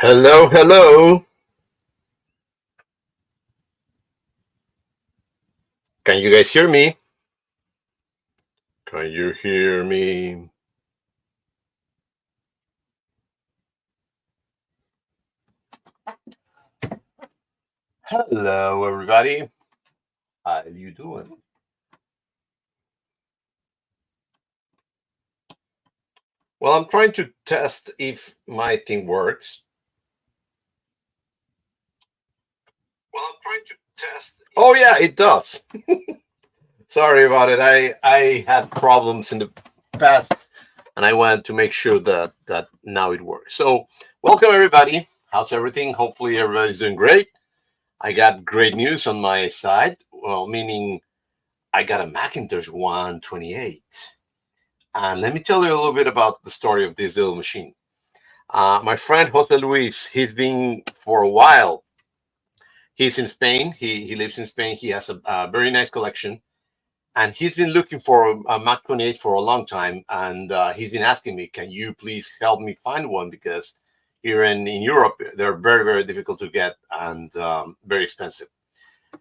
Hello, hello. Can you guys hear me? Can you hear me? Hello, everybody. How you doing? Well, I'm trying to test if my thing works. Well, I'm trying to test. Oh yeah, it does. Sorry about it. I had problems in the past, and I wanted to make sure that now it works. So, welcome everybody. How's everything? Hopefully, everybody's doing great. I got great news on my side. Well, meaning I got a Macintosh 128. And let me tell you a little bit about the story of this little machine. My friend Jose Luis, he's been for a while. He's in Spain. He lives in Spain. He has a very nice collection. And he's been looking for a Mac 28 for a long time. And he's been asking me, can you please help me find one? Because here in Europe, they're very, very difficult to get and very expensive.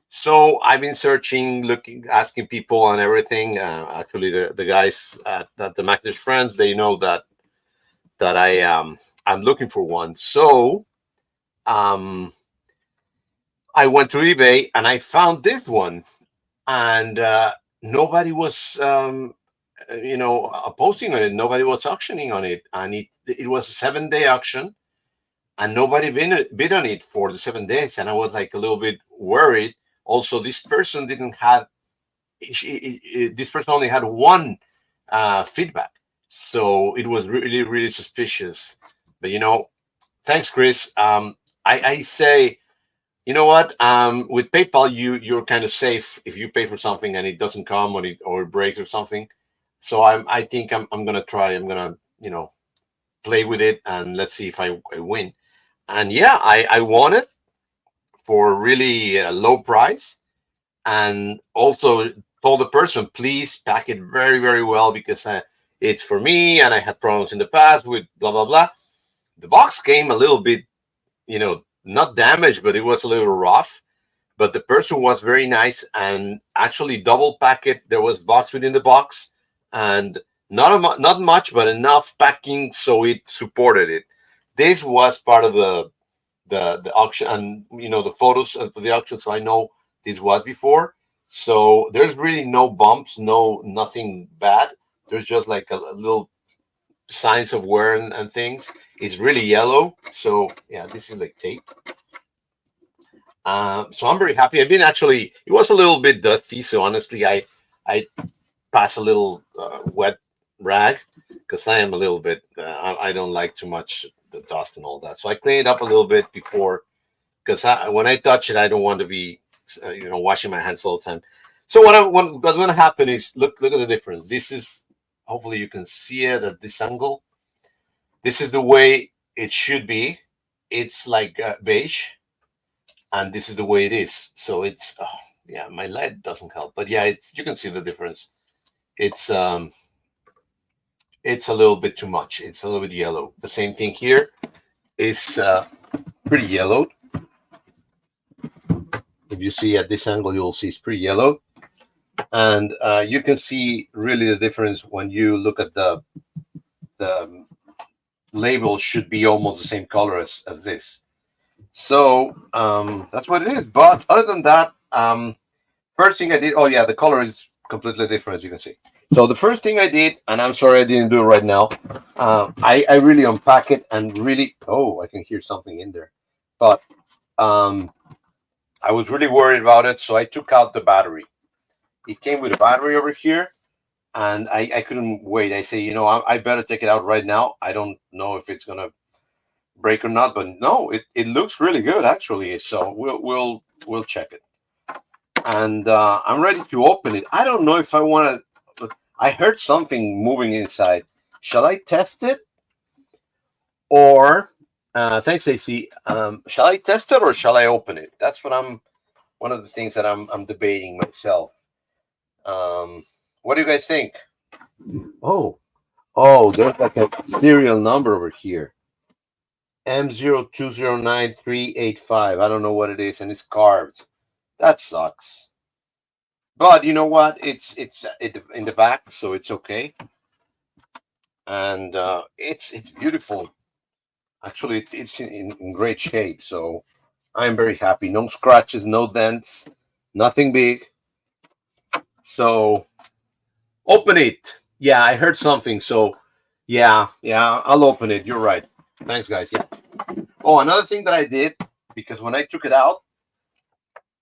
So I've been searching, looking, asking people and everything. Actually, the guys at the Macintosh Friends, they know that I'm looking for one. So um, I went to eBay and I found this one, and nobody was posting on it. Nobody was auctioning on it, and it was a 7 day auction, and nobody bid on it for the 7 days, and I was like a little bit worried. Also, this person didn't have this person only had one feedback, so it was really really suspicious. But thanks, Chris. I say, you know what? With PayPal, you're kind of safe if you pay for something and it doesn't come or it breaks or something. So I think I'm gonna try. I'm gonna play with it and let's see if I win. And yeah, I won it for really a low price, and also told the person, please pack it very very well because it's for me and I had problems in the past with blah blah blah. The box came a little bit, not damaged, but it was a little rough. But the person was very nice and actually double pack it. There was box within the box, and not much but enough packing so it supported it. This was part of the auction, and the photos for the auction, so I know this was before. So there's really no bumps, nothing bad. There's just like a little signs of wear and things. It's really yellow, so yeah, this is like tape. So I'm very happy. I've been actually. It was a little bit dusty, so honestly, I pass a little wet rag because I am a little bit. I don't like too much the dust and all that. So I clean it up a little bit before, because when I touch it, I don't want to be washing my hands all the time. So what's going to happen is look at the difference. This is, hopefully you can see it at this angle. This is the way it should be. It's like beige, and this is the way it is. So it's yeah, my light doesn't help, but yeah, it's, you can see the difference. It's it's a little bit too much. It's a little bit yellow. The same thing here is pretty yellow. If you see at this angle, you'll see it's pretty yellow, and you can see really the difference when you look at the label. Should be almost the same color as this. So that's what it is. But other than that, first thing I did, oh yeah, the color is completely different, as you can see. So the first thing I did, and I'm sorry I didn't do it right now, I really unpack it and really, oh, I can hear something in there. But I was really worried about it, so I took out the battery. It came with a battery over here, and I couldn't wait. I say, I better take it out right now. I don't know if it's gonna break or not, but no, it looks really good actually. So we'll check it, and I'm ready to open it. I don't know if I want to. I heard something moving inside. Shall I test it, or thanks, AC? Shall I test it or shall I open it? That's what I'm. One of the things that I'm debating myself. What do you guys think? Oh, there's like a serial number over here. M0209385. I don't know what it is, and it's carved. That sucks. But you know what? It's in the back, so it's okay, and it's beautiful. Actually, it's in great shape. So I'm very happy. No scratches, no dents, nothing big. So open it. Yeah, I heard something. So yeah, I'll open it. You're right. Thanks, guys. Yeah. Oh, another thing that I did, because when I took it out,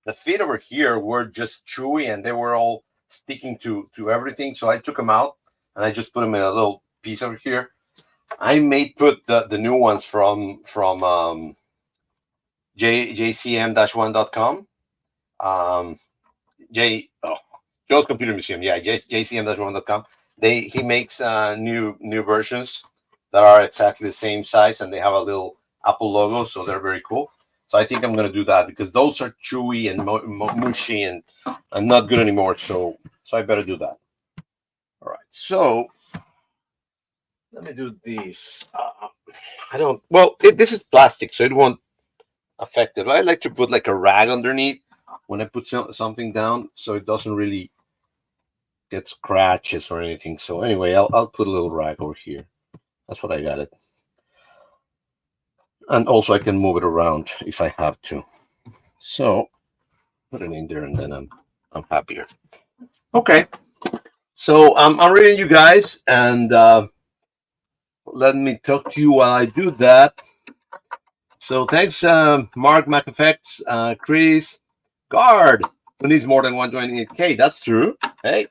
the feet over here were just chewy and they were all sticking to everything. So I took them out and I just put them in a little piece over here. I made put the new ones from jcm-1.com. J oh, Joe's Computer Museum. Yeah, jcm-1.com. He makes new versions that are exactly the same size and they have a little Apple logo, so they're very cool. So I think I'm gonna do that because those are chewy and mushy and not good anymore. So I better do that. All right. So let me do this. I don't. Well, this is plastic, so it won't affect it. I like to put like a rag underneath when I put something down, so it doesn't really get scratches or anything. So anyway, I'll put a little rag over here. That's what I got it. And also I can move it around if I have to. So put it in there, and then I'm happier. Okay. So I'm reading you guys, and let me talk to you while I do that. So thanks, Mark, MacEffects, Chris, Guard, who needs more than 128K. That's true. Hey.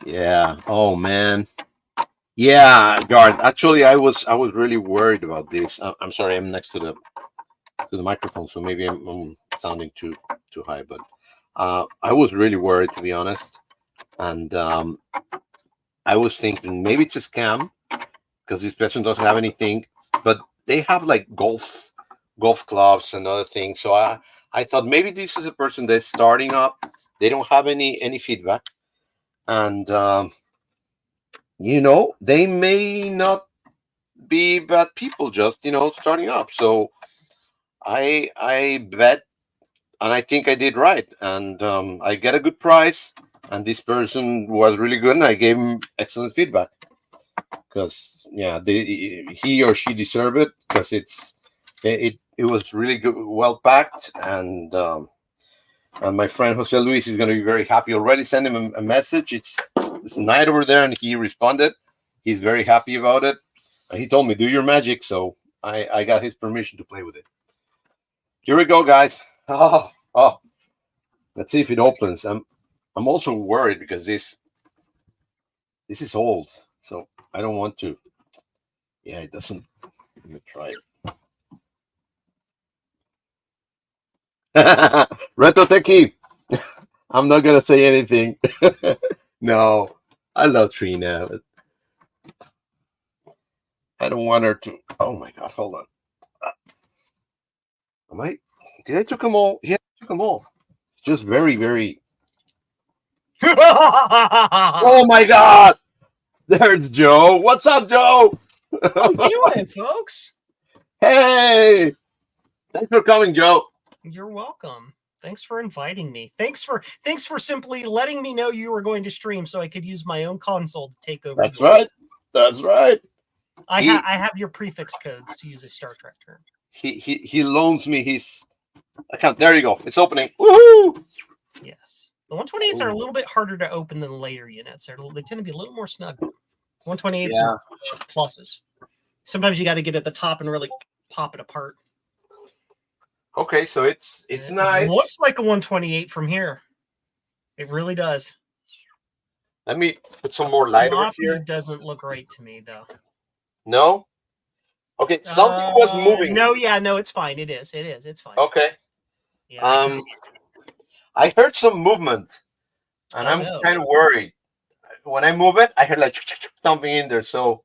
Yeah. Oh man. Yeah, Guard. Actually, I was really worried about this. I'm sorry. I'm next to the microphone, so maybe I'm sounding too high. But I was really worried, to be honest, and I was thinking maybe it's a scam because this person doesn't have anything, but they have like golf clubs and other things. So I thought maybe this is a person that's starting up. They don't have any feedback, and they may not be bad people, just starting up. So I bet, and I think I did right, and I get a good price, and this person was really good, and I gave him excellent feedback because he or she deserve it because it was really good, well packed, and my friend Jose Luis is going to be very happy. Already sent him a message. It's night over there, and he responded. He's very happy about it. And he told me, "Do your magic." So I got his permission to play with it. Here we go, guys. Oh, let's see if it opens. I'm also worried because this is old, so I don't want to. Yeah, it doesn't. Let me try it. Reto Techie. I'm not gonna say anything. No, I love Trina. But I don't want her to. Oh my God! Hold on. Am I? Did I took them all? Yeah, I took them all. It's just very, very. Oh my God! There's Joe. What's up, Joe? How you doing, folks? Hey! Thanks for coming, Joe. You're welcome. Thanks for inviting me. Thanks for simply letting me know you were going to stream so I could use my own console to take over. That's right. That's right. I have your prefix codes to use a Star Trek term. He loans me his account. There you go. It's opening. Woohoo! Yes. The 128s are a little bit harder to open than later units. They tend to be a little more snug. 128s are pluses. Sometimes you got to get at the top and really pop it apart. Okay, so it's nice. It looks like a 128 from here. It really does. Let me put some more light over here. It doesn't look right to me, though. No? Okay, something was moving. No, it's fine. It is. It's fine. Okay. Yeah, I heard some movement, and I'm kind of worried. When I move it, I heard like something in there, so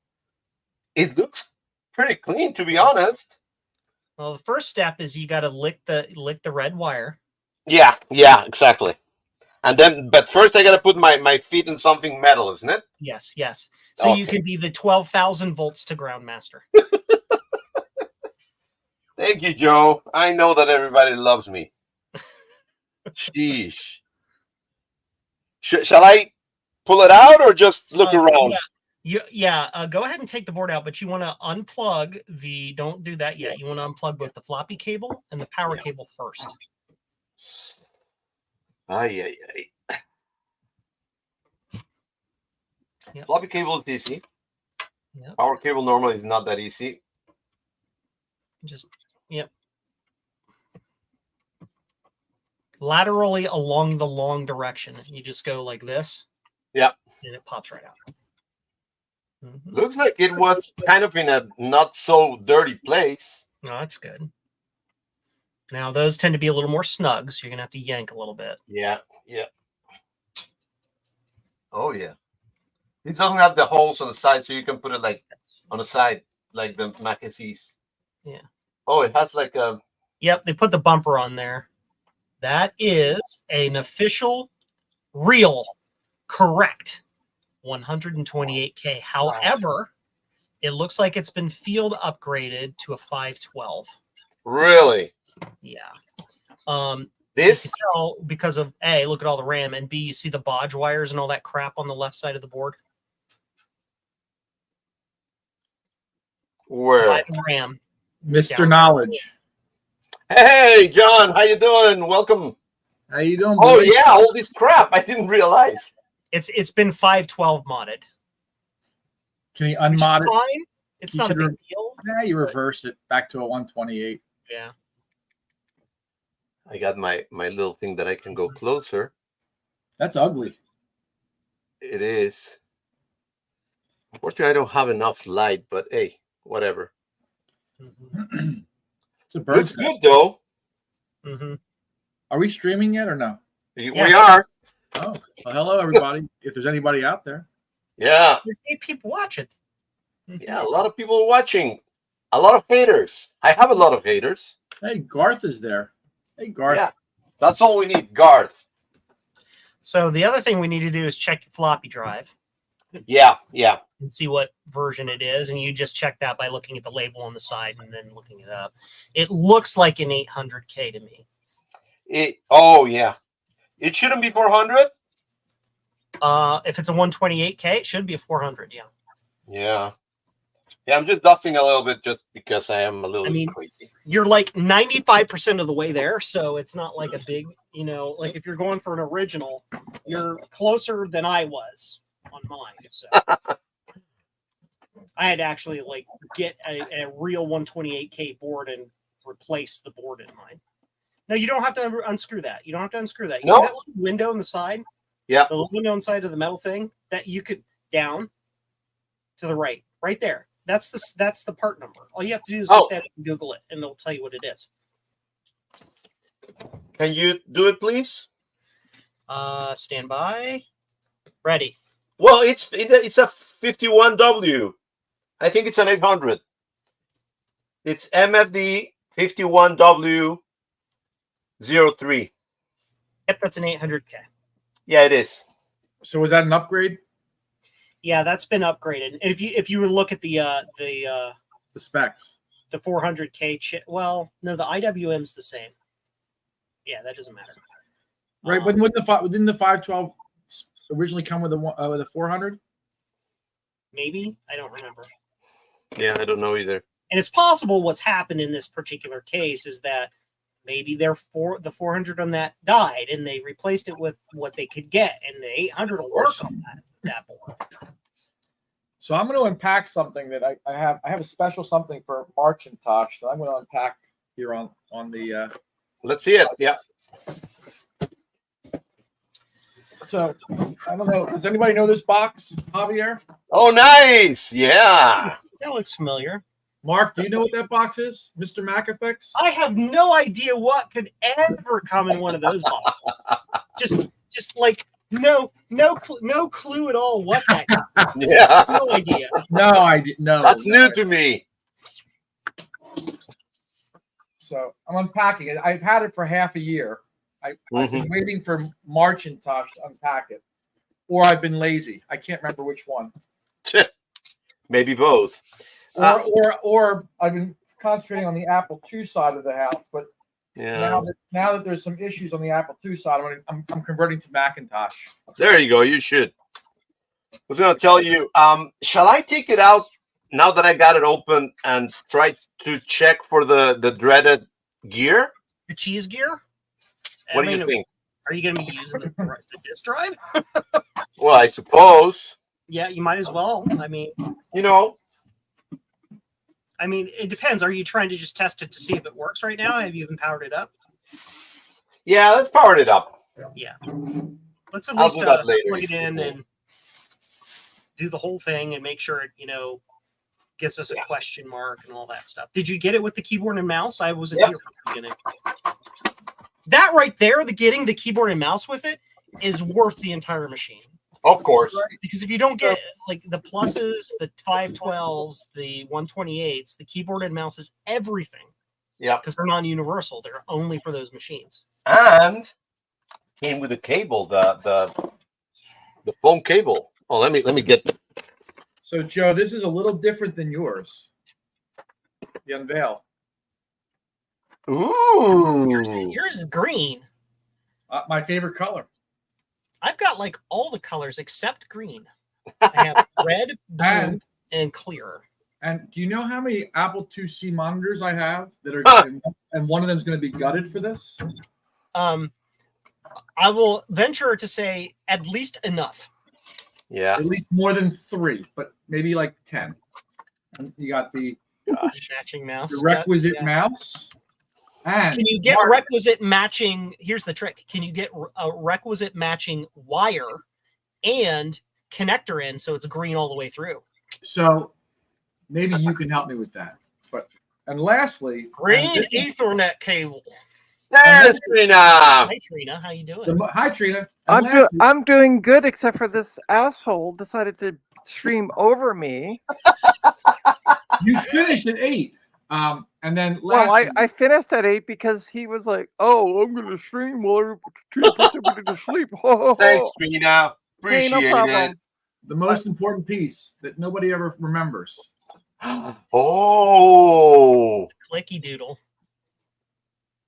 it looks pretty clean, to be honest. Well, the first step is you got to lick the red wire. Yeah, exactly. And then, but first I gotta put my feet in something metal, isn't it? Yes, yes. So you can be the 12,000 volts to ground master. Thank you, Joe. I know that everybody loves me. Sheesh. Shall I pull it out or just look around? Go ahead and take the board out, but you want to unplug the. Don't do that yet. You want to unplug both the floppy cable and the power cable first. Ay. Yep. Floppy cable is easy. Yep. Power cable normally is not that easy. Laterally along the long direction. You just go like this. Yep. And it pops right out. Mm-hmm. Looks like it was kind of in a not so dirty place. No, that's good. Now those tend to be a little more snug, so you're gonna have to yank a little bit. Yeah. Oh yeah. It doesn't have the holes on the side, so you can put it like on the side, like the Macassie's. Yeah. Oh, it has like a. Yep, they put the bumper on there. That is an official, real, correct 128K. However, it looks like it's been field upgraded to a 512. Really? Yeah. This? You can tell because of A, look at all the RAM, and B, you see the bodge wires and all that crap on the left side of the board. Where? By the RAM. Mr. Knowledge. Hey, John, how you doing? Welcome. How you doing? Oh yeah, all this crap. I didn't realize. It's been 512 modded. Can you unmod it? Fine. It's not a big deal. Yeah, you reverse it back to a 128. Yeah. I got my little thing that I can go closer. That's ugly. It is. Unfortunately, I don't have enough light, but hey, whatever. Mm-hmm. It's a bird. Looks good though. Mm-hmm. Are we streaming yet or no? We are. Oh, well, hello everybody. If there's anybody out there. Yeah. There's 8 people watching. Yeah, a lot of people are watching. A lot of haters. I have a lot of haters. Hey, Garth is there. Hey, Garth. Yeah, that's all we need, Garth. So the other thing we need to do is check your floppy drive. Yeah. And see what version it is, and you just check that by looking at the label on the side and then looking it up. It looks like an 800K to me. Yeah. It shouldn't be 400. If it's a 128K, it should be a 400. Yeah. I'm just dusting a little bit just because I am a little crazy. You're like 95% of the way there, so it's not like a big, like if you're going for an original, you're closer than I was on mine. So I had to actually get a real 128K board and replace the board in mine. No, you don't have to unscrew that. You don't have to unscrew that. You see that little window on the side? Yeah. The little window on the side of the metal thing that you could down to the right there. That's the part number. All you have to do is look at it and Google it, and it'll tell you what it is. Can you do it, please? Stand by. Ready. Well, it's a 51W. I think it's an 800. It's MFD 51W03. Yep, that's an 800K. Yeah, it is. So was that an upgrade? Yeah, that's been upgraded. And if you look at the specs, the 400K chip, well, no, the IWM's the same. Yeah, that doesn't matter. Right? Didn't the 512 originally come with a 400? Maybe, I don't remember. Yeah, I don't know either. And it's possible what's happened in this particular case is that maybe the 400 on that died and they replaced it with what they could get, and the 800 will work on that board. So I'm going to unpack something that I have. I have a special something for Marchintosh that I'm going to unpack here on the. Let's see it. Yeah. So I don't know. Does anybody know this box, Javier? Oh, nice. Yeah. That looks familiar. Mark, do you know what that box is, Mr. MacFX? I have no idea what could ever come in one of those boxes. Just like no clue at all what that is. Yeah. No idea. No. That's new to me. So I'm unpacking it. I've had it for half a year. I've been waiting for Marchintosh to unpack it, or I've been lazy. I can't remember which one. Maybe both. Or I've been concentrating on the Apple II side of the house, but Yeah. now that there's some issues on the Apple II side, I'm converting to Macintosh. There you go. You should. I was gonna tell you. Shall I take it out now that I got it open and try to check for the dreaded gear? Your cheese gear? What do you think? Are you going to be using the disk drive? Well, I suppose. Yeah, you might as well. I mean, it depends. Are you trying to just test it to see if it works right now? Have you even powered it up? Yeah, let's power it up. Yeah. Let's at I'll least do that later. plug it in and do the whole thing and make sure it, gives us a question mark and all that stuff. Did you get it with the keyboard and mouse? I wasn't here from the beginning. That right there, getting the keyboard and mouse with it is worth the entire machine. Of course. Because if you don't get like the pluses, the 512s, the 128s, the keyboard and mouse is everything. Yeah. Because they're non-universal. They're only for those machines. And came with a cable, the phone cable. Oh, let me get. So Joe, this is a little different than yours. The unveil. Ooh. Yours is green. My favorite color. I've got like all the colors except green. I have red, blue, and clear. And do you know how many Apple IIc monitors I have that are, and one of them is going to be gutted for this? I will venture to say at least enough. Yeah. At least more than 3, but maybe like 10. And you got the matching mouse. The requisite mouse. And can you get requisite matching? Here's the trick. Can you get a requisite matching wire and connector in so it's green all the way through? So maybe you can help me with that. And lastly, green Ethernet cable. Yes, Trina. Hi Trina, how you doing? Hi Trina. I'm doing good, except for this asshole decided to stream over me. You finished at 8. And then I finished at 8 because he was like, "Oh, I'm going to stream while Trina puts everybody to sleep." Thanks, Trina. Appreciate it. The most important piece that nobody ever remembers. Oh, clicky doodle.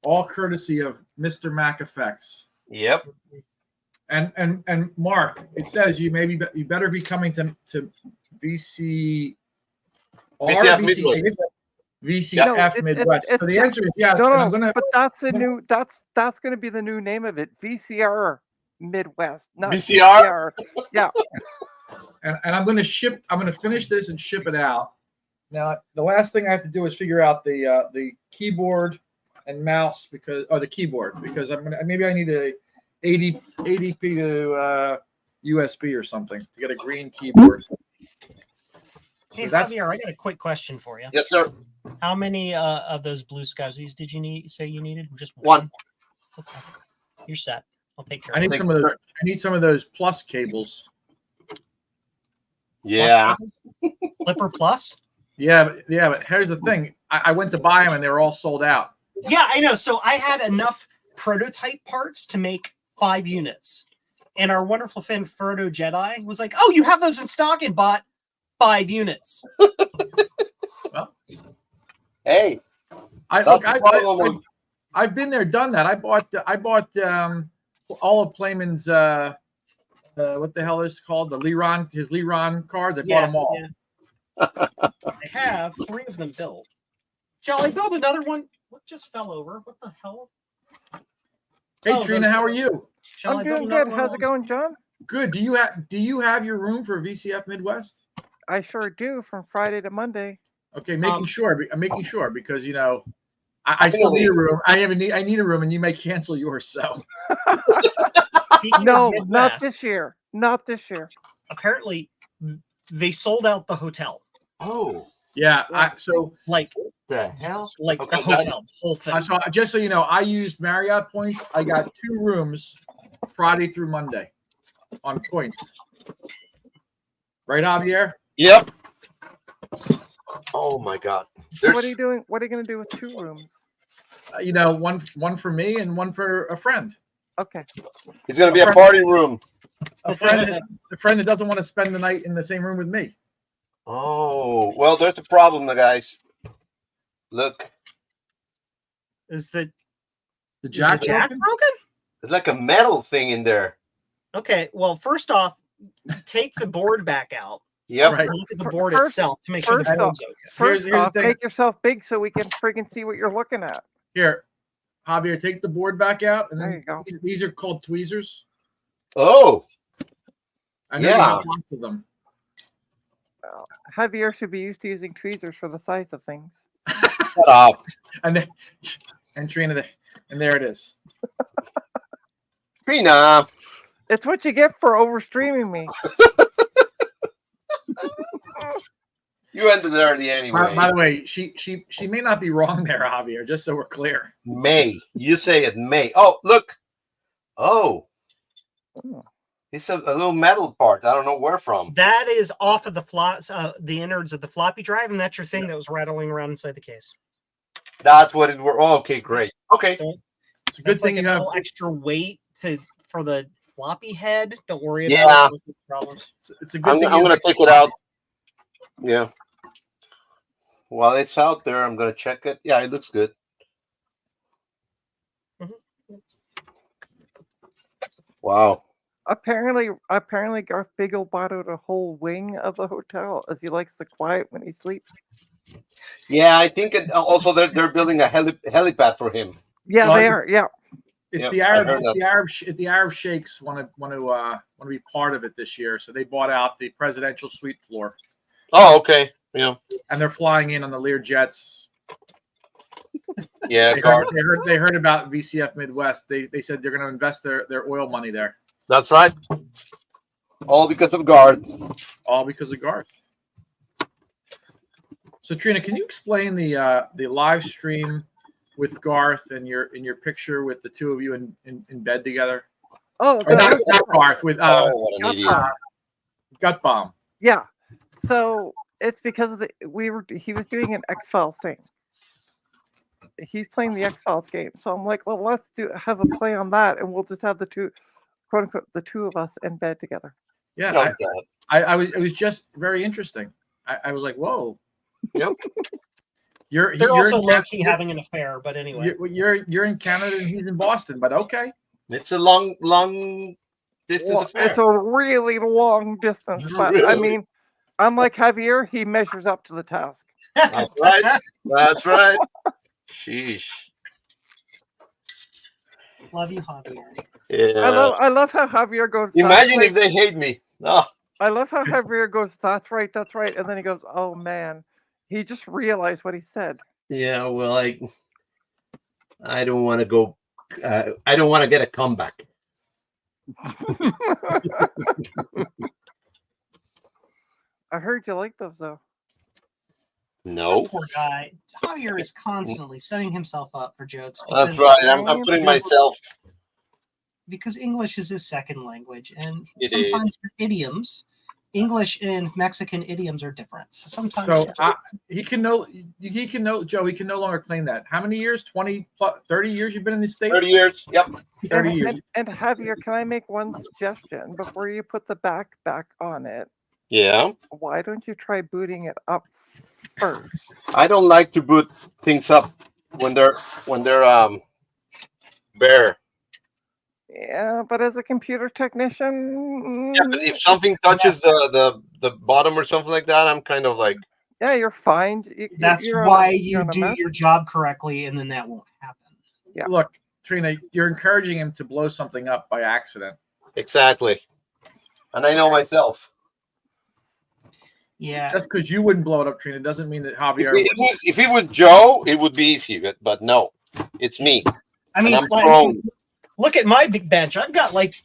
All courtesy of Mr. Mac Effects. Yep. And Mark, it says you better be coming to VCF Midwest. VCF Midwest. So the answer is yes. No, but that's the new. That's going to be the new name of it. VCR Midwest, not VCR. Yeah. And I'm going to finish this and ship it out. Now the last thing I have to do is figure out the keyboard and mouse because I need a 80p to USB or something to get a green keyboard. Hey, Javier, I got a quick question for you. Yes, sir. How many of those blue SCSIs did you say you needed? Just one. Okay. You're set. I'll take care of it. I need some of those plus cables. Yeah. Clipper Plus? Yeah, but here's the thing. I went to buy them and they were all sold out. Yeah, I know. So I had enough prototype parts to make 5 units. And our wonderful friend Frodo Jedi was like, "Oh, you have those in stock," and bought 5 units. Well, hey, I've been there, done that. I bought all of Playman's what the hell is it called? His Leron cards. I bought them all. Yeah. I have 3 of them built. Shall I build another one? What just fell over? What the hell? Hey Trina, how are you? I'm doing good. How's it going, John? Good. Do you have your room for VCF Midwest? I sure do, from Friday to Monday. Okay, I'm making sure because I still need a room. I need a room, and you may cancel yours. So no, not this year. Not this year. Apparently, they sold out the hotel. Oh, yeah. Like the hell? Like the hotel, whole thing. So just so you know, I used Marriott points. I got 2 rooms Friday through Monday on points. Right, Javier? Yep. Oh my God. So what are you doing? What are you going to do with 2 rooms? One for me and one for a friend. Okay. It's gonna be a party room. A friend that doesn't want to spend the night in the same room with me. Oh, well, there's a problem, guys. Look, Is the Jack jack broken? broken? there's like a metal thing in there. Okay, well, first off, take the board back out. Yep. Right. And look at the board First- itself to make sure the first board's okay. First Here's the off, thing. make yourself big so we can friggin' see what you're looking at. Here, Javier, take the board back out, and There then you go. these are called tweezers. Oh, I know you Yeah. have lots of them. Javier should be used to using tweezers for the size of things. shut up. And then, and Trina, and there it is. Trina. It's what you get for overstreaming me. You ended early anyway. By the way, she may not be wrong there, Javier. Just so we're clear. May. You say it May. Oh, look. Oh. Oh. It's a little metal part. I don't know where from. That is off of the innards of the floppy drive, and that's your thing that was rattling around inside the case. That's what it were. Oh, okay, great. Okay. It's a good That's thing like you a have. little extra weight for the floppy head. Don't worry Yeah. about it. Problems. It's a good I'm thing. going to take it out. Yeah. While it's out there, I'm going to check it. Yeah, it looks good. Wow. Apparently, Garth Bigelow bought out a whole wing of the hotel as he likes the quiet when he sleeps. Yeah, I think also they're building a helipad for him. Yeah, Well, they are. Yeah. It's Yep, the I Arab. heard It's the Arab sheikhs want to be part of it this year, so they bought out the presidential suite floor, Oh, okay. Yeah. and they're flying in on the Lear jets. Yeah, They heard about VCF Midwest. They said they're going to invest their oil money there, that's right. All because of Guard. all because of Garth. So Trina, can you explain the live stream with Garth and your picture with the two of you in bed together? Oh, Or not Garth with Oh, what an Gut idiot. Bomb. Gut Bomb. Yeah. So it's because of he was doing an X-Files thing. He's playing the X-Files game. So I'm like, well, let's have a play on that, and we'll just have the two, quote unquote, the two of us in bed together. Yeah, Oh, God. it was just very interesting. I was like, whoa. Yep. They're also low key having an affair, but anyway. You're in Canada and he's in Boston, but okay. It's a long distance Well, affair. it's a really long distance, but I Really? mean, unlike Javier, he measures up to the task. That's right. That's right. Sheesh. Love you, Javier. Yeah. I love how Javier goes. Imagine "That's if they hate me. Oh, right." I love how Javier goes. That's right. That's right. And then he goes, "Oh man," he just realized what he said. yeah. Well, I don't want to go. I don't want to get a comeback. I heard you like those though. No. Poor guy. Javier is constantly setting himself up for jokes. That's because- right. I'm putting myself. Because English is his second language, and It sometimes for idioms, English and Mexican idioms are different. So sometimes So he can no longer claim that. How many years? 20 plus 30 years you've been in the States? 30 years. Yep. 30 years. And Javier, can I make one suggestion before you put the back on it? Yeah. Why don't you try booting it up first? I don't like to boot things up when they're bare. Yeah, but as a computer technician, Yeah, but if something touches the bottom or something like that, I'm kind of like, yeah, you're fine. that's you're on why you're you on a do meth. your job correctly, and then that won't happen. Yeah. Look, Trina, you're encouraging him to blow something up by accident. exactly. And I know myself. Yeah. Just because you wouldn't blow it up, Trina, doesn't mean that Javier If it was Joe, it would be easy, but no, it's me. I mean, And I'm like, prone. look at my big bench. I've got like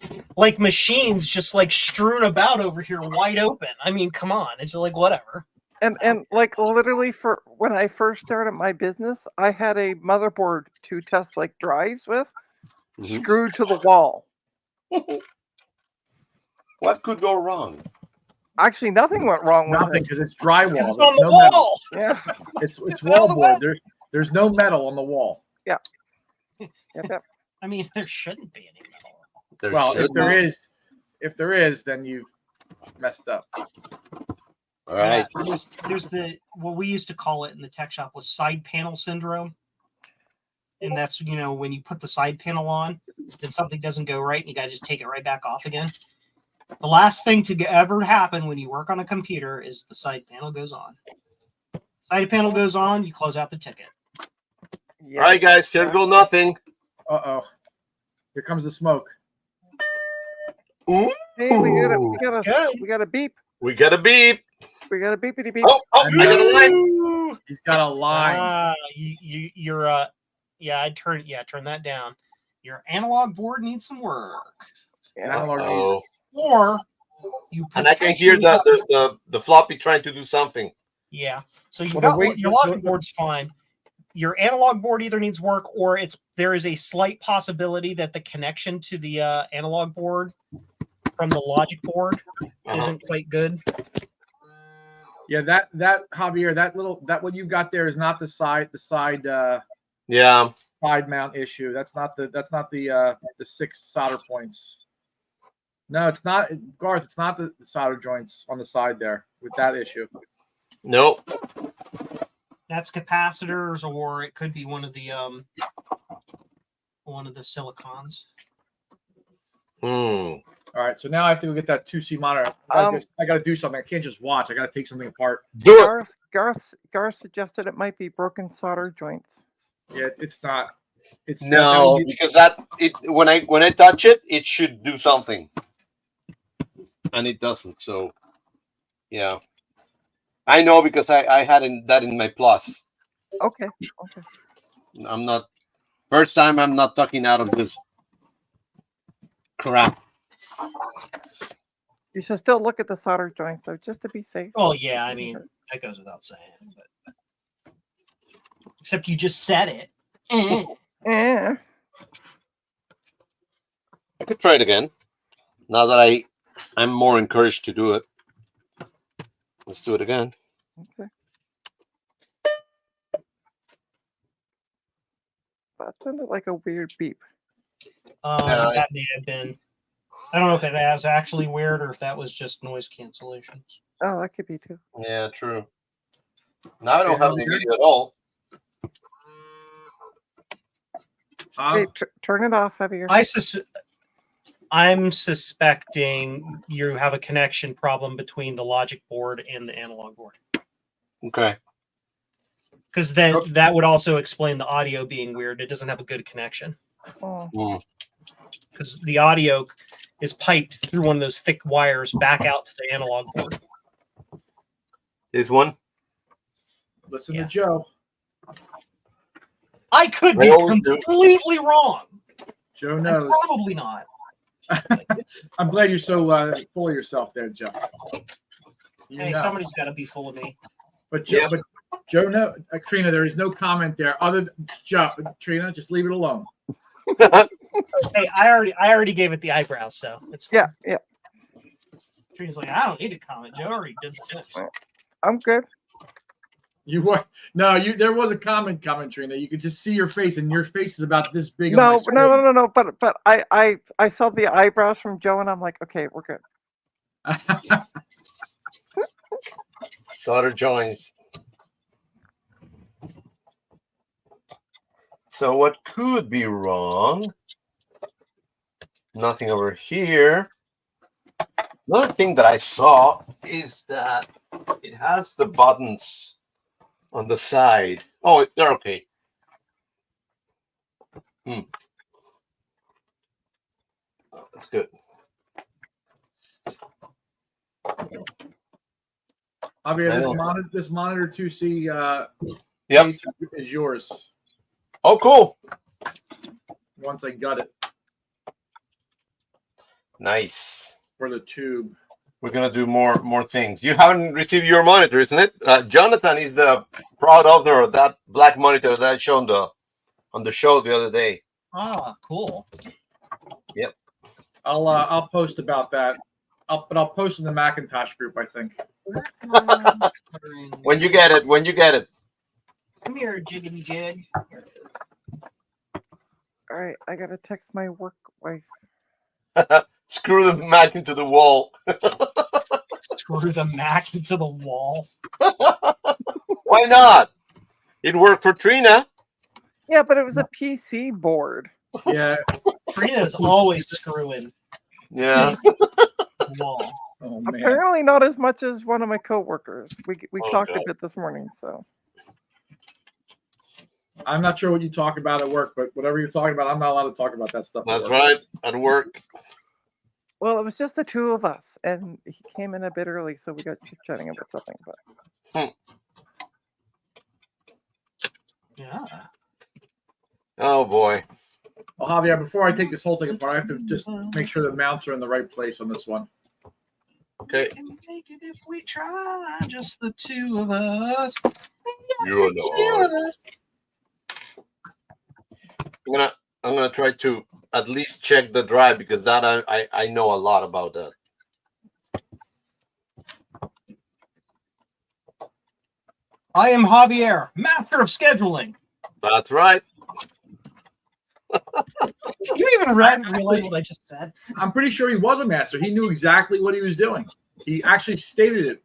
machines just like strewn about over here, wide open. I mean, come on. It's like whatever. And like literally for when I first started my business, I had a motherboard to test like drives with, Mhm. screwed to the wall. What could go wrong? Actually, nothing went wrong with nothing it. because it's drywall. Because it's There's on the no metal. wall. Yeah. It's wall board. There's no metal on the wall. Yep. I mean, there shouldn't be any metal. There Well, should if there is, then you've messed up. All right. Yeah, there's the what we used to call it in the tech shop was side panel syndrome. And that's, when you put the side panel on, then something doesn't go right and you got to just take it right back off again. The last thing to ever happen when you work on a computer is the side panel goes on. Side panel goes on, you close out the ticket. Yeah. All right, guys. Here go nothing. Uh-oh. Here comes the smoke. Ooh. Hey, we got Good. a beep. We got a beep. We got a beepity beep. Oh, I got a line. He's got a line. You're turn that down. Your analog board needs some work. Oh. Or you And I can hear the floppy trying to do something. Yeah. So you Well, got your logic board's fine. Your analog board either needs work or there is a slight possibility that the connection to the analog board from the logic board isn't quite good. Yeah, that Javier, that what you got there is not the side Yeah. side mount issue. That's not the 6 solder points. No, it's not, Garth. It's not the solder joints on the side there with that issue. Nope. That's capacitors, or it could be one of the silicons. Hmm. All right, so now I have to go get that 2C monitor. I got to do something. I can't just watch. I got to take something apart. Do it. Garth suggested it might be broken solder joints. Yeah, it's not. It's No, because when I touch it, it should do something, and it doesn't. So, yeah, I know because I had that in my plus. Okay. I'm not first time. I'm not talking out of this crap. You should still look at the solder joints, though, just to be safe. Oh yeah, I mean that goes without saying. But except you just said it. Eh. I could try it again. Now that I'm more encouraged to do it. Let's do it again. Okay. That sounded like a weird beep. That may have been. I don't know if it was actually weird or if that was just noise cancellations. Oh, that could be too. Yeah, true. Now I don't have any video at all. Hey, turn it off, Javier. I'm suspecting you have a connection problem between the logic board and the analog board. Okay. Because then that would also explain the audio being weird. It doesn't have a good connection. Oh. Because the audio is piped through one of those thick wires back out to the analog board. This one? Listen to Joe. I could be completely wrong. Joe knows. I'm probably not. I'm glad you're so full of yourself there, Joe. Hey, somebody's got to be full of me. But Joe, no, Trina, there is no comment there other than Joe. Trina, just leave it alone. Hey, I already gave it the eyebrows, so it's fine. Yeah. Trina's like, I don't need to comment. Joe already did the finish. I'm good. You were there was a comment coming, Trina. You could just see your face, and your face is about this big. No. But I saw the eyebrows from Joe, and I'm like, okay, we're good. Solder joints. So what could be wrong? Nothing over here. Another thing that I saw is that it has the buttons on the side. Oh, they're okay. Oh, that's good. Javier, this monitor 2C Yep. is yours. Oh, cool. Once I got it. Nice. For the tube. We're gonna do more things. You haven't received your monitor, isn't it? Jonathan is the proud owner of that black monitor that I showed on the show the other day. Ah, cool. Yep. I'll post about that. I'll post in the Marchintosh group, I think. When you get it. Come here, jiggity jig. All right, I gotta text my work wife. Screw the Mac into the wall. Screw the Mac into the wall. Why not? It worked for Trina. Yeah, but it was a PC board. Yeah. Trina's always screwing Yeah. the wall. Oh man. Apparently not as much as one of my coworkers. We Oh, talked God. a bit this morning, so I'm not sure what you talk about at work, but whatever you're talking about, I'm not allowed to talk about that stuff. at That's work. right. At work. well, it was just the two of us, and he came in a bit early, so we got chit chatting about something. But Yeah. Oh boy. Well, Javier, before I take this whole thing apart, I have to just make sure the mounts are in the right place on this one. Okay. We can make it if we try, just the two of us. You The two of know. us. I'm gonna try to at least check the drive because that I know a lot about that. I am Javier, master of scheduling. That's right. Did you even realize what I just said? I'm pretty sure he was a master. He knew exactly what he was doing. He actually stated it.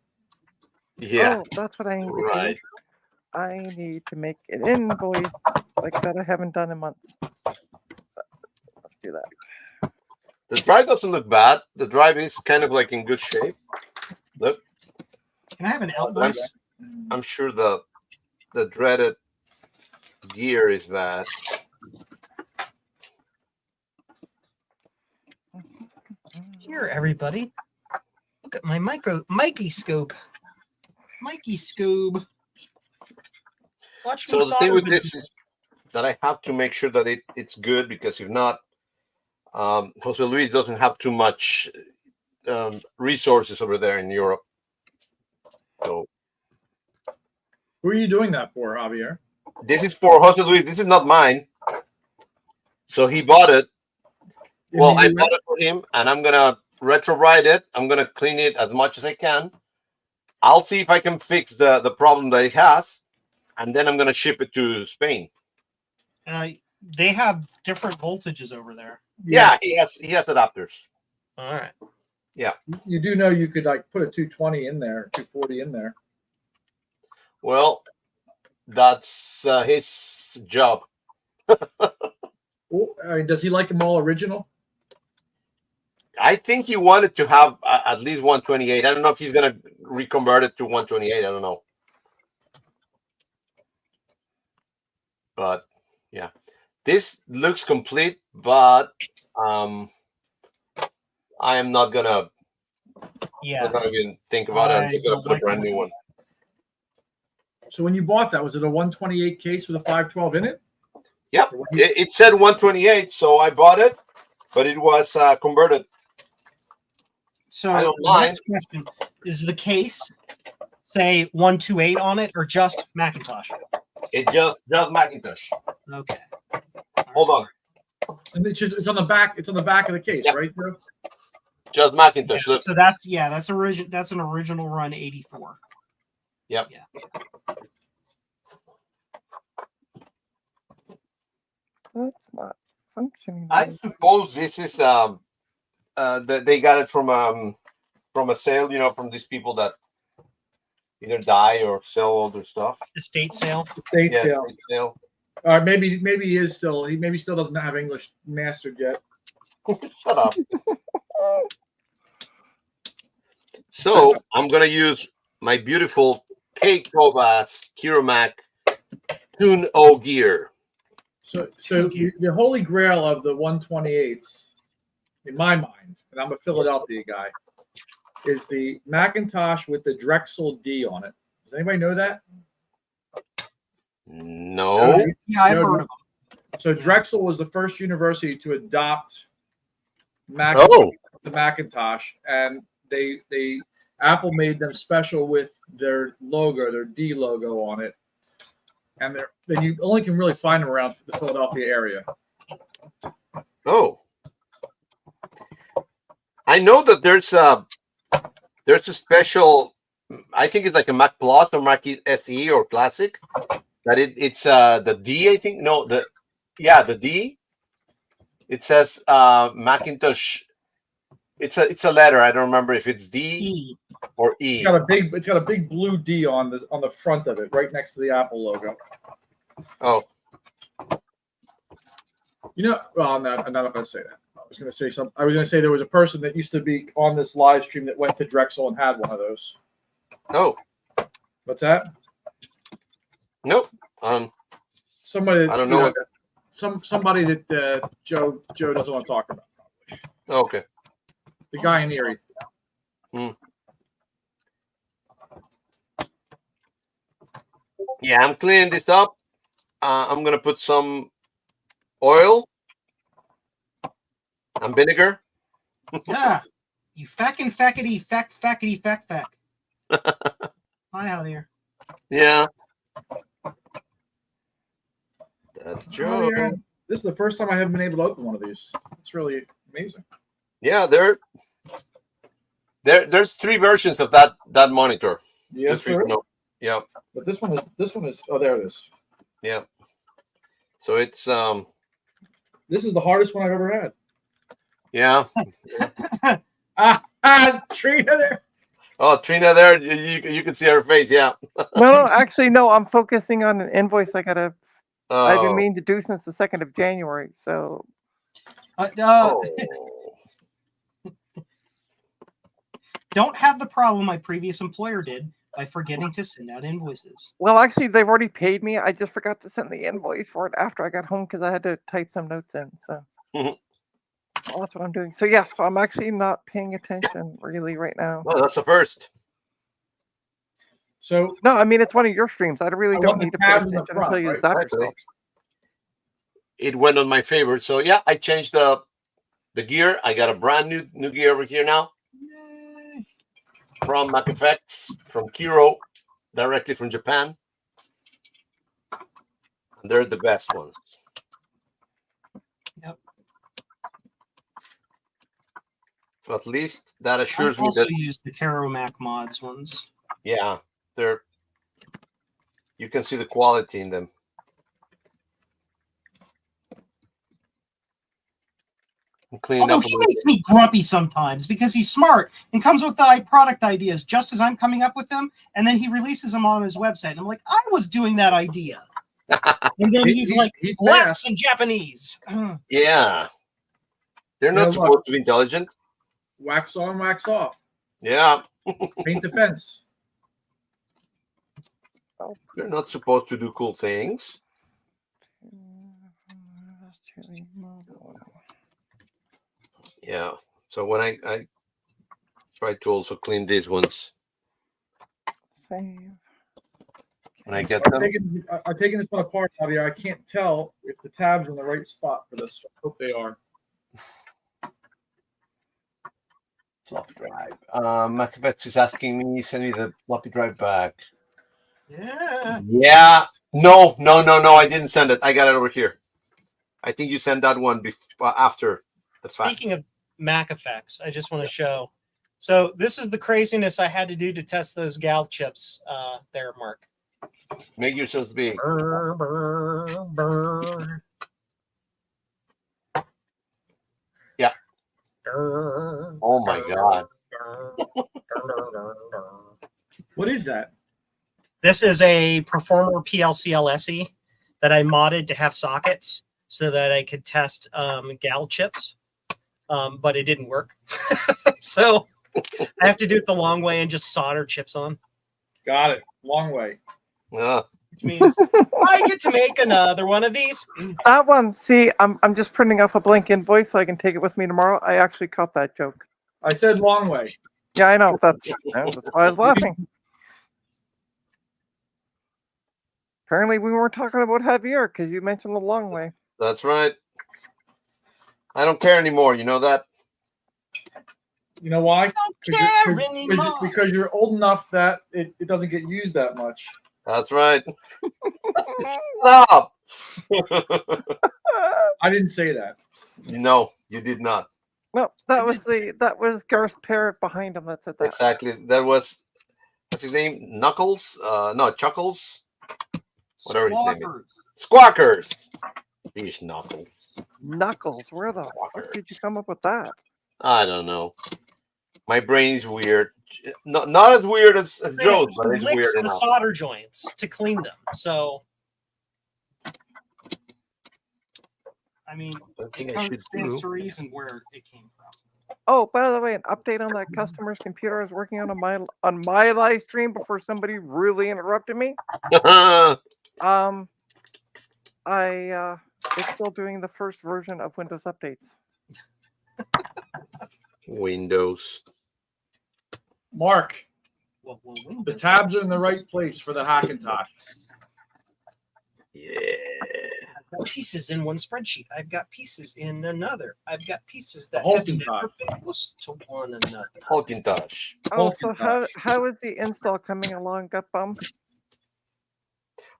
Yeah. oh, that's what I need to Right. do. I need to make an invoice like that I haven't done in months. So, let's do that. The drive doesn't look bad. The drive is kind of like in good shape. Look, Can I have an outvoice? I'm sure the dreaded gear is bad. Here, everybody. Look at my Mikey scope. Mikey scope. Watch me So the thing solder with the- this is that I have to make sure that it's good because if not, Jose Luis doesn't have too much resources over there in Europe. So Who are you doing that for, Javier? this is for Jose Luis. This is not mine. So he bought it. Well, I bought it for him, and I'm gonna retrowrite it. I'm gonna clean it as much as I can. I'll see if I can fix the problem that it has, and then I'm gonna ship it to Spain. They have different voltages over there. Yeah, he has adapters. All right. You do know you could like put a 220 in there, 240 in there. Well, that's his job. Well, I mean, does he like them all original? I think he wanted to have at least 128. I don't know if he's gonna reconvert it to 128. I don't know, but yeah, this looks complete. But I am not gonna. Yeah. I'm not gonna even think about it. I'm I just gonna don't put a like brand that. new one. So when you bought that, was it a 128 case with a 512 in it? Yep, it said 128, so I bought it, but it was converted. So I don't the mind. next question is: the case say 128 on it, or just Macintosh? It just Macintosh. Okay. Hold on, And it's on the back. It's on the back of the case, Yep. right? Joe? just Macintosh. Yeah, Look, so that's That's an original run 84. Yep. Yeah. That's not functioning. I right. suppose this is they got it from a sale, from these people that either die or sell all their stuff. Estate sale. Estate Yeah, sale. estate sale. Or maybe he is still. He maybe still doesn't have English mastered yet. Shut up. So I'm gonna use my beautiful K Kovas Kiromac Tune O gear. So the holy grail of the 128s, in my mind, and I'm a Philadelphia guy, is the Macintosh with the Drexel D on it. Does anybody know that? No. Yeah, I've No, heard of them. So Drexel was the first university to adopt Oh. the Macintosh, and they Apple made them special with their logo, their D logo on it, and then you only can really find them around the Philadelphia area. Oh. I know that there's a special. I think it's like a Mac Plus or Mac SE or Classic. That it's the D. I think no the D. It says Macintosh. It's a letter. I don't remember if it's D E. or E. It's got a big blue D on the front of it, right next to the Apple logo. Oh, Well, I'm not going to say that. I was going to say something. I was going to say there was a person that used to be on this live stream that went to Drexel and had one of those. oh, What's that? nope. Somebody. I don't know. Somebody that Joe doesn't want to talk about. Okay. The guy in Erie. Yeah, I'm cleaning this up. I'm gonna put some oil and vinegar. Yeah. You feckin' feckity feck feckity feck feck. Hi, Javier. Yeah. That's Oh, true. yeah. This is the first time I haven't been able to open one of these. It's really amazing. Yeah, there's 3 versions of that monitor. Yes, Just so you sir. know. Yeah. But this one is. Oh, there it is. Yeah. So it's This is the hardest one I've ever had. yeah. Trina there. Oh, Trina there, you can see her face. Yeah. No, actually, no. I'm focusing on an invoice I've been Oh. meaning to do since the 2nd of January. So Oh. Don't have the problem my previous employer did by forgetting to send out invoices. well, actually, they've already paid me. I just forgot to send the invoice for it after I got home because I had to type some notes in. So well, that's what I'm doing. So yeah, so I'm actually not paying attention really right now. Well, that's the first. So No, I mean it's one of your streams. I really I don't want the need to pay tabs in the attention front, until you right? zap Exactly. yourself. It went on my favorite. So yeah, I changed the gear. I got a brand new gear over here now from Mac Effects, from Kiro, directly from Japan. And they're the best ones. Yep. So at least that I assures me also that use the Caro Mac mods ones. yeah, you can see the quality in them. I'm cleaning Although up a he little makes me grumpy sometimes because he's smart and comes with the product ideas just as I'm coming up with them, and then he releases them on his website. And I'm like, I was doing that idea. And then he's like, he's blacks and Japanese. Yeah. They're not look. supposed to be intelligent. Wax on, wax off. Yeah. Paint the fence. They're not supposed to do cool things. Yeah. So when I try to also clean these ones Save. when I get I'm them. taking this one apart, Javier. I can't tell if the tabs are in the right spot for this. I hope they are. Floppy drive. Mac Effects is asking me, send me the floppy drive back. Yeah. Yeah. No. I didn't send it. I got it over here. I think you sent that one after the fact. Speaking of Mac Effects, I just want to show. So this is the craziness I had to do to test those gal chips there, Mark. Make yourselves big. Brr, brr, brr. Yeah. Brr, Oh my God. brr, brr, brr. What is that? This is a Performer PLC LSE that I modded to have sockets so that I could test gal chips, but it didn't work. So I have to do it the long way and just solder chips on, Got it. Long way. Yeah. which means I get to make another one of these. That one, see, I'm just printing off a blank invoice so I can take it with me tomorrow. I actually caught that joke. I said long way. Yeah, I know. That's why I was laughing. Apparently, we weren't talking about Javier because you mentioned the long way. That's right. I don't care anymore. You know that? You know why? Don't care anymore. Because you're old enough that it doesn't get used that much. That's right. Stop. I didn't say that. No, you did not. No, that was Garth Parrott behind him that said that. Exactly. That was, what's his name? Knuckles? No, Chuckles. Whatever his name is. Squawkers. Squawkers. These Knuckles. Knuckles, where the fuck did you come up with that? I don't know. My brain's weird. Not as weird as Joe's, but He it's licks weird the enough. solder joints to clean them. So, I mean, I think it I should stands do. to reason where it came from. Oh, by the way, an update on that customer's computer I was working on my live stream before somebody really interrupted me. It's still doing the first version of Windows updates. Windows. Mark, Well, the tabs are in the right place for the Hackintosh. Yeah. I've got pieces in one spreadsheet. I've got pieces in another. I've got pieces that The have Hackintosh. never been close to one another. Hackintosh. Oh, so Hackintosh. how is the install coming along, Gut Bum?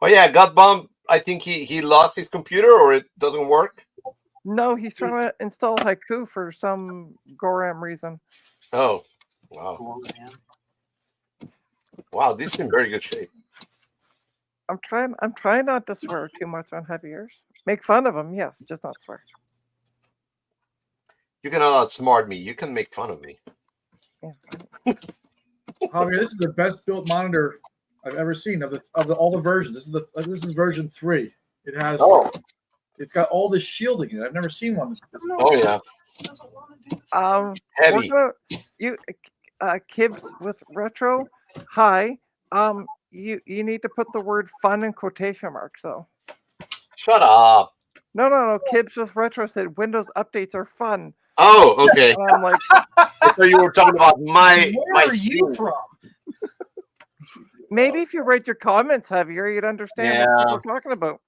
Oh yeah, got bomb. I think he lost his computer or it doesn't work. No, he's trying to install Haiku for some Goram reason. Oh, wow. Wow, this is in very good shape. I'm trying not to swear too much on Heavy Ears. Make fun of him, yes, just not swear. You cannot outsmart me. You can make fun of me. Yeah. Javier, this is the best built monitor I've ever seen of all the versions. This is version 3. It has it's got all this shielding in it. I've never seen one. Oh yeah. Heavy. Kibs with retro. Hi. You need to put the word fun in quotation marks though. Shut up. No. Kibs with retro said Windows updates are fun. Oh, okay. And I'm like, I thought you were talking about my. Where are you from? maybe if you read your comments, Javier, you'd understand what we're talking about.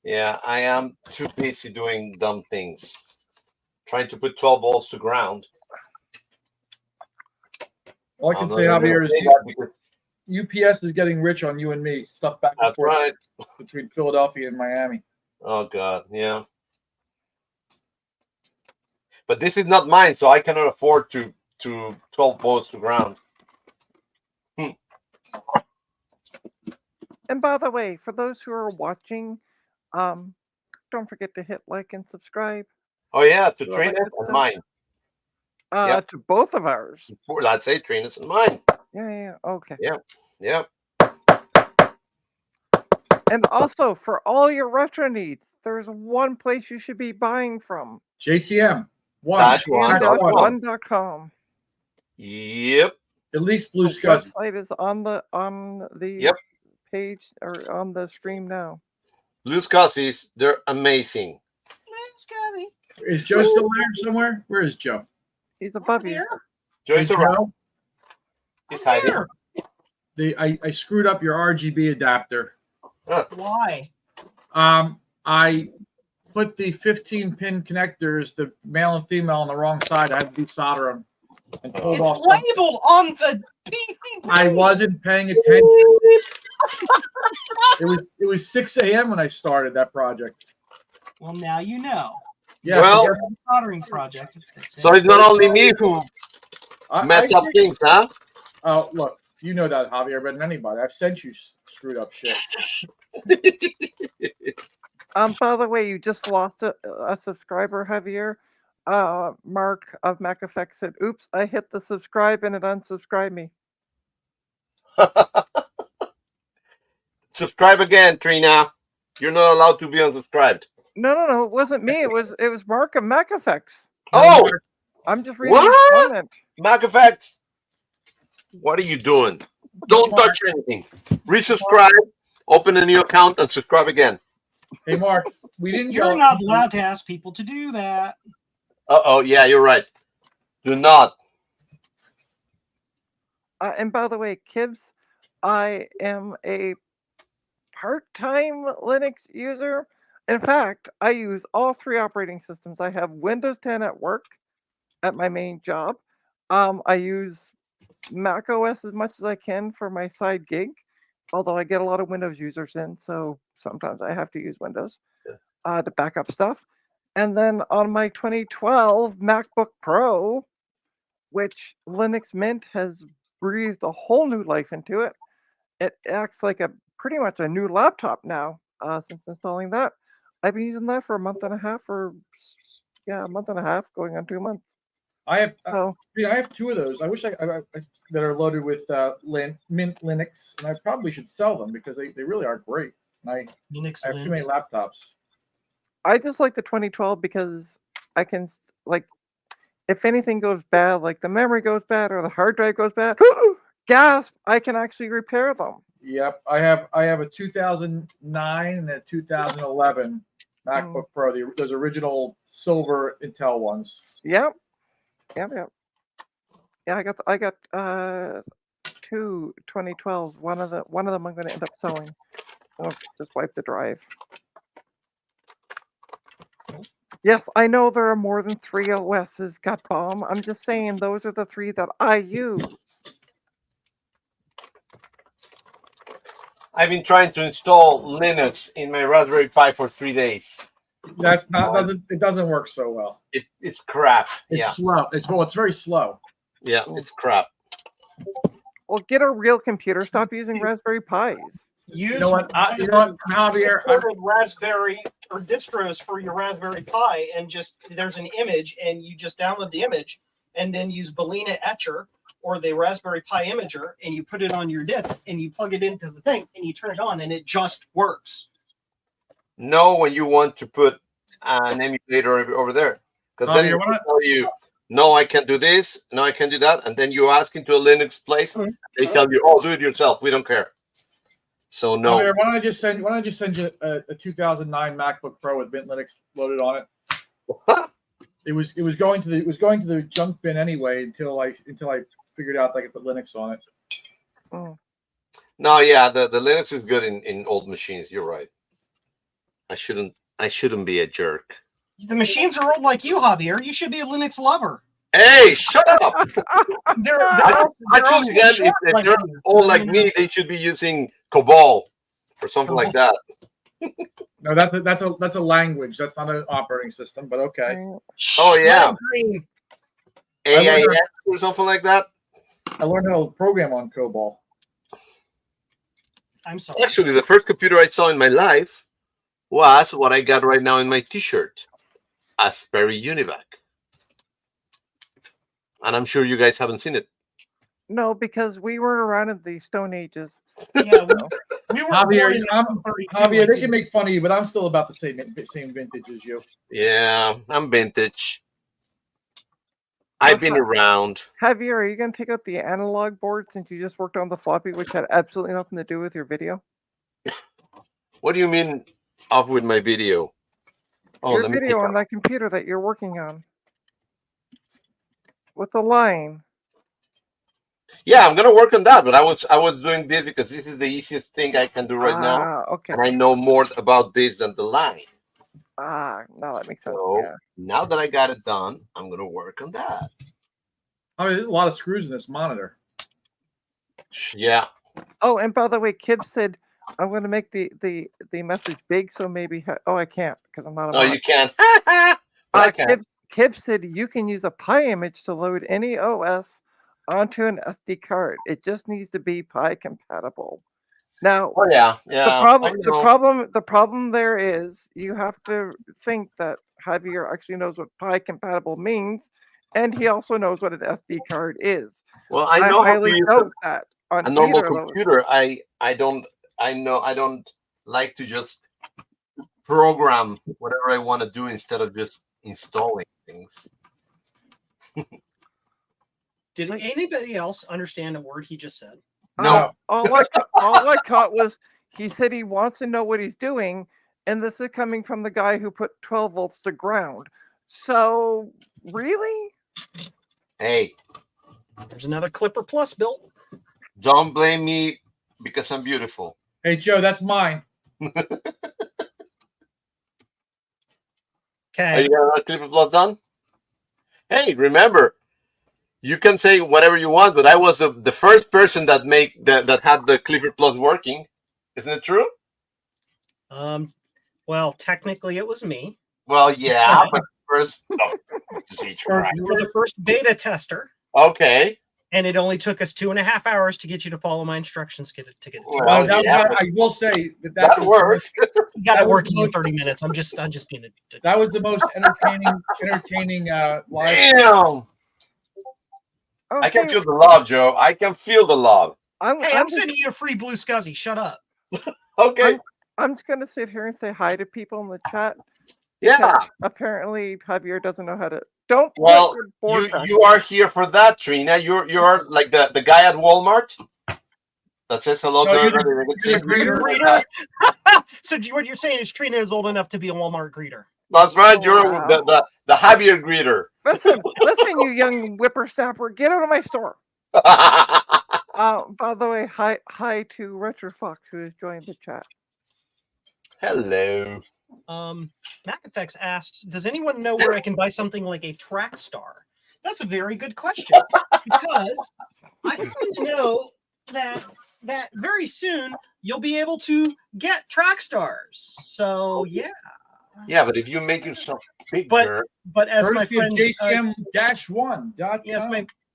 Yeah, I am too busy doing dumb things. Trying to put 12 balls to ground. All I can say, Javier, is UPS is getting rich on you and me. Stuff back and forth between Philadelphia and Miami. Oh God, yeah. But this is not mine, so I cannot afford to 12 balls to ground. And by the way, for those who are watching, don't forget to hit like and subscribe. Oh yeah, to Trina's and mine. To both of ours. Let's say Trina's and mine. Yeah, okay. Yeah. And also, for all your retro needs, there's one place you should be buying from. JCM. One.com. Yep. At least Blue The Sky. website is on the page or on the stream now. Blue Scussies, they're amazing. Is Joe still there somewhere? Where is Joe? He's above you. Joe's around. He's hiding. I screwed up your RGB adapter. Why? I put the 15-pin connectors, the male and female, on the wrong side. I had to desolder them and pulled off. It's labeled on the PCB. I wasn't paying attention. It was 6 a.m. when I started that project. Well, now you know. Yeah. Well, soldering project. So it's not only me who mess up things, huh? Oh, look, you know that, Javier, better than anybody. I've sent you screwed up shit. By the way, you just lost a subscriber, Javier. Mark of Mac Effect said, "Oops, I hit the subscribe and it unsubscribed me." Subscribe again, Trina. You're not allowed to be unsubscribed. No, it wasn't me. It was Mark of Mac Effects. Oh, I'm just reading his comment. Mac Effects. What are you doing? Don't touch anything. Resubscribe, open a new account, and subscribe again. Hey, Mark, we didn't. You're not allowed to ask people to do that. Oh, yeah, you're right. Do not. And by the way, Kibs, I am a part-time Linux user. In fact, I use all 3 operating systems. I have Windows 10 at work at my main job. I use Mac OS as much as I can for my side gig, although I get a lot of Windows users in, so sometimes I have to use Windows to back up stuff. And then on my 2012 MacBook Pro, which Linux Mint has breathed a whole new life into it, it acts like pretty much a new laptop now since installing that. I've been using that for a month and a half, or yeah, a month and a half, going on 2 months. I have So I have two of those. I wish I that are loaded with Mint Linux, and I probably should sell them because they really are great. And Linux I have too many Lint. laptops. I just like the 2012 because I can like, if anything goes bad, like the memory goes bad or the hard drive goes bad, gasp! I can actually repair them. Yep, I have a 2009 and a 2011 MacBook Pro. Those original silver Intel ones. Yep. Yep. Yeah, I got two 2012s. One of them I'm going to end up selling. I'll just wipe the drive. Yes, I know there are more than 3 OSs, got bomb. I'm just saying those are the 3 that I use. I've been trying to install Linux in my Raspberry Pi for 3 days. That's not it doesn't work so well. It's crap. It's slow. It's very slow. Yeah, it's crap. Well, get a real computer. Stop using Raspberry Pis. You know what, Javier? Supported Raspberry or distros for your Raspberry Pi, and just there's an image, and you just download the image, and then use Balena Etcher or the Raspberry Pi Imager, and you put it on your disk, and you plug it into the thing, and you turn it on, and it just works. No, when you want to put an emulator over there, because then it will tell you, no, I can do this, no, I can do that, and then you ask into a Linux place, they tell you, oh, do it yourself, we don't care. So no. Javier, why don't I just send you a 2009 MacBook Pro with Mint Linux loaded on it? It was going to the junk bin anyway until I figured out that I could put Linux on it. Oh. No, yeah, the Linux is good in old machines. You're right. I shouldn't be a jerk. The machines are old like you, Javier. You should be a Linux lover. Hey, shut up! They're Actually, then, if they're old like me, they should be using COBOL or something like that. No, that's a language. That's not an operating system, but okay. Oh yeah, AIX or something like that. I learned how to program on COBOL. I'm sorry. Actually, the first computer I saw in my life was what I got right now in my T-shirt, a Sperry Univac. And I'm sure you guys haven't seen it. No, because we were around in the Stone Ages. Yeah, we were. Javier, they can make fun of you, but I'm still about the same vintage as you. Yeah, I'm vintage. I've been around. Javier, are you going to take out the analog board since you just worked on the floppy, which had absolutely nothing to do with your video? What do you mean off with my video? Oh, your video on that computer that you're working on. With the line. Yeah, I'm gonna work on that, but I was doing this because this is the easiest thing I can do right now. Okay. And I know more about this than the line. Now that makes sense. So yeah. now that I got it done, I'm gonna work on that. I mean, there's a lot of screws in this monitor. Yeah. Oh, and by the way, Kib said I'm going to make the message big, so maybe I can't because I'm not. No, you can't. I can. Kib said you can use a Pi image to load any OS onto an SD card. It just needs to be Pi compatible. Now, oh yeah. The problem there is you have to think that Javier actually knows what Pi compatible means, and he also knows what an SD card is. Well, I know how to use that on a normal computer. I don't like to just program whatever I want to do instead of just installing things. Did anybody else understand a word he just said? No. All I caught was he said he wants to know what he's doing, and this is coming from the guy who put 12 volts to ground. So, really? Hey. There's another Clipper Plus built. Don't blame me because I'm beautiful. Hey, Joe, that's mine. Okay. Are you got a Clipper Plus done? Hey, remember, you can say whatever you want, but I was the first person that had the Clipper Plus working. Isn't it true? Well, technically it was me. Well, yeah, but first, You're the first beta tester. Okay. And it only took us 2.5 hours to get you to follow my instructions to get it. Well, that was yeah, I will say that that was worked. You got that it was working the in most- 30 minutes. I'm just being a that was the most entertaining live. Damn. I can Okay, feel the love, Joe. I can feel the love. Hey, I'm I'm sending you a free blue scuzzy. Shut up. Okay. I'm just gonna sit here and say hi to people in the chat. Yeah. because Apparently, Javier doesn't know how to. Don't put Well, your board back. you are here for that, Trina. You're like the guy at Walmart that says hello No, to you're the- everybody. They you're can the say greeter. So what you're saying is Trina is old enough to be a Walmart greeter. That's right. You're Wow. the Javier greeter. Listen, you young whippersnapper, get out of my store. By the way, hi to Retro Fox who has joined the chat. Hello. MacFX asks, does anyone know where I can buy something like a track star? That's a very good question because I happen to know that very soon you'll be able to get track stars. So yeah. Yeah, but if you make yourself bigger, But as my Courtesy of friend JCM-1.com. yes,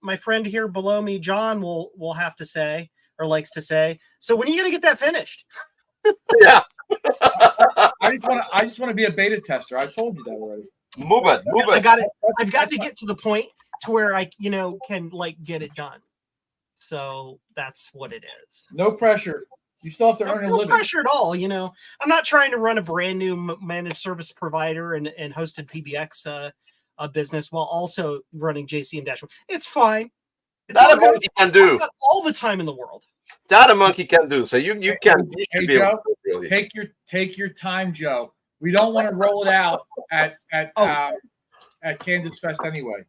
my friend here below me, John, will have to say or likes to say. So when are you gonna get that finished? yeah, I just want to be a beta tester. I told you that already. move it. I've got to get to the point to where I can like get it done. So that's what it is. No pressure. You still have to earn a No living. pressure at all. I'm not trying to run a brand new managed service provider and hosted PBX a business while also running JCM-1. It's fine. It's That all a good. monkey can do. I've got all the time in the world. That a monkey can do. So you can. You should Hey, be able Joe, to do it. take your time, Joe. We don't want to roll it out at Kansas Fest anyway.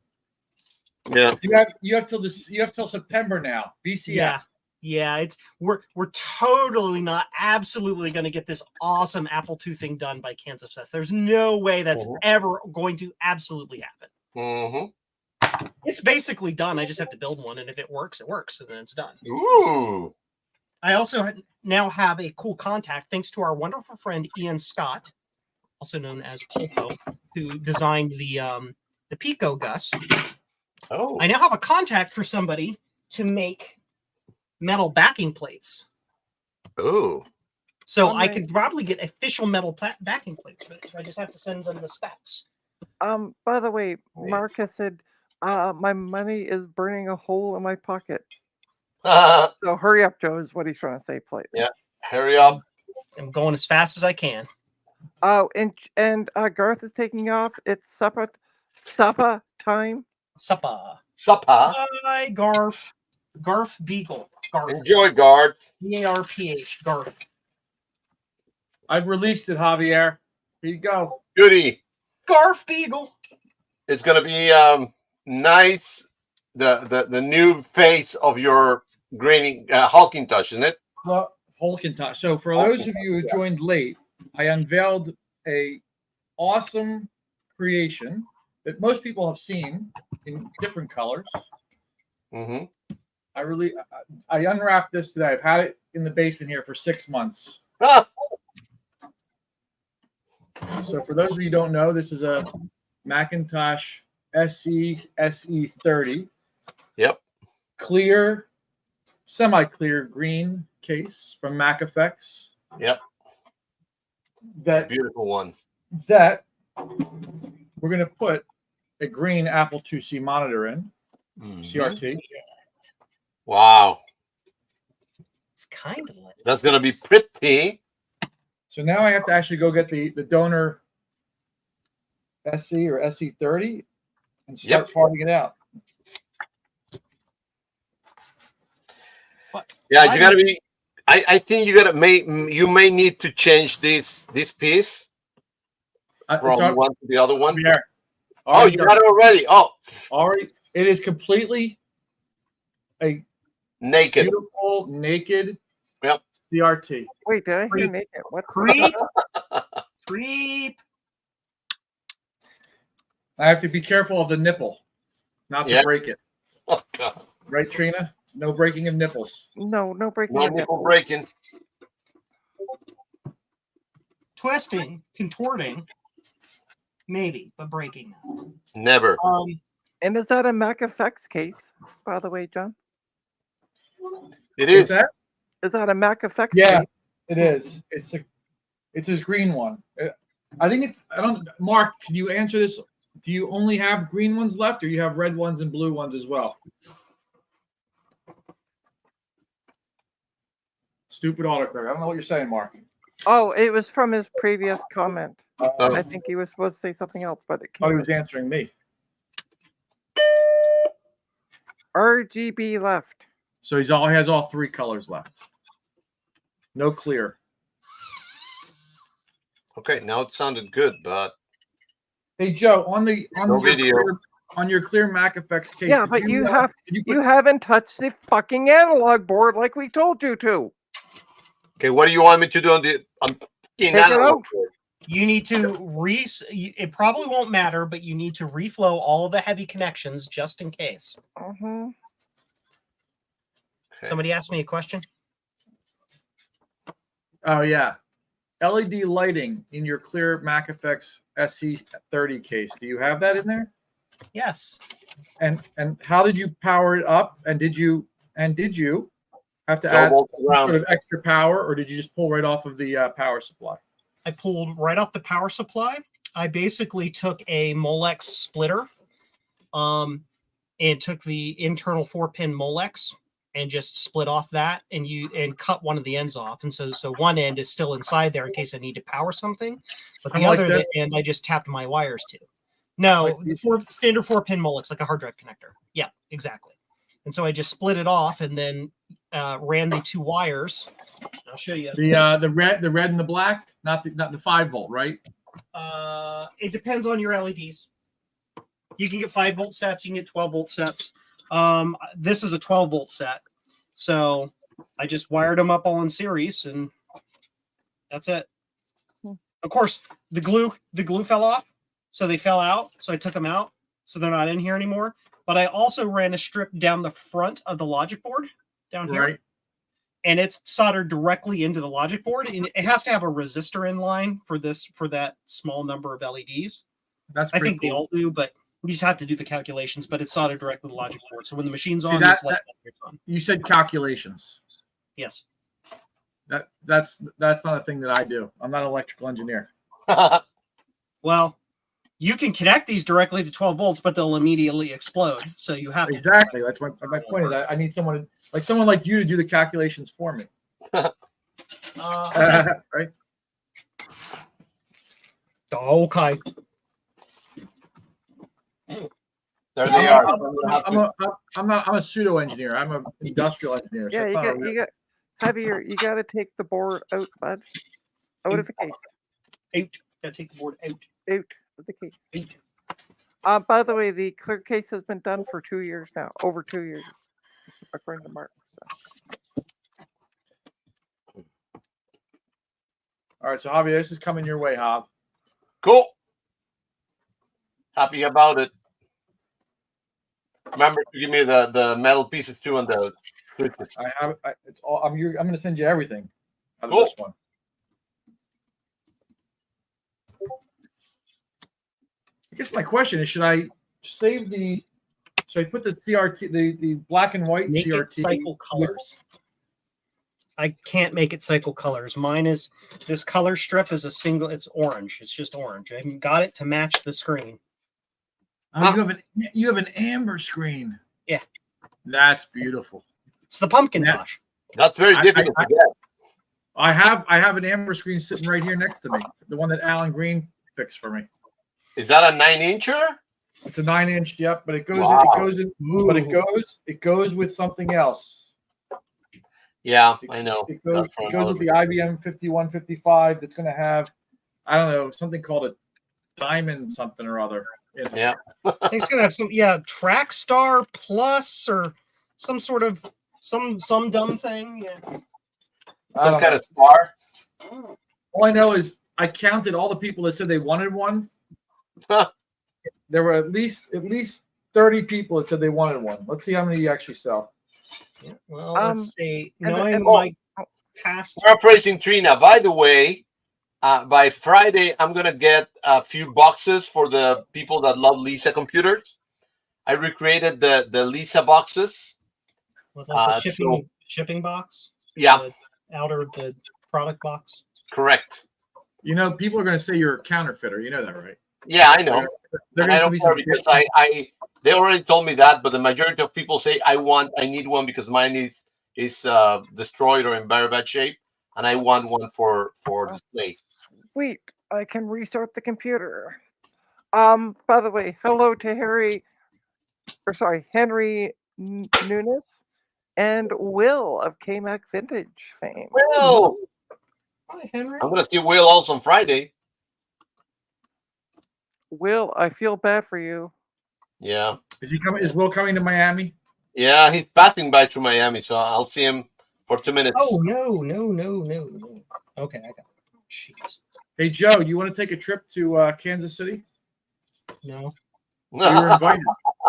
Yeah. You have till September now. BCF. Yeah. We're totally not absolutely going to get this awesome Apple II thing done by Kansas Fest. There's no way that's ever going to absolutely happen. Mm-hmm. It's basically done. I just have to build one, and if it works, and then it's done. Ooh. I also now have a cool contact thanks to our wonderful friend Ian Scott, also known as Pulpo, who designed the Pico Gus. Oh. I now have a contact for somebody to make metal backing plates. Oh. So I can probably get official metal backing plates for this. I just have to send them the specs. By the way, Marcus said, my money is burning a hole in my pocket. So hurry up, Joe, is what he's trying to say, please. Yeah, hurry up. I'm going as fast as I can. Oh, and Garth is taking off. It's supper time. Suppa. Hi, Garf. Garf Beagle. Garf. Enjoy, Garth. Garph. Garf. I've released it, Javier. Here you go. Goody. Garf Beagle. It's gonna be nice. The new face of your graining Marchintosh, isn't it? Well, Marchintosh. So for those of you who joined late, I unveiled a awesome creation that most people have seen in different colors. Mm-hmm. I unwrapped this today. I've had it in the basement here for 6 months. Ah. So for those of you who don't know, this is a Marchintosh SE30. Yep. Clear, semi-clear green case from MacFX. Yep. That beautiful one. That we're going to put a green Apple IIc monitor in. CRT. Wow. It's kind of lit. That's going to be pretty. So now I have to actually go get the donor SE or SE30 and start parting it out. Yeah, you got to be. I think you got to you may need to change this piece from one to the other one. Yeah. Oh, you got it already. Oh, already. It is completely a naked, beautiful naked. Yep. CRT. Wait, did I hear naked? What? Creep. Creep. I have to be careful of the nipple, not to break it. Oh God. Right, Trina? No breaking of nipples. No breaking. No nipple breaking. Twisting, contorting, maybe, but breaking. Never. And is that a Mac Effects case, by the way, John? It What's is. that? Is that a Mac Effects Yeah, case? it is. It's his green one. I think it's. I don't. Mark, can you answer this? Do you only have green ones left, or you have red ones and blue ones as well? Stupid autocorrect. I don't know what you're saying, Mark. Oh, it was from his previous comment. Oh. I think he was supposed to say something else, but it thought he came was answering me. RGB left. So he has all three colors left. No clear. Okay, now it sounded good, but Hey Joe, on No video. your clear Mac Effects case. Yeah, did but you have did you put- you haven't touched the fucking analog board like we told you to. okay, what do you want me to do on the fucking it analog out. board? You need to it probably won't matter, but you need to reflow all of the heavy connections just in case. Mm-hmm. Okay. Somebody asked me a question. Oh yeah, LED lighting in your clear Mac Effects SC30 case. Do you have that in there? Yes. And how did you power it up? And did you have to No add volts some around. sort of extra power, or did you just pull right off of the power supply? I pulled right off the power supply. I basically took a Molex splitter, and took the internal 4-pin Molex and just split off that and cut one of the ends off. And so one end is still inside there in case I need to power something, but the Kinda like other that? end I just tapped my wires to. No, Like the standard 4-pin Molex, like a hard drive connector. Yeah, exactly. And so I just split it off and then ran the two wires. I'll show you. The red and the black, not the 5-volt, right? It depends on your LEDs. You can get 5-volt sets, you can get 12-volt sets. This is a 12-volt set. So I just wired them up all in series and that's it. Of course, the glue fell off, so they fell out. So I took them out, so they're not in here anymore. But I also ran a strip down the front of the logic board down here. Right. And it's soldered directly into the logic board. And it has to have a resistor in line for that small number of LEDs. That's I pretty think they cool. all do, but you just have to do the calculations. But it's soldered directly to the logic board. So when the machine's See, on, that- this light that- bulb is on. You said calculations. Yes. That's not a thing that I do. I'm not an electrical engineer. Well, you can connect these directly to 12 volts, but they'll immediately explode. So you have to. Exactly. That's my point. Is I need someone like you to do the calculations for me. Okay. Right? Okay. there they are. I'm a pseudo engineer. I'm an industrial engineer. So Yeah, it's you not a got real- you got heavier. You got to take the board out, bud. Out of the case. Out. Gotta take the board out. Out of the case. Out. By the way, the clear case has been done for 2 years now, over 2 years, according to Mark. So. All right, so Javier, this is coming your way, Jav. Cool. Happy about it. Remember to give me the metal pieces too and the switches. I have it's all. I'm going to send you everything out of Cool. this one. I guess my question is, should I save the? Should I put the CRT, the black and white Make CRT? it cycle colors. I can't make it cycle colors. Mine is this color strip is a single. It's orange. It's just orange. I got it to match the screen. Oh, you have an amber screen. Yeah. That's beautiful. It's the Pumpkintosh. That's very difficult to get. I have an amber screen sitting right here next to me. The one that Alan Green fixed for me. Is that a 9-incher? It's a 9-inch. Yep, but it goes Wow. it goes with something else. Yeah, I know. It goes That's from with the IBM 5155. That's going to have, I don't know, something called a diamond something or other. in it. Yeah. I think it's gonna have some Trackstar Plus or some sort of some dumb thing. Yeah. I Some don't kind know. of star. All I know is I counted all the people that said they wanted one. There were at least 30 people that said they wanted one. Let's see how many you actually sell. Yeah, well, Um, let's see. and- Knowing and- my past, We're praising Trina. By the way, by Friday, I'm going to get a few boxes for the people that love Lisa computers. I recreated the Lisa boxes. With like the So shipping box. yeah, The outer the product box. correct. You know, people are going to say you're a counterfeiter. You know that, right? Yeah, I They're know, gonna, they're and I going to don't be care some. because they already told me that, but the majority of people say I need one because mine is destroyed or in very bad shape, and I want one for Oh, display. sweet. I can restart the computer. By the way, hello to Henry Nunes and Will of KMAC Vintage fame. Well, Hi, Henry. I'm gonna see Will also on Friday. Will, I feel bad for you. Yeah, Is he coming? Is Will coming to Miami? yeah, he's passing by through Miami, so I'll see him for 2 minutes. Oh no. Okay, I got it. Jeez. Hey Joe, you want to take a trip to Kansas City? No. We were invited.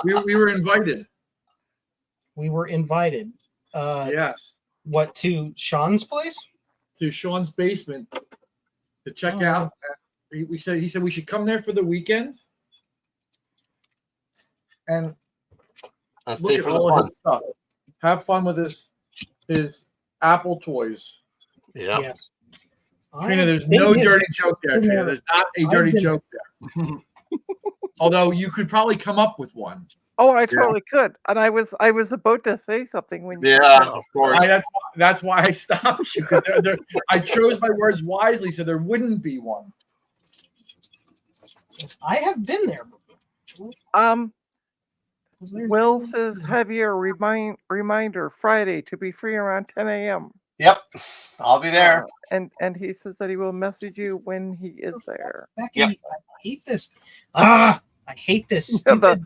We were invited. We were invited. Yes, What, to Sean's place? to Sean's basement to check Oh, out. He said we should come there for the weekend and and look stay at for the all of fun. his stuff. Have fun with his Apple toys. Yeah. Yes. Trina, there's been no his- dirty joke there, been Trina. there. There's not a I've dirty been- joke there. Although you could probably come up with one. Oh, I totally could. And I was about to say something when you Yeah, of course. That's why I stopped you, because I chose my words wisely so there wouldn't be one. Yes, I have been there before. Was there Will two? says Javier reminder Friday to be free around 10 a.m. Yep, I'll be there. And he says that he will message you when he is there. Becky, Yep. I hate this. I hate this Yeah, stupid.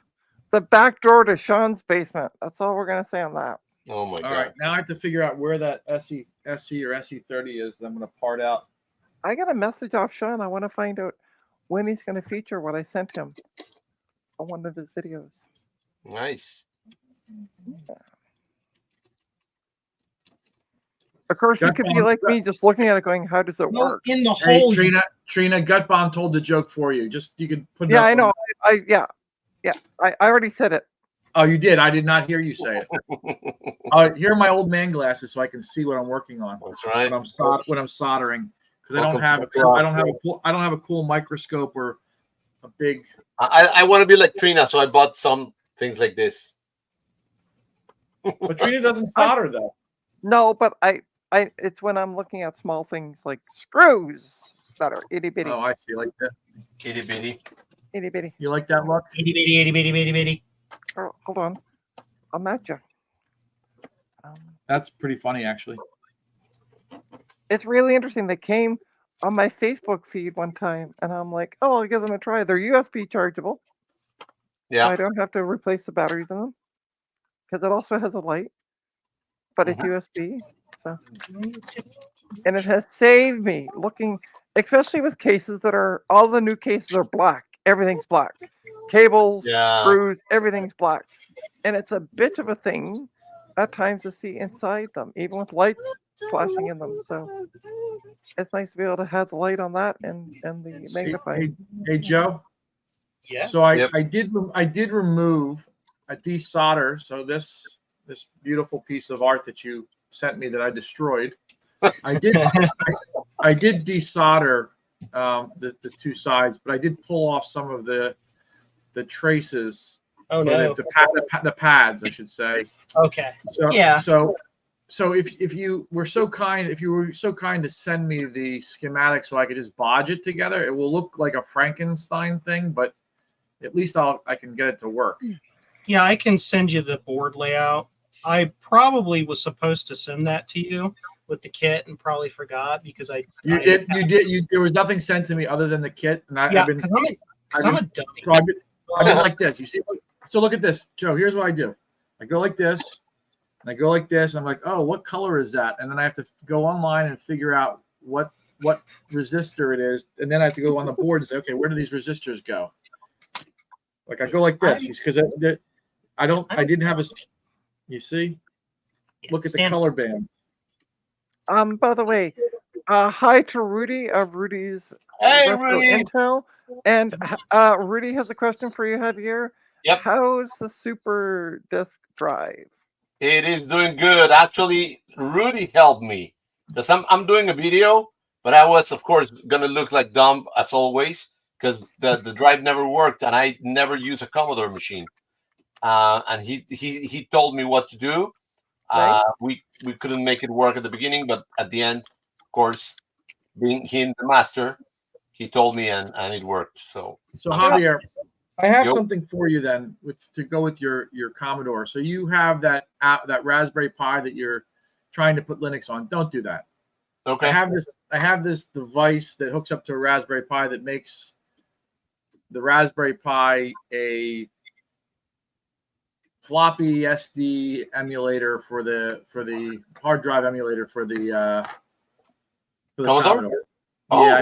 the back door to Sean's basement. That's all we're gonna say on that. Oh my All god. right, now I have to figure out where that SE or SE30 is. That I'm going to part out. I got a message off Sean. I want to find out when he's going to feature what I sent him on one of his videos. Nice. Of course, you could be like me, just looking at it, going, "How does it No, work?" in the Hey, hole. Trina, Gut Bomb told the joke for you. Just you could put. it Yeah, up I on- know. I already said it. Oh, you did. I did not hear you say it. Here are my old man glasses, so I can see what I'm working on That's right. when I'm soldering, because I Welcome don't have to the club. I don't have a cool microscope or a big. I want to be like Trina, so I bought some things like this. But Trina doesn't solder though. No, but it's when I'm looking at small things like screws that are itty bitty, Oh, I see. Like that. Itty bitty. itty bitty. You like that look? Itty bitty. Oh, hold on, I'll match you. That's pretty funny, actually. It's really interesting. They came on my Facebook feed one time, and I'm like, "Oh, I'll give them a try." They're USB chargeable, so Yeah. I don't have to replace the batteries in them because it also has a light, but it's USB. So, and it has saved me looking, especially with cases that are all the new cases are black. Everything's black, cables, Yeah. screws, everything's black, and it's a bit of a thing at times to see inside them, even with lights flashing in them. So it's nice to be able to have the light on that and the magnifying. Hey, Joe. Yeah. So Yep. I did remove a desolder. So this beautiful piece of art that you sent me that I destroyed, I did desolder the two sides, but I did pull off some of the traces. Oh or no. the pads, I should say. Okay. So, Yeah. So if you were so kind to send me the schematic so I could just bodge it together, it will look like a Frankenstein thing, but at least I can get it to work. Yeah, I can send you the board layout. I probably was supposed to send that to you with the kit and probably forgot because You did. There was nothing sent to me other than the kit, and Yeah, because I'm a dummy. So I've been like this. You see? So look at this, Joe. Here's what I do. I go like this, and I go like this. And I'm like, oh, what color is that? And then I have to go online and figure out what resistor it is, and then I have to go on the board and say, okay, where do these resistors go? Like I go like this because I didn't have a. You see? Look at the color band. By the way, hi to Rudy of Rudy's Hey, Retro Rudy. Intel, and Rudy has a question for you, Javier. Yep. How's the super disk drive? It is doing good. Actually, Rudy helped me because I'm doing a video, but I was, of course, gonna look like dumb as always because the drive never worked and I never use a Commodore machine. And he told me what to do. Right. We couldn't make it work at the beginning, but at the end, of course, being him the master, he told me and it worked. So So I'm Javier, I have Yo. something for you then to go with your Commodore. So you have that that Raspberry Pi that you're trying to put Linux on. Don't do that. okay. I have this device that hooks up to a Raspberry Pi that makes the Raspberry Pi a floppy SD emulator for the hard drive emulator for the Commodore? Commodore. Oh, Yeah,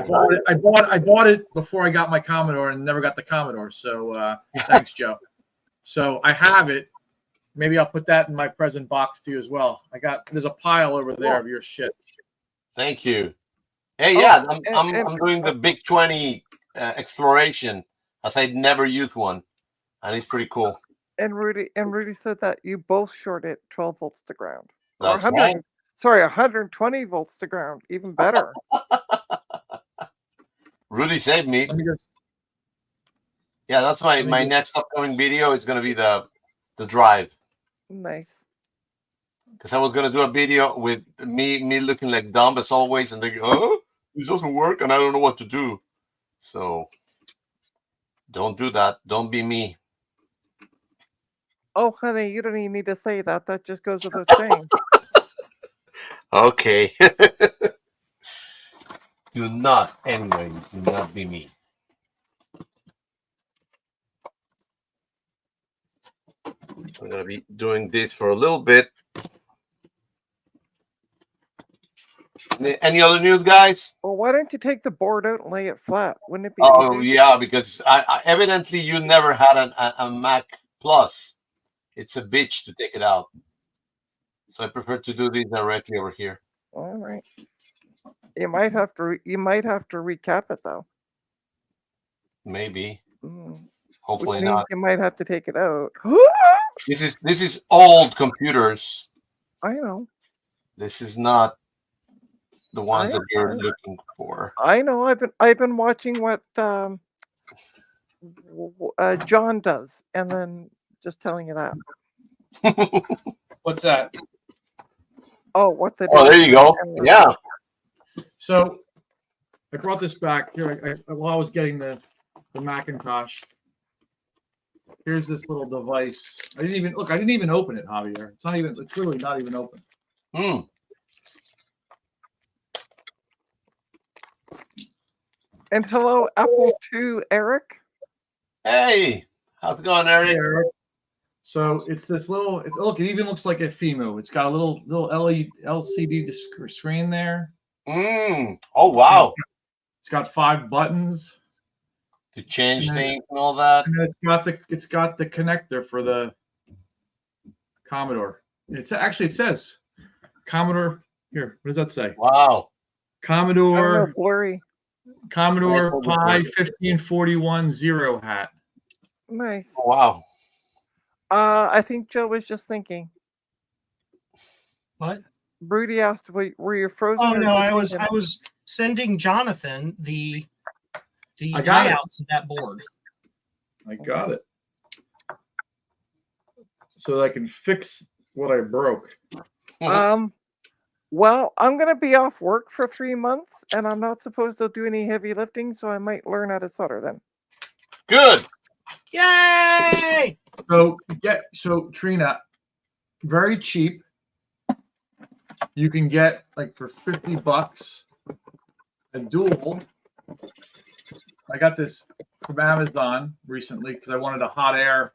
I bought it before I got my Commodore and never got the Commodore. So thanks, Joe. So I have it. Maybe I'll put that in my present box to you as well. There's a pile over there of your shit. Thank you. Hey, Oh, yeah, and- I'm doing the Big 20 exploration as I'd never used one, and it's pretty cool. And Rudy said that you both shorted 12 volts to ground. Or That's right. Sorry, 120 volts to ground. Even better. Rudy saved me. Let me just Yeah, that's my me just- next upcoming video. It's gonna be the drive Nice. because I was gonna do a video with me looking like dumb as always, and they go, "Oh, this doesn't work," and I don't know what to do. So don't do that. Don't be me. Oh, honey, you don't even need to say that. That just goes without saying. Okay. Do not, anyways. Do not be me. I'm gonna be doing this for a little bit. Any other news, guys? Well, why don't you take the board out and lay it flat? Wouldn't it be Oh easier? yeah, because I evidently you never had a Mac Plus. It's a bitch to take it out. So I prefer to do this directly over here. All right. You might have to recap it though. Maybe. Which Hopefully means not. you might have to take it out. This is old computers. I know. This is not the ones that you're know. looking for. I know. I've been watching what John does, and then just telling you that. What's that? Oh, what the? Oh, there you go. Yeah. So I brought this back here while I was getting the Macintosh. Here's this little device. I didn't even open it, Javier. It's literally not even open. Hmm. And hello, Apple II, Eric. Hey, how's it going, Eric? Hey, Eric. So it's this little. Look, it even looks like a FEMU. It's got a little LED LCD screen there. Oh wow. It's got 5 buttons To change things and all that. and it's got the connector for the Commodore. It says Commodore. Here, what does that say? Wow. I don't know, Commodore blurry. Pi 1541 0 hat. Nice. Oh, wow. I think Joe was just thinking. What? Rudy asked, "Were you frozen?" Oh or no, just I was sending Jonathan the I got it. layouts of that board. I got it. So that I can fix what I broke. Well, I'm going to be off work for 3 months, and I'm not supposed to do any heavy lifting, so I might learn how to solder then. Good. Yay! So Trina, very cheap. You can get like for $50 a dual. I got this from Amazon recently because I wanted a hot air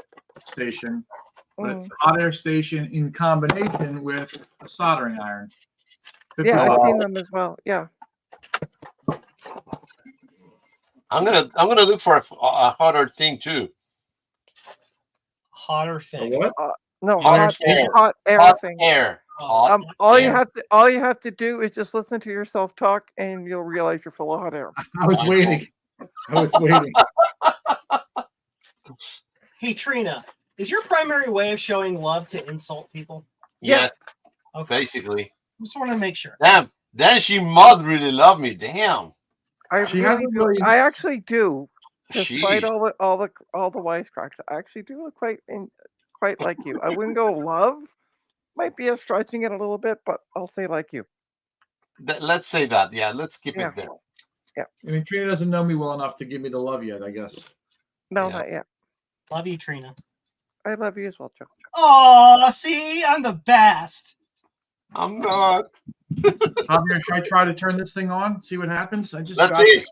station. But it's a hot air station in combination with a soldering iron. Yeah, I've $50. seen them as well. Yeah. I'm gonna look for a harder thing too. Hotter A thing. what? No, Hot air. hot air Hot thing. air. Hot All you air. have to do is just listen to yourself talk, and you'll realize you're full of hot air. I was waiting. Hey, Trina, is your primary way of showing love to insult people? Yes, Okay. basically. Just want to make sure. Damn. Then she must really love me. Damn. She hasn't really- I actually do. Despite Sheesh. all the wisecracks, I actually do look quite like you. I wouldn't go love. Might be a stretching it a little bit, but I'll say like you. Let's say that. Yeah, let's keep Yeah. it there. I mean, Trina doesn't know me well enough to give me the love yet, I guess. No, Yeah. not yet. Love you, Trina. I love you as well, Joe. Oh, see, I'm the best. I'm not. Javier, should I try to turn this thing on? See what happens? I just Let's got see. this.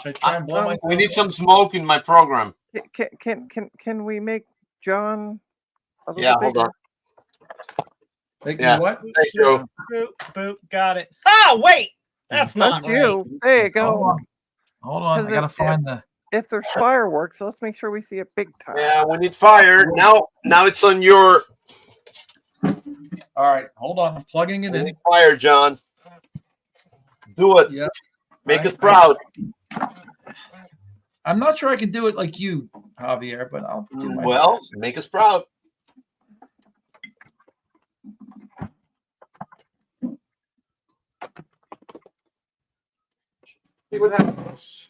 Should I try and blow myself? We need some smoke in my program. Can we make John a little Yeah, hold bigger? on. Make me Yeah. what? Hey, Joe. Boop, boop, got it. Ah, wait, that's not That's right. you. There you go. Hold on. I 'Cause gotta if- find the. If there's fireworks, let's make sure we see it big time. Yeah, we need fire. Now it's on your All right, hold on. I'm plugging it we in. need fire, John. Do it. Yep. Make Right, us proud. I'm not sure I can do it like you, Javier, but I'll do my Well, best. make us proud. See what happens.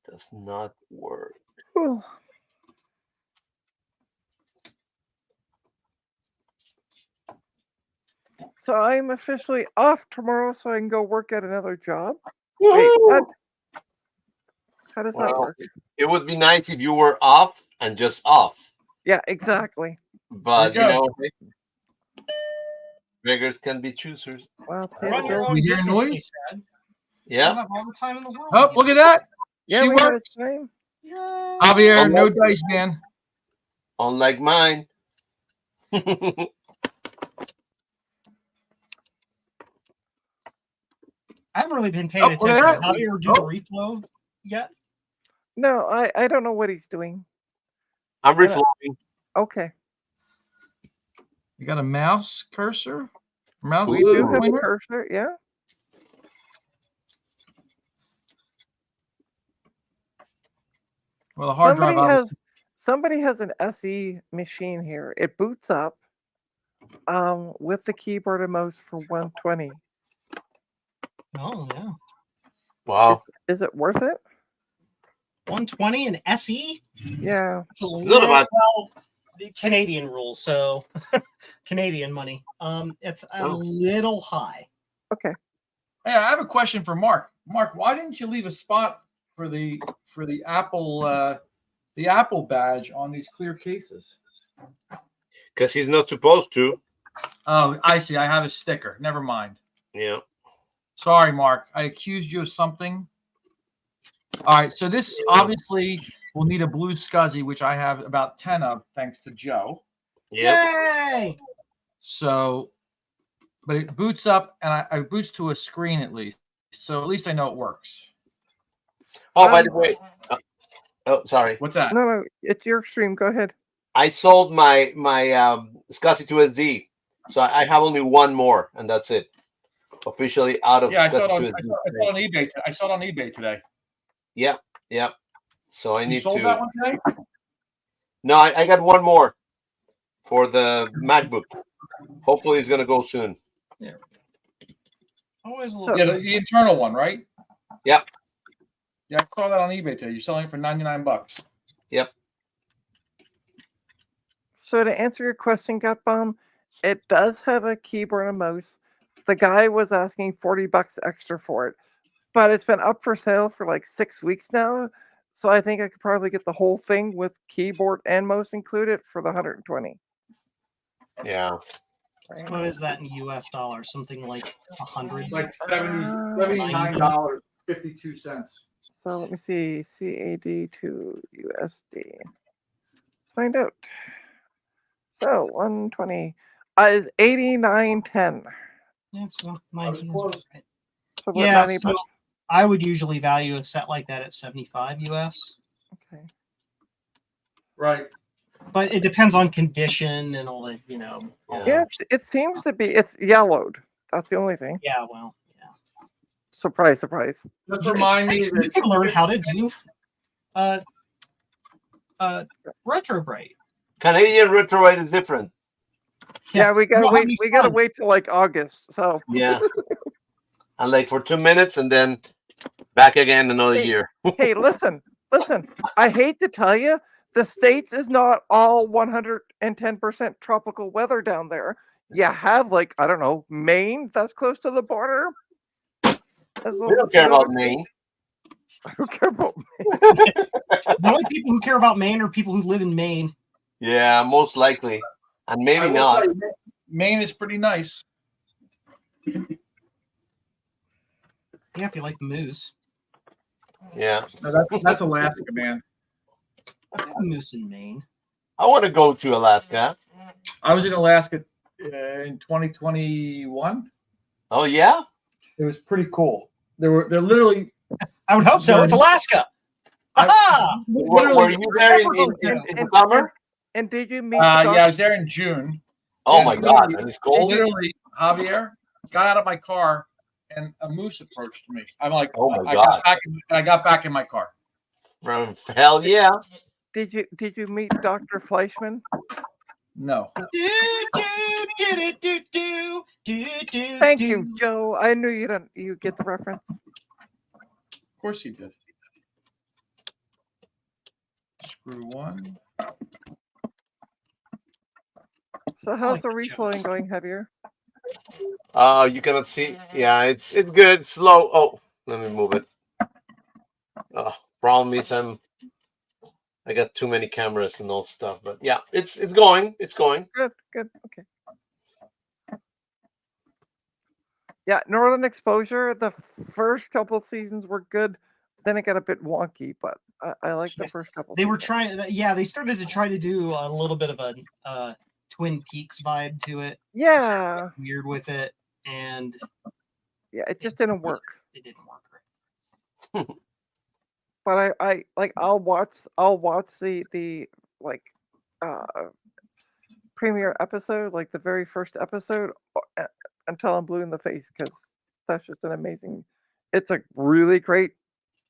Does not work. Whew. So I'm officially off tomorrow, so I can go work at another job. Wait, what? How does that Well, work? it would be nice if you were off and just off. Yeah, exactly. But There you you know, beggars can be choosers. Well, pay Run the your bills. own You hear business, they noise? said. Yeah. You have all the time in the world. Oh, look at that. Yeah, She we had worked. a time. Yay. Javier, Oh, no no. dice, man. Unlike mine. I haven't really been Oh, paying look at attention. that. How you do Oh. the reflow yet? No, I don't know what he's doing. I'm reflowing. Okay. You got a mouse cursor? Mouse We do have a pointer? cursor, yeah. Well, the hard drive. Somebody has an SE machine here. It boots up with the keyboard and mouse for 120. Oh yeah. Wow. Is it worth it? 120 and SE? Yeah. It's a not little bad. well Canadian rules, so Canadian money. It's a Oh. little high. Okay. Hey, I have a question for Mark. Mark, why didn't you leave a spot for the Apple badge on these clear cases? Because he's not supposed to. Oh, I see. I have a sticker. Never mind. Yeah. Sorry, Mark. I accused you of something. All right. So this obviously will need a blue SCSI, which I have about 10 of, thanks to Joe. Yeah. Yay! So, but it boots up, and I boots to a screen at least. So at least I know it works. Oh, by the way. Oh, sorry. What's that? No, it's your stream. Go ahead. I sold my SCSI to SD, so I have only one more, and that's it. Officially out of Yeah, I saw it SCSI on, to I SD. saw it on eBay. I saw it on eBay today. Yeah, yeah. So I You need sold to. that one today? No, I got one more for the MacBook. Hopefully, it's gonna go soon. Always a So- little Yeah, the internal one, right? Yep. Yeah, I saw that on eBay today. You're selling it for $99. Yep. So to answer your question, Gutbomb, it does have a keyboard and mouse. The guy was asking $40 extra for it, but it's been up for sale for like 6 weeks now. So I think I could probably get the whole thing with keyboard and mouse included for the 120. Yeah. Right? What is that in US dollars? Something like 100? Like $79.52. So let me see, CAD to USD. Let's find out. So 120 is 89.10. Yeah, so I was 19. close. Right. So about Yeah, 90 so bucks. I would usually value a set like that at 75 US. Okay. Right. But it depends on condition and all that, all Yeah. that. It seems to be. It's yellowed. That's the only thing. Yeah, well, yeah. Surprise, surprise. Just remind me You that can learn how to do retrobrite. Canadian retrowrite is different. Yeah, we gotta Well, wait. how many We gotta fun? wait till like August. So Yeah. And like for 2 minutes and then back again another Hey, year. hey, listen. I hate to tell you, the States is not all 110% tropical weather down there. You have like, I don't know, Maine that's close to the border. As well We don't as care another about Maine. I don't care about The only people who care about Maine are people who live in Maine. Yeah, most likely. And I maybe will not. tell you, Maine is pretty nice. Yeah, if you like moose. Yeah. No, that's Alaska, man. I have moose in Maine. I want to go to Alaska. I was in Alaska in 2021. Oh yeah? It was pretty cool. They're literally. I would hope so. It's Alaska. Aha! Were you there in summer? And did you meet Yeah, I was there in June. Oh And my God, and it's cold. Literally, Javier got out of my car and a moose approached me. I'm like, Oh my I God. got back in my car. From hell yeah. did you meet Dr. Fleischman? No. Thank you, Joe. I knew you get the reference. Of course he did. Screw one. So like how's the the reflowing jokes. going, Javier? You cannot see. Yeah, it's good. Slow. Oh, let me move it. Problem is I got too many cameras and all stuff. But yeah, it's going. It's going. Good, okay. Yeah, Northern Exposure, the first couple of seasons were good. Then it got a bit wonky, but I like the Yeah, first couple. They were seasons. trying. Yeah, they started to try to do a little bit of a Twin Peaks vibe to it. Yeah, Weird with it, and yeah, it just didn't work. it didn't work right. But I like I'll watch the like uh premiere episode, like the very first episode, until I'm blue in the face because that's just an amazing. It's a really great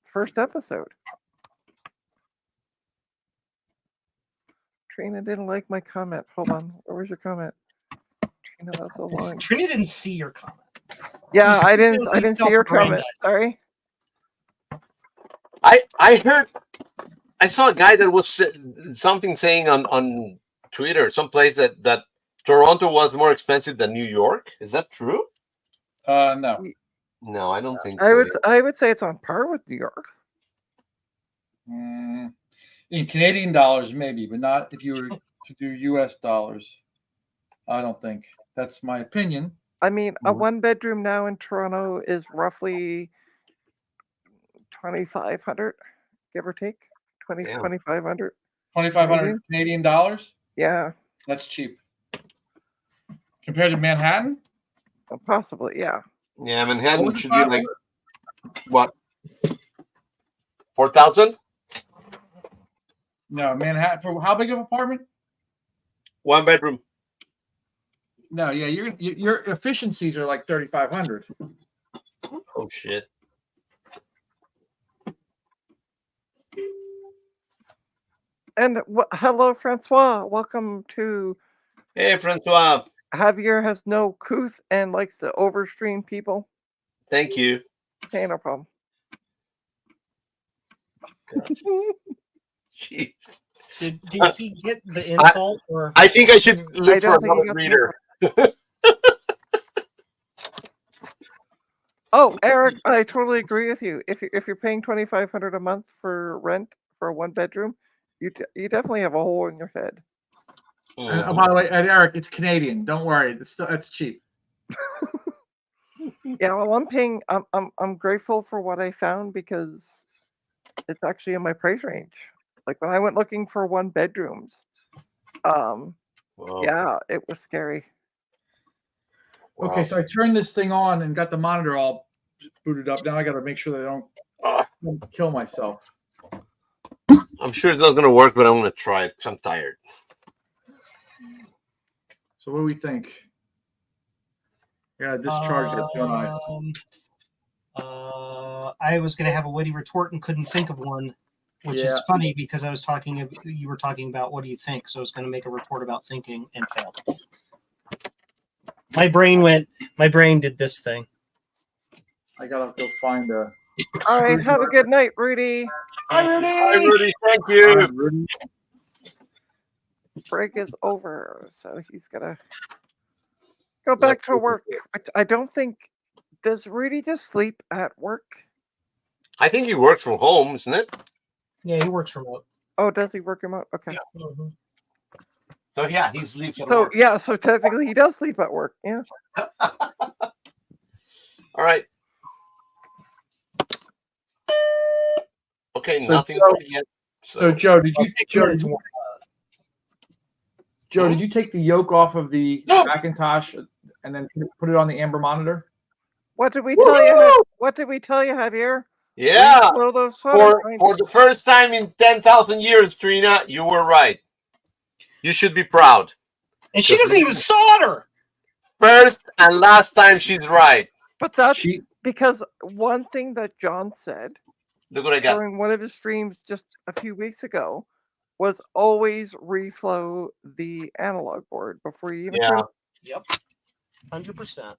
first episode. Trina didn't like my comment. Hold on, where's your comment? Trina, that's so long. Trina didn't see your comment. Yeah, I didn't. feels I didn't see your comment. self-aggrandizing. Sorry. I heard. I saw a guy that was something saying on Twitter, someplace that Toronto was more expensive than New York. Is that true? No. No, I don't think so. I would say it's on par with New York. In Canadian dollars, maybe, but not if you were to do U.S. dollars. I don't think. That's my opinion. I mean, a Mhm. 1-bedroom now in Toronto is roughly 2,500, give or take. Damn. 2,500. 2,500 Canadian dollars. Yeah, That's cheap compared to Manhattan. possibly. Yeah. Yeah, What Manhattan was the should be like size? what 4,000 No, Manhattan for how big of an apartment? 1 bedroom. No, yeah, your efficiencies are like 3,500. Oh shit. And hello, Francois. Welcome to Hey, Francois. Javier has no couth and likes to overstream people. Thank you. Hey, no problem. Jeez. Did he get the insult or? I think I should look for don't think he another got the reader. Oh, Eric, I totally agree with you. If you're paying 2,500 a month for rent for a 1-bedroom, you definitely have a hole in your head. And by the way, and Eric, it's Canadian. Don't worry, that's cheap. Yeah, well, I'm grateful for what I found because it's actually in my price range. Like when I went looking for 1-bedrooms, Wow. yeah, it was scary. Wow. Okay, so I turned this thing on and got the monitor all booted up. Now I got to make sure that I don't kill myself. I'm sure it's not going to work, but I'm going to try it. 'Cause I'm tired. So what do we think? Yeah, discharge that's going on. I was going to have a witty retort and couldn't think of one, which is funny because you were talking about what do you think, so I was going to make a retort about thinking and failed. My brain did this thing. I gotta go find a. All right, have a good night, Rudy. Hi, Rudy. Hi, Rudy. Thank you. Rudy. Break is over, so he's gonna go back to work. I don't think. Does Rudy just sleep at work? I think he works from home, isn't it? Yeah, he works remote. Oh, does he work remote? Okay. Yeah. Mm-hmm. So yeah, he sleeps at So work. yeah, so technically he does sleep at work. Yeah. All right. Okay, So nothing Joe- yet. So Joe, did you Hmm? did you take the yoke off of the Macintosh and then put it on the amber monitor? What did we tell you? What did we tell you, Javier? Yeah, Blow those photos, for the first time in 10,000 years, Trina, you were right. You should be proud. And she doesn't even solder. First and last time she's right. But that's because one thing that John said Look what I got. during one of his streams just a few weeks ago was always reflow the analog board before you even turn. Yep. 100%.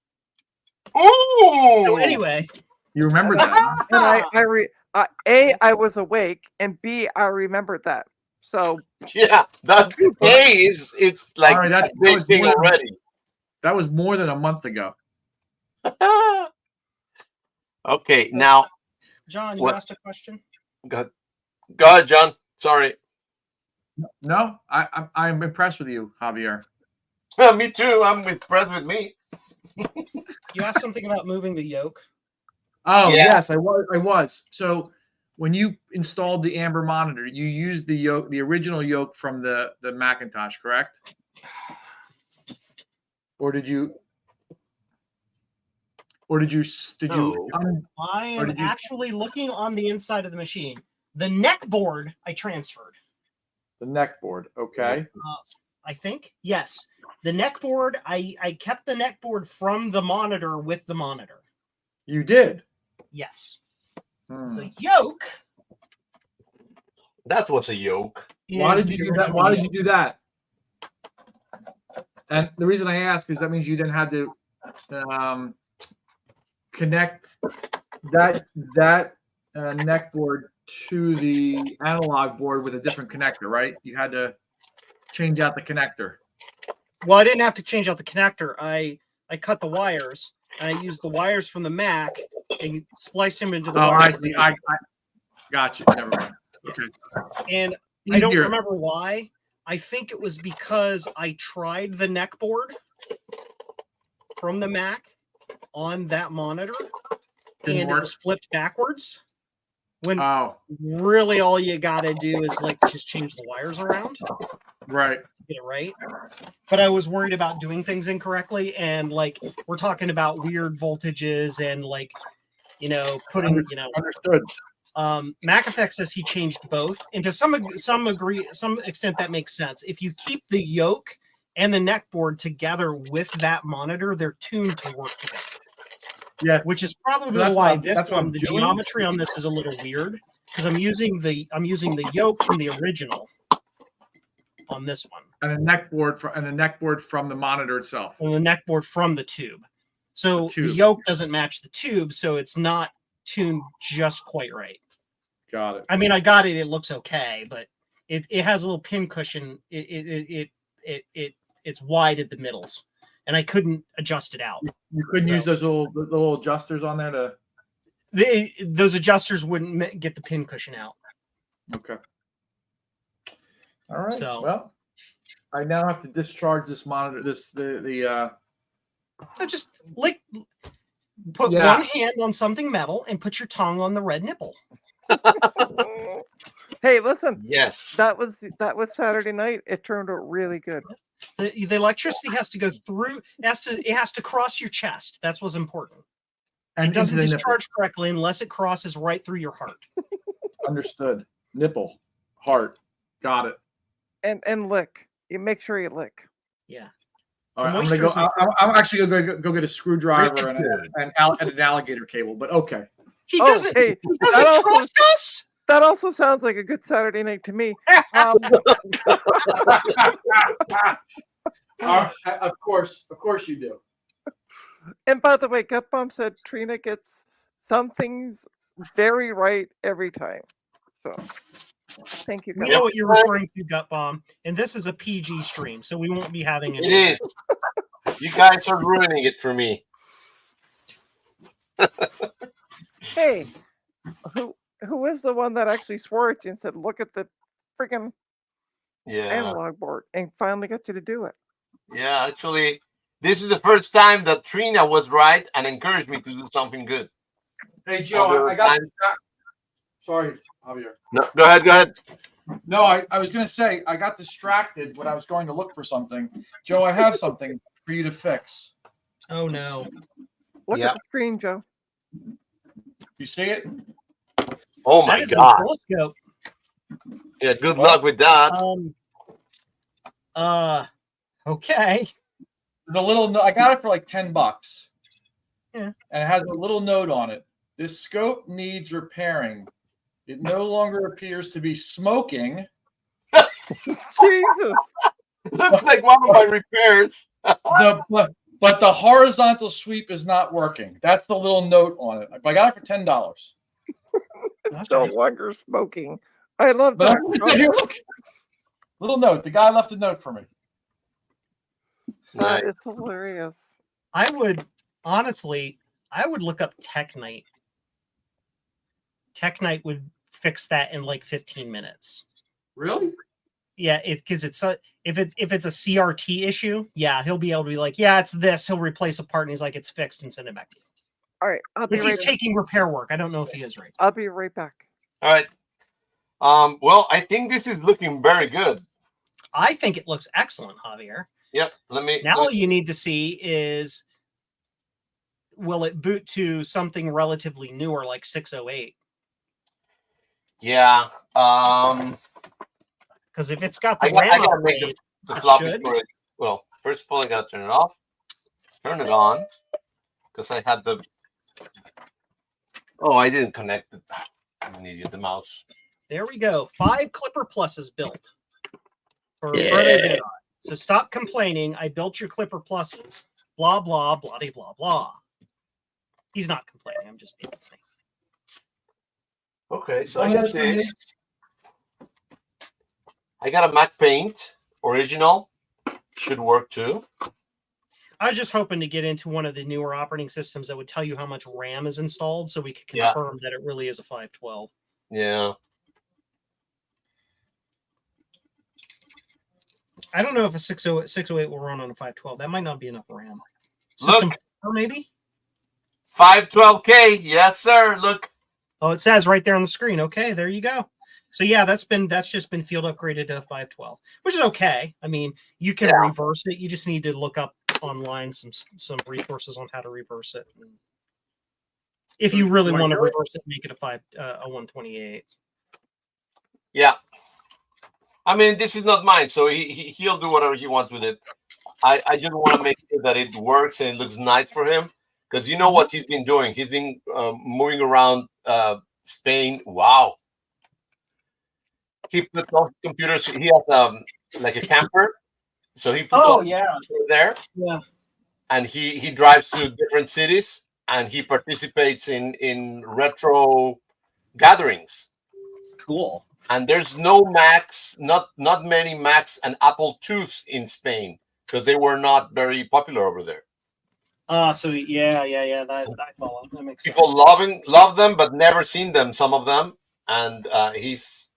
Ooh. So anyway, You remember that? Huh? And I was awake, and B, I remembered that. So yeah, that A is it's like All right, a big thing already. That was more than a month ago. Okay, now John, you asked a question. Go ahead, John. Sorry. No, I'm impressed with you, Javier. Me too. I'm impressed with me. You asked something about moving the yoke. Oh Yeah. yes, I was. So when you installed the amber monitor, you used the yoke, the original yoke from the Macintosh, correct? Or did you? I am actually looking on the inside of the machine. The neck board I transferred. The neck board, okay. I think yes. The neck board I kept the neck board from the monitor with the monitor. You did. Yes. The yoke. That was a yoke. Why did you do that? Why did you do that? And the reason I ask is that means you then had to connect that neck board to the analog board with a different connector, right? You had to change out the connector. Well, I didn't have to change out the connector. I cut the wires and I used the wires from the Mac and spliced them into the wires. I got you. Never mind. Okay. And I don't remember why. I think it was because I tried the neck board from the Mac on that monitor and it was flipped backwards. When really all you gotta do is like just change the wires around. Right. Get it right. But I was worried about doing things incorrectly, and like we're talking about weird voltages and like putting understood. MacEffect says he changed both, and to some extent that makes sense. If you keep the yoke and the neck board together with that monitor, they're tuned to work together. Yeah, which is probably why the geometry on this is a little weird because I'm using the yoke from the original on this one, and a neck board from the monitor itself, and the neck board from the tube. So the yoke doesn't match the tube, so it's not tuned just quite right. Got it. I mean, I got it. It looks okay, but it has a little pin cushion. It's wide at the middles. And I couldn't adjust it out. You couldn't use those little adjusters on there to. Those adjusters wouldn't get the pin cushion out. Okay. All right. So, well, I now have to discharge this monitor. Just put one hand on something metal and put your tongue on the red nipple. Hey, listen. Yes. That was Saturday night. It turned out really good. The electricity has to go through. It has to cross your chest. That's what's important. And it doesn't discharge correctly unless it crosses right through your heart. Understood. Nipple. Heart. Got it. And lick. You make sure you lick. Yeah. All right, The I'm gonna go. moisture is- I'm actually gonna go get a screwdriver Really good. and an alligator cable. But okay. He Oh, doesn't. hey, He that doesn't also trust us. that also sounds like a good Saturday night to me. Um, Of course you do. and by the way, Gut Bomb said Trina gets some things very right every time. So thank you, We Gut know Bomb. what you're referring to, Gut Bomb, and this is a PG stream, so we won't be having It any. is. You guys are ruining it for me. Hey, who is the one that actually swore at you and said, "Look at the freaking Yeah. analog board," and finally got you to do it? Yeah, actually, this is the first time that Trina was right and encouraged me to do something good. Hey Joe, All the I got. time. Sorry, Javier. No, go ahead, go ahead. No, I was gonna say I got distracted when I was going to look for something. Joe, I have something for you to fix. Oh no. Look Yeah. at the screen, Joe. You see it? Oh That my is an God. oscilloscope. Yeah, good luck with that. Okay. The little note. I got it for like $10. Yeah. And it has a little note on it. This scope needs repairing. It no longer appears to be smoking. Jesus. Looks like one of my repairs. But the horizontal sweep is not working. That's the little note on it. I got it for $10. It's no longer smoking. I love But that. here, look. Little note. The guy left a note for me. That Nice. is hilarious. I would look up Tech Night. Tech Night would fix that in like 15 minutes. Really? Yeah, because it's a if it's a CRT issue, yeah, he'll be able to be like, yeah, it's this. He'll replace a part and he's like, it's fixed and send it back to you. All right, I'll be If right. he's taking repair work, I don't know if he is right. I'll be right back. All right. Well, I think this is looking very good. I think it looks excellent, Javier. Yep. Now all you need to see is will it boot to something relatively newer like 608? Yeah. Because if it's got the I RAM gotta make upgrade, the it floppy should. storage. Well, first of all, I gotta turn it off, turn it on, because I had the. Oh, I didn't connect it. I'm an idiot. The mouse. There we go. 5 Clipper Pluses built for Yeah. Frodo Jedi. So stop complaining. I built your Clipper Pluses. Blah, blah, blah, blah, blah. He's not complaining. I'm just being funny. Okay, so I got this. I got a Mac Paint original. Should work too. I was just hoping to get into one of the newer operating systems that would tell you how much RAM is installed so we could Yeah. confirm that it really is a 512. Yeah. I don't know if a 608 will run on a 512. That might not be enough RAM. System Look. or maybe? 512K. Yes, sir. Look. Oh, it says right there on the screen. Okay, there you go. So yeah, that's just been field upgraded to a 512, which is okay. I mean, you can reverse it. You just need to look up online some resources on how to reverse it. If you really want to reverse it, make it a 128. Yeah. I mean, this is not mine, so he'll do whatever he wants with it. I just want to make sure that it works and it looks nice for him, because you know what he's been doing. He's been moving around Spain. Wow. He puts all his computers. He has like a camper, so he puts all his computers there. Yeah. And he drives to different cities and he participates in retro gatherings. Cool. And there's no Macs, not many Macs and Apple IIs in Spain because they were not very popular over there. So yeah. That I follow. That makes sense. People love them, but never seen them. Some of them, and he's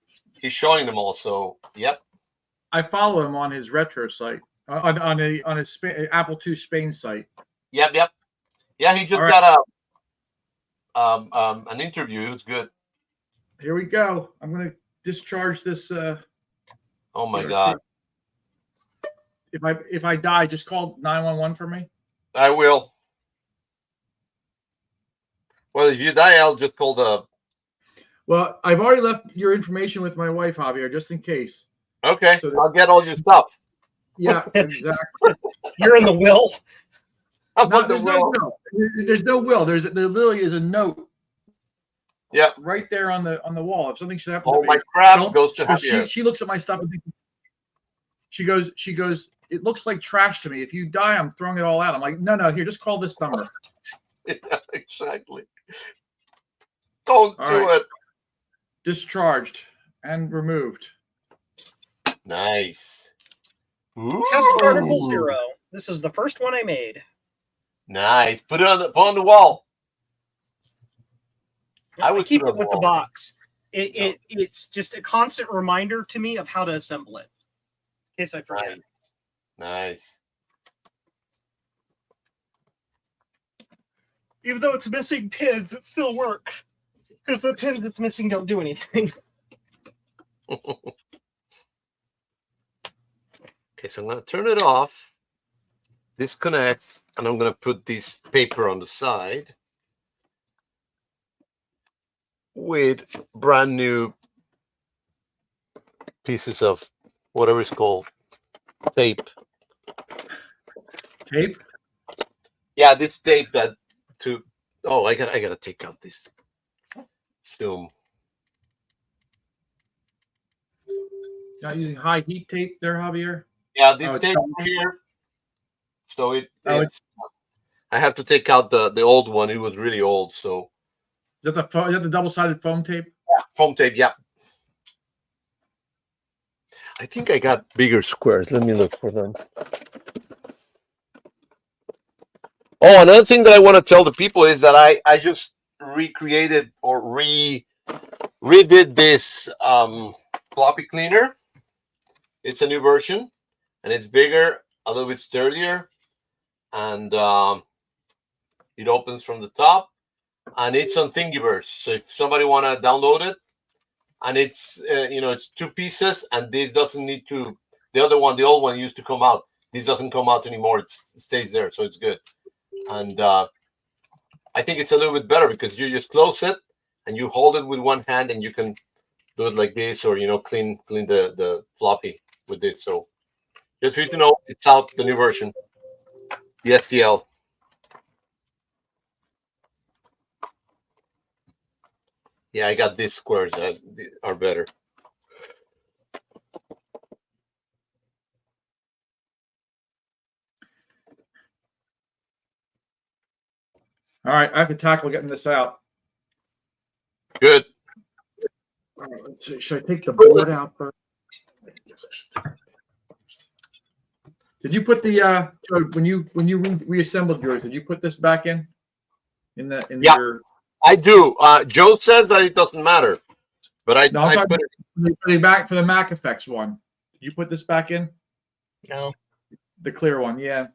showing them also. Yep. I follow him on his retro site, on his Apple II Spain site. Yep. Yeah, he just got an interview. It was good. Here we go. I'm gonna discharge this. Oh my God! If I die, just call 911 for me. I will. Well, if you die, I'll just call the. Well, I've already left your information with my wife, Javier, just in case. Okay, So I'll get all your stuff. Yeah, exactly. You're in the will. I'll No, put the there's no will. will. There's no will. There literally is a note Yeah. right there on the wall. If something should happen All to my me, crap don't. goes to Because Javier. she looks at my stuff and thinks, she goes. It looks like trash to me. If you die, I'm throwing it all out. I'm like, no. Here, just call this number. Yeah, exactly. Don't All do right. it. Discharged and removed. Nice. Test Article Ooh. 0. This is the first one I made. Nice. Put it on the wall. I would keep put it it on with the the wall. box. It's just a constant reminder to me of how to assemble it. In case I forget. Nice. Even though it's missing pins, it still works. Because the pins it's missing don't do anything. Okay, so I'm going to turn it off, disconnect, and I'm going to put this paper on the side with brand new pieces of whatever it's called, tape. Tape. Yeah, this tape that I gotta take out this film. Not using high heat tape there, Javier. Yeah, this Oh, tape here. So it's I have to take out the old one. It was really old. So is that the double-sided foam tape? yeah, foam tape. Yeah. I think I got bigger squares. Let me look for them. Oh, another thing that I want to tell the people is that I just recreated or redid this floppy cleaner. It's a new version, and it's bigger, a little bit sturdier, and it opens from the top, and it's on Thingiverse. So if somebody want to download it, and it's it's 2 pieces, and this doesn't need to. The other one, the old one, used to come out. This doesn't come out anymore. It stays there, so it's good. And I think it's a little bit better because you just close it and you hold it with one hand, and you can do it like this, or clean the floppy with this. So just for you to know, it's out, the new version, the STL. Yeah, I got these squares are better. All right, I have to tackle getting this out. Good. All right, let's see. Should I take the board out first? Did you put the when you reassembled yours? Did you put this back in Yeah. your? I do. Joe says that it doesn't matter, but I No, I'm put it. for the Mac Effects one. Did you put this back in? No. The clear one, yeah.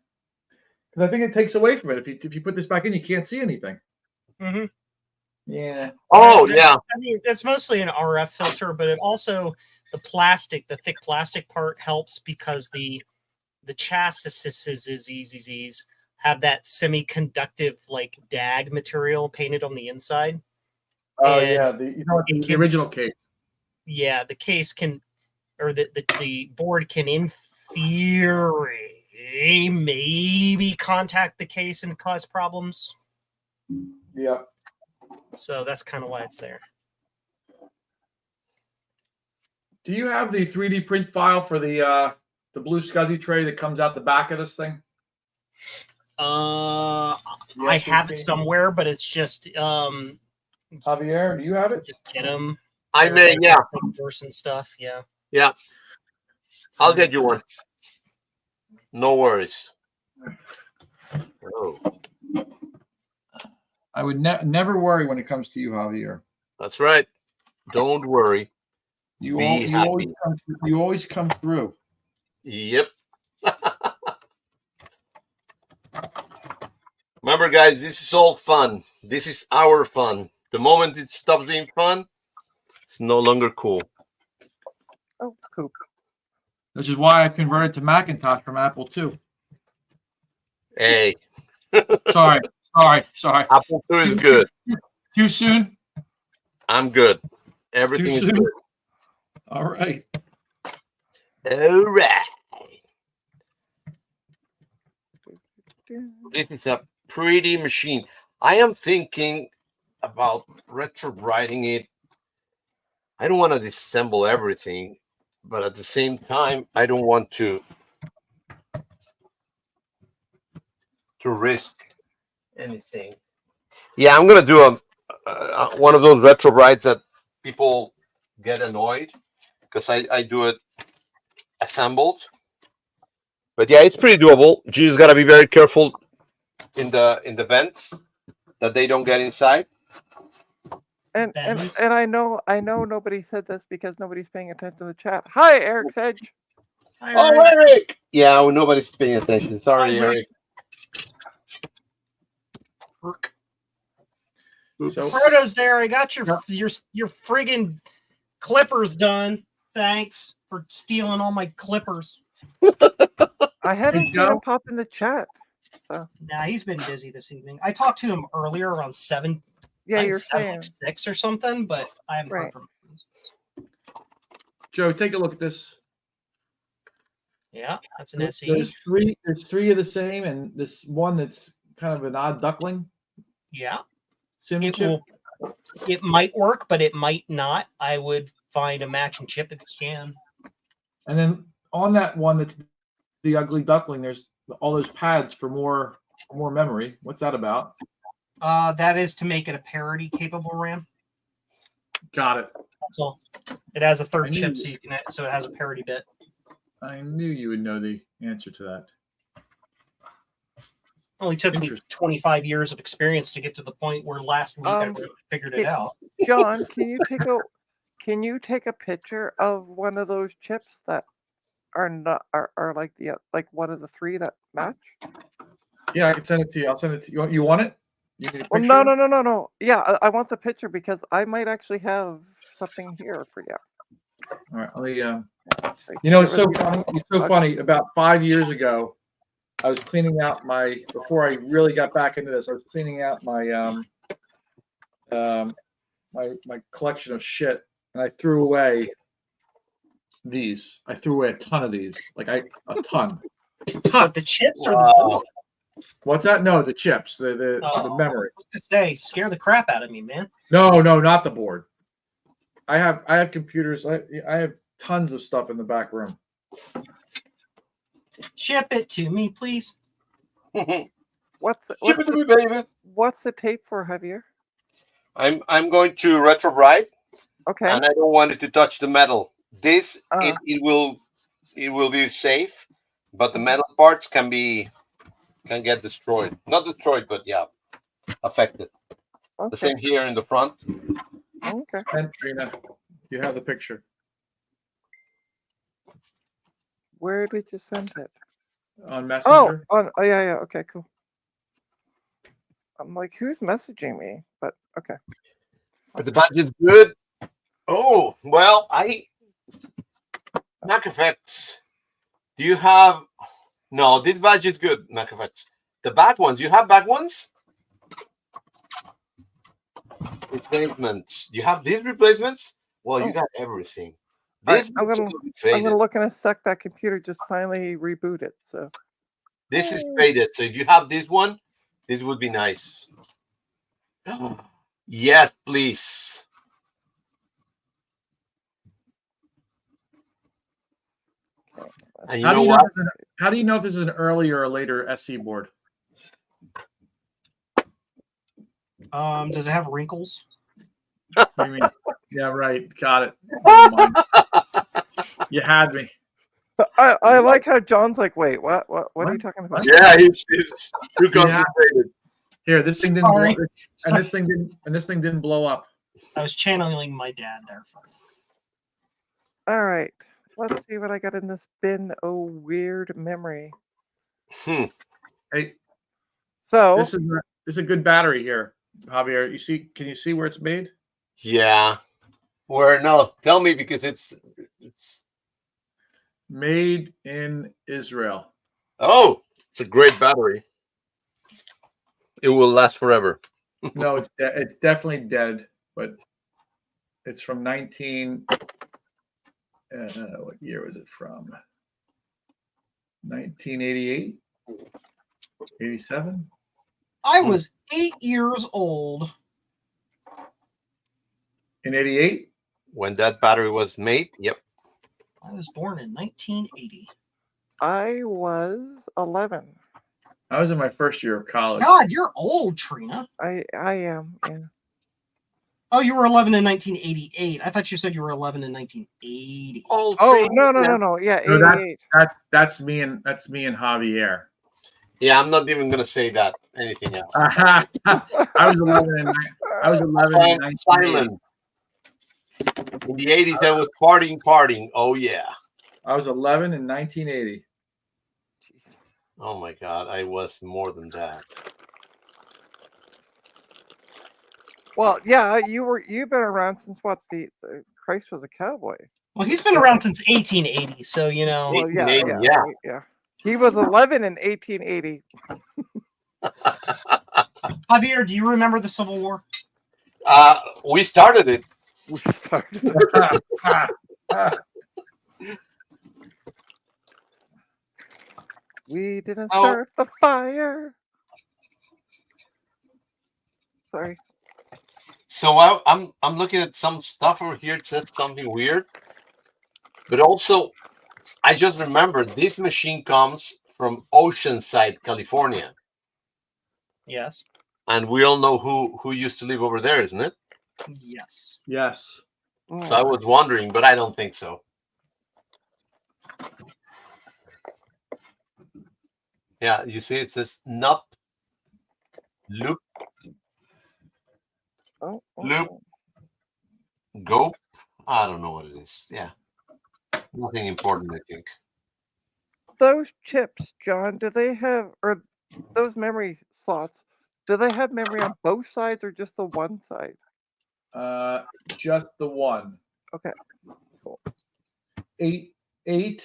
Because I think it takes away from it. If you put this back in, you can't see anything. Mm-hmm. Yeah. Oh yeah. I mean, it's mostly an RF filter, but it also the thick plastic part helps because the chassis have that semiconductive like DAG material painted on the inside. Oh And yeah, the original case. Yeah, the case can, or the board can, in theory, maybe contact the case and cause problems. Yeah. So that's kind of why it's there. Do you have the 3D print file for the blue SCSI tray that comes out the back of this thing? I have it somewhere, but it's just Javier, do you have it? just get them. I may, yeah. Person stuff, yeah. Yeah. I'll get you one. No worries. Oh, I would never worry when it comes to you, Javier. that's right. Don't worry. You Be happy. always come through. Yep. Remember, guys, this is all fun. This is our fun. The moment it stops being fun, it's no longer cool. Oh, poop. Which is why I converted to Macintosh from Apple II. Hey, Sorry. Apple II is good. Too soon? I'm good. Everything is soon? good. All right. All right. This is a pretty machine. I am thinking about retrowriting it. I don't want to disassemble everything, but at the same time, I don't want to risk anything. Yeah, I'm gonna do a one of those retro rides that people get annoyed because I do it assembled. But yeah, it's pretty doable. You just gotta be very careful in the vents that they don't get inside. And Bends. I know nobody said this because nobody's paying attention to the chat. Hi, Eric's Edge. Hi, Oh, Eric. Eric! Yeah, well, nobody's paying attention. Sorry, Hi, Eric. So Frodo's there. I got your Yeah. your friggin' clippers done. Thanks for stealing all my clippers. I haven't seen Joe? him pop in the chat. So Nah, he's been busy this evening. I talked to him earlier around 7. yeah, I think you're 7, saying like 6 or something, but I haven't heard Right. from him. Joe, take a look at this. Yeah, that's an There's SE. three of the same, and this one that's kind of an odd duckling. Yeah, Sim it chip. it might work, but it might not. I would find a matching chip if you can. And then on that one that's the ugly duckling, there's all those pads for more memory. What's that about? That is to make it a parity capable RAM. Got it. That's all. It has a I third knew chip, you- so it has a parity bit. I knew you would know the answer to that. Only took me Interesting. 25 years of experience to get to the point where last week I Um, really figured it out. John, can you take a picture of one of those chips that are not are like the like one of the three that match? Yeah, I can send it to you. I'll send it to you. You want it? You need a Well, picture? no. Yeah, I want the picture because I might actually have something here for you. All right. Let me, Let's see. you know, it's Get so rid of funny. It's so funny. About 5 years ago, I was cleaning out before I really got back into this, I was cleaning out my my collection of shit, and I threw away these. I threw away a ton of these, a ton. But the chips or the Wow. board? What's that? No, the chips, the Oh. memory. I was gonna say, scare the crap out of me, man. No, not the board. I have computers. I have tons of stuff in the back room. Ship it to me, please. What's Ship it to me, baby. what's the tape for, Javier? I'm going to retro ride, Okay. and I don't want it to touch the metal. This Uh. it will be safe, but the metal parts can get destroyed. Not destroyed, but yeah, affected. The Okay. same here in the front. Okay. And Trina, you have the picture Where did you send it? on Messenger. Oh, yeah. Okay, cool. I'm like, who's messaging me? But okay. Are the badges good? Oh well, Knack effects. Do you have? No, this badge is good. Knack effects. The back ones. You have back ones? Replacements. Do you have these replacements? Well, you Oh. got everything. All right, This I'm looks gonna- a little bit I'm faded. gonna look in a sec. That computer just finally rebooted. So This is faded. So if you have this one, this would be nice. Yes, please. And you How do know you know? what? How do you know if this is an earlier or later SC board? Does it have wrinkles? What do you mean? Yeah, right. Got it. Never mind. You had me. I like how John's like, wait, what are you talking about? Yeah, he's too Yeah. concentrated. Here, this thing didn't blow, Sorry. and this thing didn't blow up. I was channeling my dad there. All right, let's see what I got in this bin. Oh, weird memory. Hey, So this is a good battery here, Javier. Can you see where it's made? Yeah. Where? No, tell me because it's. Made in Israel. Oh, it's a great battery. It will last forever. No, it's definitely dead, but It's from 19. What year was it from? 1988, 87. I was 8 years old. In 88. When that battery was made, yep. I was born in 1980. I was 11. I was in my first year of college. God, you're old, Trina. I am. Yeah. Oh, you were 11 in 1988. I thought you said you were 11 in 1980. All Oh three. no. Yeah, So 88. that's me and Javier. Yeah, I'm not even gonna say that anything else. I was 11 in I was 11 in 1980. Silent. In the 80s, I was partying. Oh yeah. I was 11 in 1980. Oh my God, I was more than that. Well, yeah, you've been around since what the Christ was a cowboy. Well, he's been around since 1880, so you know. Well, yeah, 1880, yeah. He was 11 in 1880. Javier, do you remember the Civil War? We started it. We started. We didn't Oh. start the fire. Sorry. So I'm looking at some stuff over here. It says something weird, but also I just remembered this machine comes from Oceanside, California, Yes. and we all know who used to live over there, isn't it? Yes. Yes. So I was wondering, but I don't think so. Yeah, you see, it says Nup Loop Oh, Loop. Go. I don't know what it is. Yeah, nothing important, I think. Those chips, John, do they have, or those memory slots, do they have memory on both sides or just the one side? Just the one. Okay. Cool. Eight. 8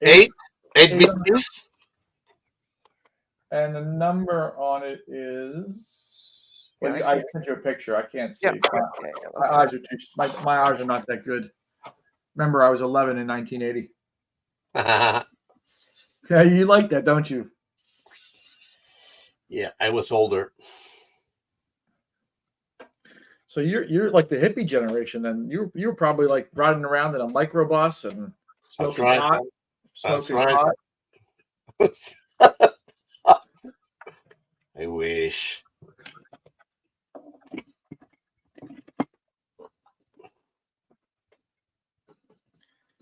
Eight. bit keys. And the number on it is. Yeah, Well, I sent you a picture. I can't see. Yeah, My eyes are my eyes are not that good. Remember, I was 11 in 1980. Yeah, you like that, don't you? Yeah, I was older. So you're like the hippie generation, then. You were probably like riding around in a microbus and smoking right. pot. That's Smoking right. pot. I wish.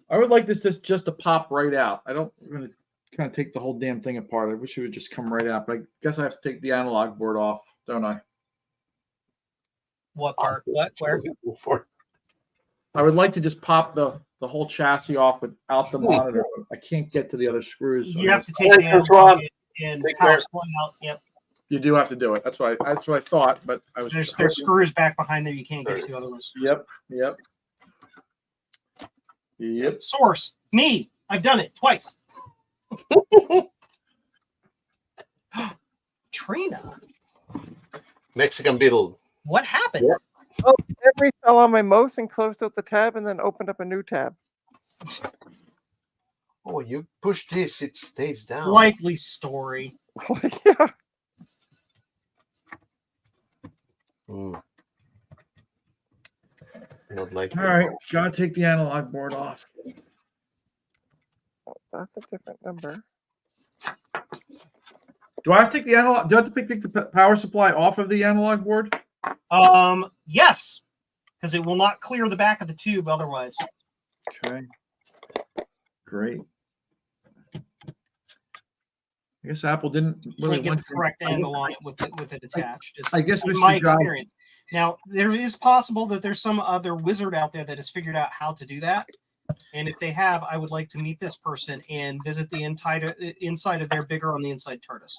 I would like this just to pop right out. I'm going to kind of take the whole damn thing apart. I wish it would just come right out, but I guess I have to take the analog board off, don't I? What part? What? Where? I would like to just pop the whole chassis off without the monitor. I can't get to the other screws. You have to take the analog and power supply out. Yep. You do have to do it. That's what I thought, but I was. There's screws back behind there. You can't get to other ones. Yep. Source. Me. I've done it twice. Trina. Mexican Beetle. What happened? Yep. Oh, memory fell on my mouse and closed out the tab and then opened up a new tab. Oh, you push this, it stays down. Likely story. Yeah. Not like All right, gotta take the analog board off. That's a different number. Do I have to take the analog? Do I have to take the power supply off of the analog board? Yes, because it will not clear the back of the tube otherwise. Okay. Great. I guess Apple didn't really Get want the correct angle on it with it attached. I guess in Mr. my Jobs- experience. Now, there is possible that there's some other wizard out there that has figured out how to do that. And if they have, I would like to meet this person and visit the inside of their bigger on the inside TARDIS.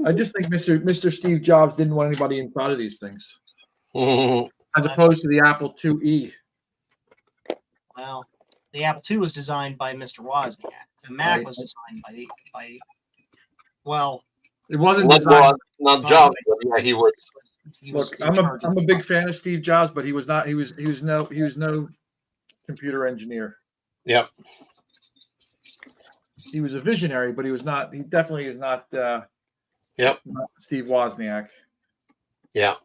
I just think Mr. Steve Jobs didn't want anybody inside of these things, that. as opposed to the Apple IIe. Well, the Apple II was designed by Mr. Wozniak. The Mac was designed by well, It wasn't Not, designed. not Jobs, but yeah, he was. He was Look, in I'm charge a of the big fan of Steve Jobs, but he was not. He was no computer engineer. Yep. He was a visionary, but he was not. He definitely is not. Yep. Not Steve Wozniak. Yeah.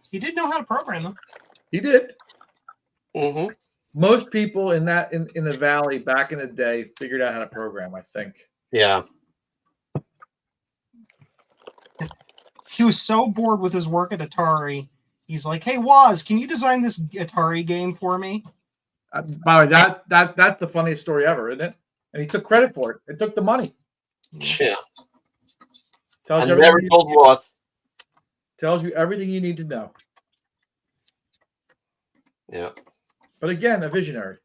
He did know how to program them. He did. Mm-hmm. Most people in the valley back in the day figured out how to program. I think. Yeah. He was so bored with his work at Atari. He's like, "Hey, Woz, can you design this Atari game for me?" By the way, that's the funniest story ever, isn't it? And he took credit for it. It took the money. Yeah. Tells And you never everything. told Woz. Tells you everything you need to know. Yeah. But again, a visionary.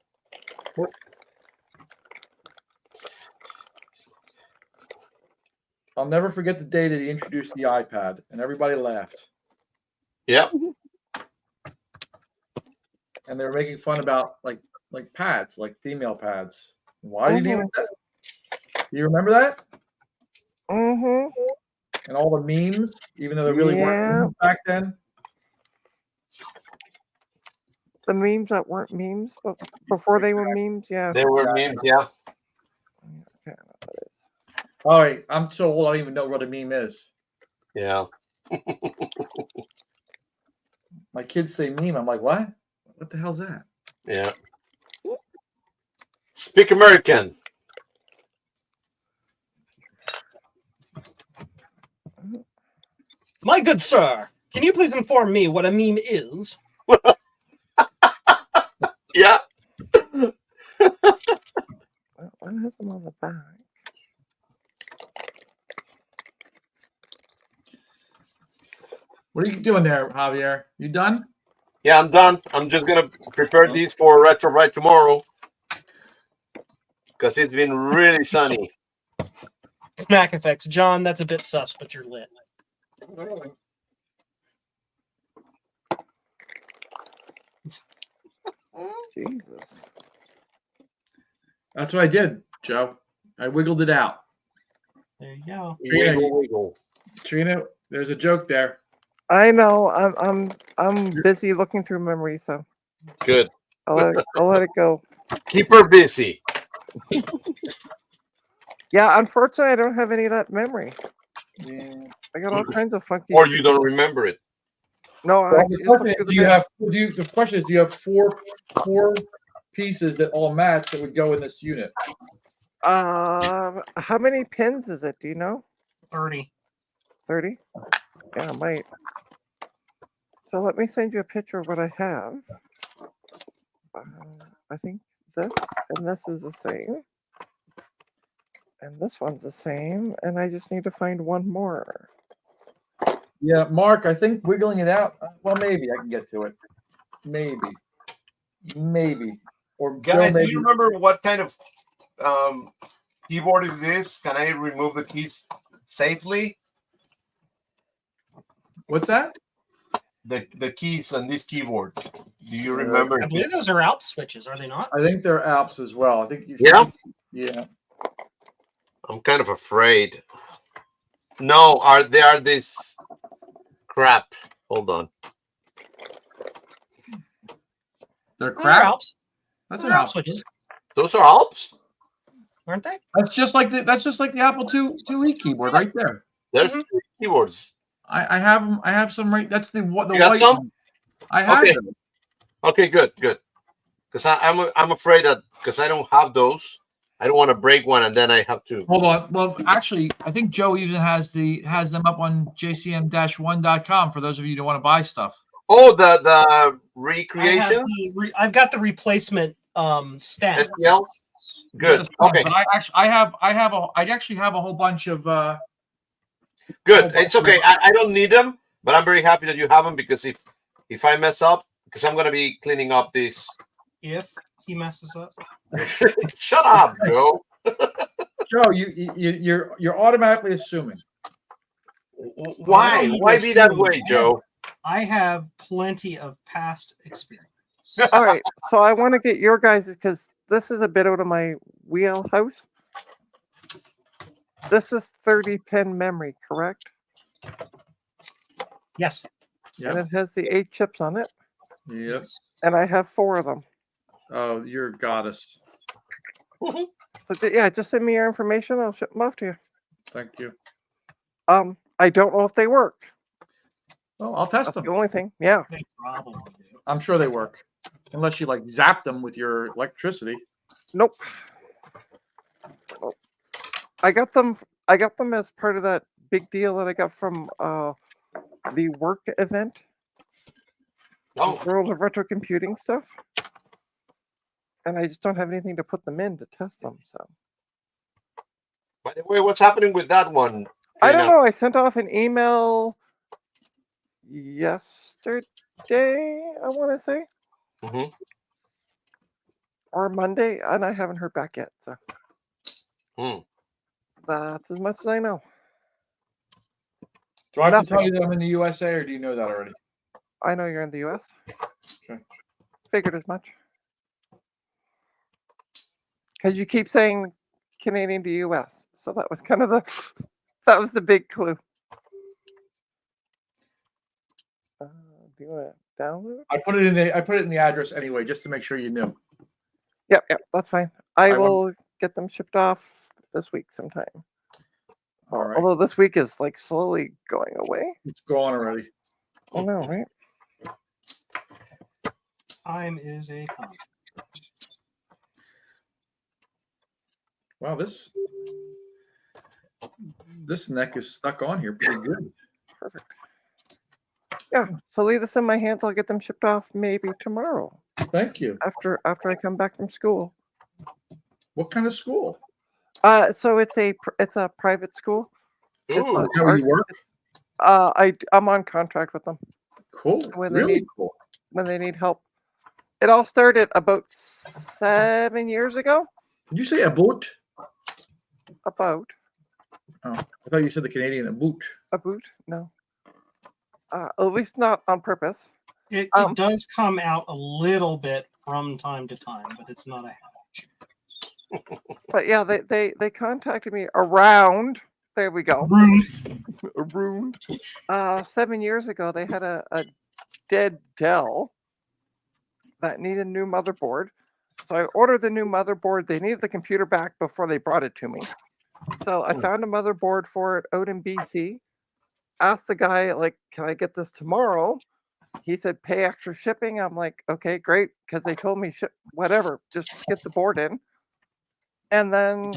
I'll never forget the day that he introduced the iPad, and everybody laughed. Yep. And they were making fun about like pads, like female pads. Why do you name it that? Do you remember that? Mm-hmm. And all the memes, even though they really weren't memes back then. The memes that weren't memes, but before they were memes, yeah. They were memes, yeah. Okay, that is. All right, I'm so old I don't even know what a meme is. Yeah. My kids say meme. I'm like, what? What the hell's that? Yeah. Speak American. My good sir, can you please inform me what a meme is? Yeah. What has them on the back? What are you doing there, Javier? You done? Yeah, I'm done. I'm just gonna prepare these for retro ride tomorrow because it's been really sunny. Mac effects, John. That's a bit sus, but you're lit. Jesus. That's what I did, Joe. I wiggled it out. There you go. Trina, Wiggle, wiggle. Trina, there's a joke there. I know. I'm busy looking through memory, so Good. I'll let it go. Keep her busy. Yeah, unfortunately, I don't have any of that memory. Yeah. I got all kinds of funky. Or you don't remember it. No, I Well, actually just looked through the mem- the question is, do you have four pieces that all match that would go in this unit? How many pins is it? Do you know? 30. 30? Yeah, I might. So let me send you a picture of what I have. I think this and this is the same. And this one's the same. And I just need to find one more. Yeah, Mark, I think wiggling it out. Well, maybe I can get to it. Maybe. Or Joe, Guys, do maybe. you remember what kind of keyboard is this? Can I remove the keys safely? What's that? The keys on this keyboard. Do you remember? I believe those are Alp switches, are they not? I think they're Alps as well. I think you. Yeah? Yeah. I'm kind of afraid. No, they are this crap. Hold on. They're They're crap. Alps. That's They're an Alp Alps. switches, Those are Alps? aren't they? That's just like the Apple IIe keyboard right there. There's Mhm. three keyboards. I have them. I have some right. That's the You got white some? one. I have Okay. them. Okay, good. Because I'm afraid that because I don't have those, I don't want to break one and then I have to. Hold on. Well, actually, I think Joe even has them up on jcm-1.com for those of you who want to buy stuff. Oh, the recreation I've got the replacement stand. SPL. Good. That's fine, Okay. But I actually have a whole bunch of. Good. It's okay. I don't need them, but I'm very happy that you have them because if I mess up, because I'm gonna be cleaning up this. If he messes up. Shut up, Joe. Joe, you're automatically assuming. Why? Why be that way, Joe? I have plenty of past experience. All right. So I want to get your guys' because this is a bit out of my wheelhouse. This is 30 pin memory, correct? Yes. And Yep. it has the 8 chips on it, Yep. and I have 4 of them. Oh, you're a goddess. So yeah, just send me your information. I'll ship them off to you. Thank you. I don't know if they work. Well, I'll test That's them. the only thing. Yeah. They probably do. I'm sure they work, unless you like zap them with your electricity. Nope. Nope. I got them as part of that big deal that I got from the work event, Oh, World of Retro Computing stuff. And I just don't have anything to put them in to test them. So by the way, what's happening with that one? I don't Trina? know. I sent off an email yesterday, I want to say, Mhm. or Monday, and I haven't heard back yet. So Hmm. that's as much as I know. Do I have to Nothing. tell you that I'm in the USA, or do you know that already? I know you're in the U.S. Okay. Figured as much. Because you keep saying Canadian to U.S., so that was kind of that was the big clue. Do you want to download? I put it in the address anyway, just to make sure you knew. Yep, that's fine. I I want- will get them shipped off this week sometime. All right. Although this week is like slowly going away. It's gone already. I know, right? Time is a contract. Wow, this neck is stuck on here pretty good. Perfect. Yeah, so leave this in my hands. I'll get them shipped off maybe tomorrow Thank you. after I come back from school. What kind of school? So it's a private school. It's Ooh. Is that where you work? I'm on contract with them Cool. when they Really need- cool. when they need help. It all started about 7 years ago. Did you say a boot? About Oh, I thought you said the Canadian a boot. a boot? No. At least not on purpose. It Um, does come out a little bit from time to time, but it's not a habit. But yeah, they contacted me around. There we go. Around. 7 years ago, they had a dead Dell that needed a new motherboard. So I ordered the new motherboard. They needed the computer back before they brought it to me. So I found a motherboard for it out in BC. Asked the guy, like, can I get this tomorrow? He said, pay extra shipping. I'm like, okay, great. Because they told me, ship whatever, just get the board in. And then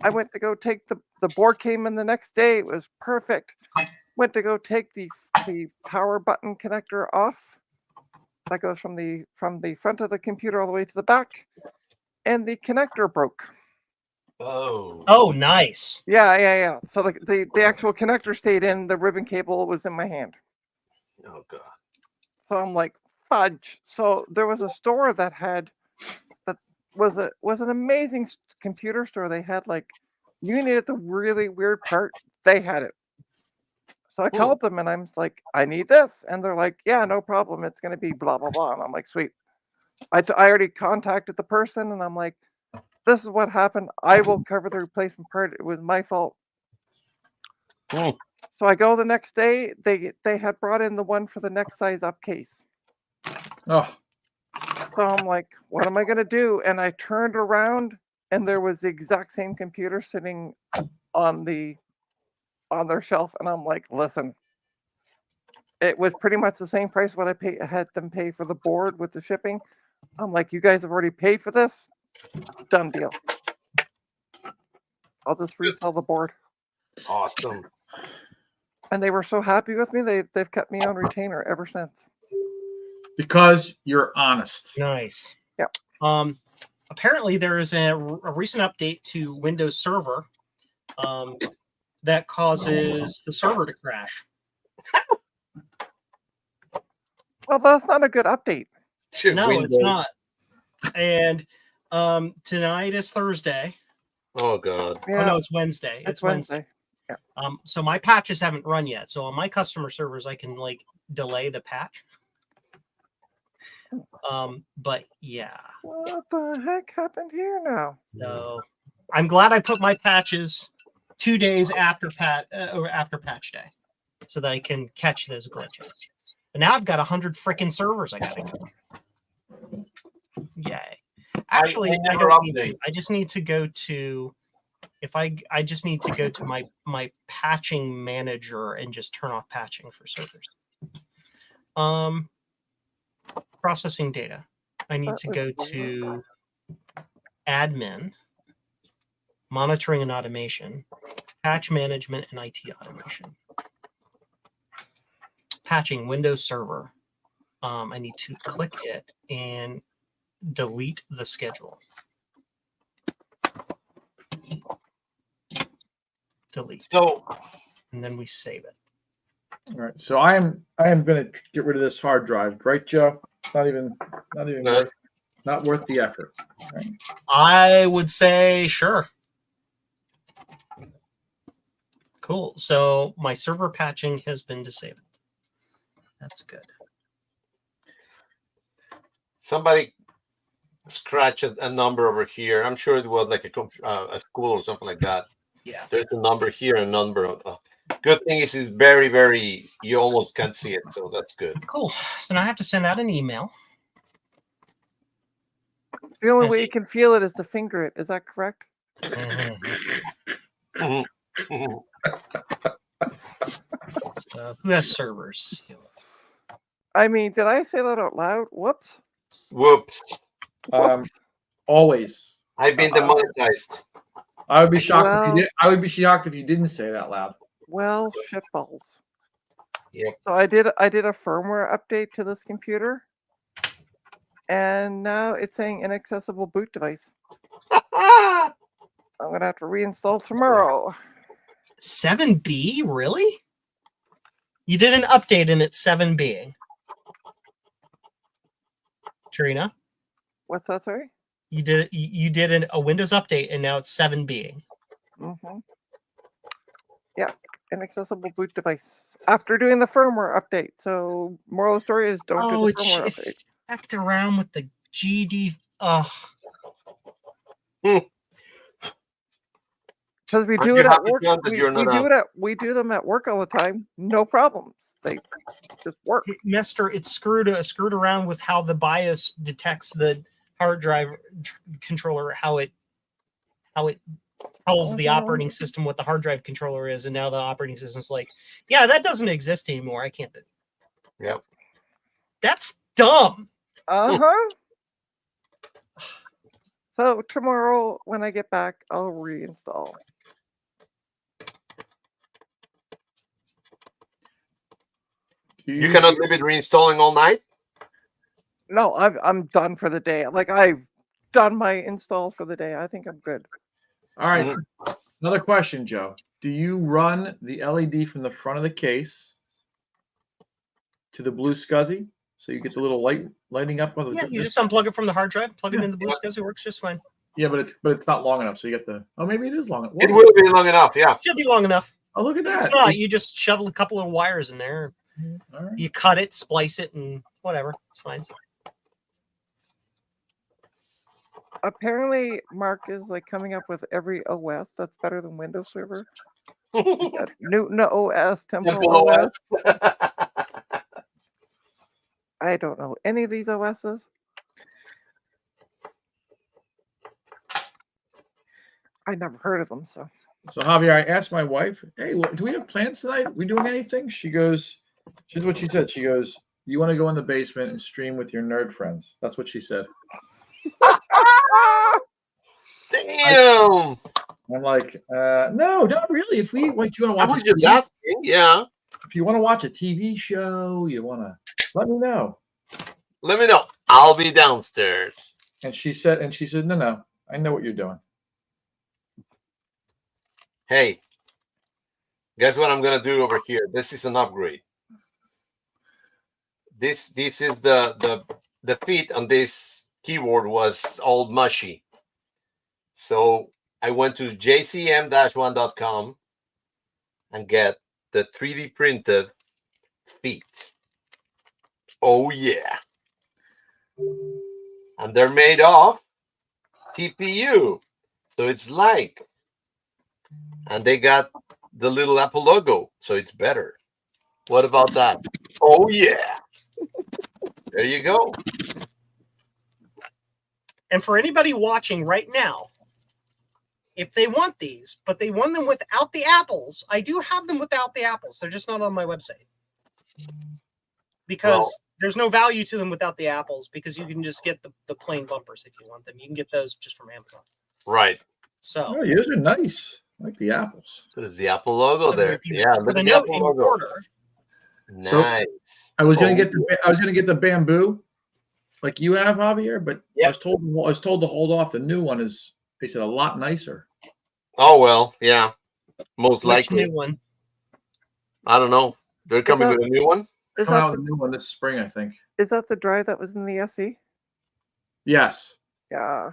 I went to go take the board came in the next day. It was perfect. Went to go take the power button connector off. That goes from the front of the computer all the way to the back. And the connector broke. Oh. Oh, nice. Yeah. So the actual connector stayed in, the ribbon cable was in my hand. Oh God. So I'm like, fudge. So there was a store that was an amazing computer store. They had like, you needed the really weird part, they had it. So I called them and I'm like, I need this. And they're like, yeah, no problem. It's going to be blah, blah, blah. And I'm like, sweet. I already contacted the person and I'm like, this is what happened. I will cover the replacement part. It was my fault. Hmm. So I go the next day. They had brought in the one for the next size up case. Oh, So I'm like, what am I going to do? And I turned around and there was the exact same computer sitting on their shelf. And I'm like, listen, it was pretty much the same price what I had them pay for the board with the shipping. I'm like, you guys have already paid for this. Done deal. I'll just resell the board. Awesome. And they were so happy with me. They've kept me on retainer ever since. because you're honest. Nice. Yep. Apparently, there is a recent update to Windows Server that causes the server to crash. Well, that's not a good update. No, it's Windows. not. And tonight is Thursday. Oh God. Yeah, Oh no, it's Wednesday. it's Wednesday. So my patches haven't run yet. So on my customer servers, I can like delay the patch. But yeah. What the heck happened here now? So I'm glad I put my patches 2 days after patch day, so that I can catch those glitches. But now I've got 100 freaking servers I gotta go. Yay! Actually, I never don't need update. to. I just need to go to I just need to go to my patching manager and just turn off patching for servers. Processing data. I need to go to admin, monitoring and automation, patch management, and IT automation. Patching Windows Server. I need to click it and delete the schedule. Delete. So And then we save it. All right. So I am going to get rid of this hard drive, right, Joe? Not even No. not worth the effort. Right? I would say sure. Cool. So my server patching has been disabled. That's good. somebody scratched a number over here. I'm sure it was like a school or something like that. Yeah. There's a number here, a number. Good thing is it's very, very, you almost can't see it, so that's good. Cool. So now I have to send out an email. The only way you can feel it is to finger it. Is that correct? Mhm. So who has servers? I mean, did I say that out loud? Whoops. Whoops. Always. I've been demonetized. I would be shocked if you Well- did. I would be shocked if you didn't say it out loud. Well, shitballs. Yep. So I did a firmware update to this computer, and now it's saying inaccessible boot device. I'm gonna have to reinstall tomorrow. 7B? Really? You did an update and it's 7B. Trina, What's that? Sorry. you did a Windows update and now it's 7B. Mm-hmm. Yeah, inaccessible boot device after doing the firmware update. So moral of the story is don't do the firmware update. It fucked around with the GD. Ugh. Because we Aren't do you it at happy, work. John, that you're not We do them at work all the time. No problems. They just work. Mister, it's screwed around with how the BIOS detects the hard drive controller, how it tells the operating system what the hard drive controller is, and now the operating system's like, yeah, that doesn't exist anymore. I can't do it. Yep. That's dumb. Uh-huh. So tomorrow when I get back, I'll reinstall. You cannot leave it reinstalling all night? No, I'm done for the day. Like I've done my installs for the day. I think I'm good. All right. Another question, Joe. Do you run the LED from the front of the case to the blue SCSI so you get the little light lighting up? Yeah, you just unplug it from the hard drive, plug it into Blue SCSI, it works just fine. Yeah, but it's not long enough, so you get the. Oh, maybe it is long enough. It will be long enough, yeah. Should be long enough. Oh, look at If that. it's not, you just shovel a couple of wires in there. All right. You cut it, splice it, and whatever. It's fine. Apparently, Mark is like coming up with every OS that's better than Windows Server. Got Newton OS, Temple OS. I don't know any of these OSs. I never heard of them, so. So Javier, I asked my wife, "Hey, do we have plans tonight? We doing anything?" She goes, "Here's what she said. She goes, you want to go in the basement and stream with your nerd friends?" That's what she said. Damn. I'm like, no, not really. If we like, you want to I watch? was just asking, yeah. If you want to watch a TV show, you want to let me know. Let me know. I'll be downstairs. And she said, no, I know what you're doing. Hey, guess what I'm gonna do over here? This is an upgrade. This is the feet on this keyboard was old mushy. So I went to jcm-1.com and get the 3D printed feet. Oh yeah. And they're made of TPU. So it's like and they got the little Apple logo, so it's better. What about that? Oh yeah, there you go. And for anybody watching right now, if they want these, but they want them without the apples, I do have them without the apples. They're just not on my website. Because there's no value to them without the apples, because you can just get the plain bumpers if you want them. You can get those just from Amazon. Right. So Oh, yours are nice. I like the apples. So there's the Apple logo so there. if you Yeah, put look a at the note Apple in your logo. order, Nice. I was gonna Oh, get the bamboo, like you have, Javier, but Yep. I was told to hold off. The new one is, they said, a lot nicer. Oh well, yeah. Most which likely. new one? I don't know. They're coming that- with a new one. Is Coming that out with the, a new one this spring, I think. is that the dry that was in the SE? Yes. Yeah.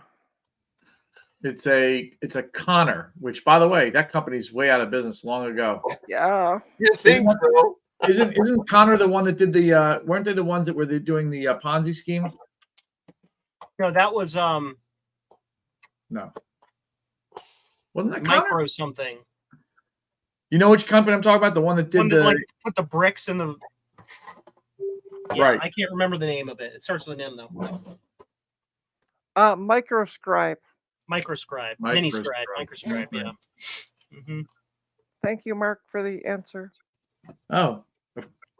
It's a Connor, which, by the way, that company's way out of business long ago. Yeah. You think so? Isn't Connor the one that did the? Weren't they the ones that were doing the Ponzi scheme? No, that was No, wasn't that Connor? micro something. You know which company I'm talking about? The one that did One that the like put the bricks in the. Yeah, Right. I can't remember the name of it. It starts with an M though. Microscribe. Microscribe, Microscribe. mini-scribe, microscribe. Yeah. Mm-hmm. Thank you, Mark, for the answer. Oh,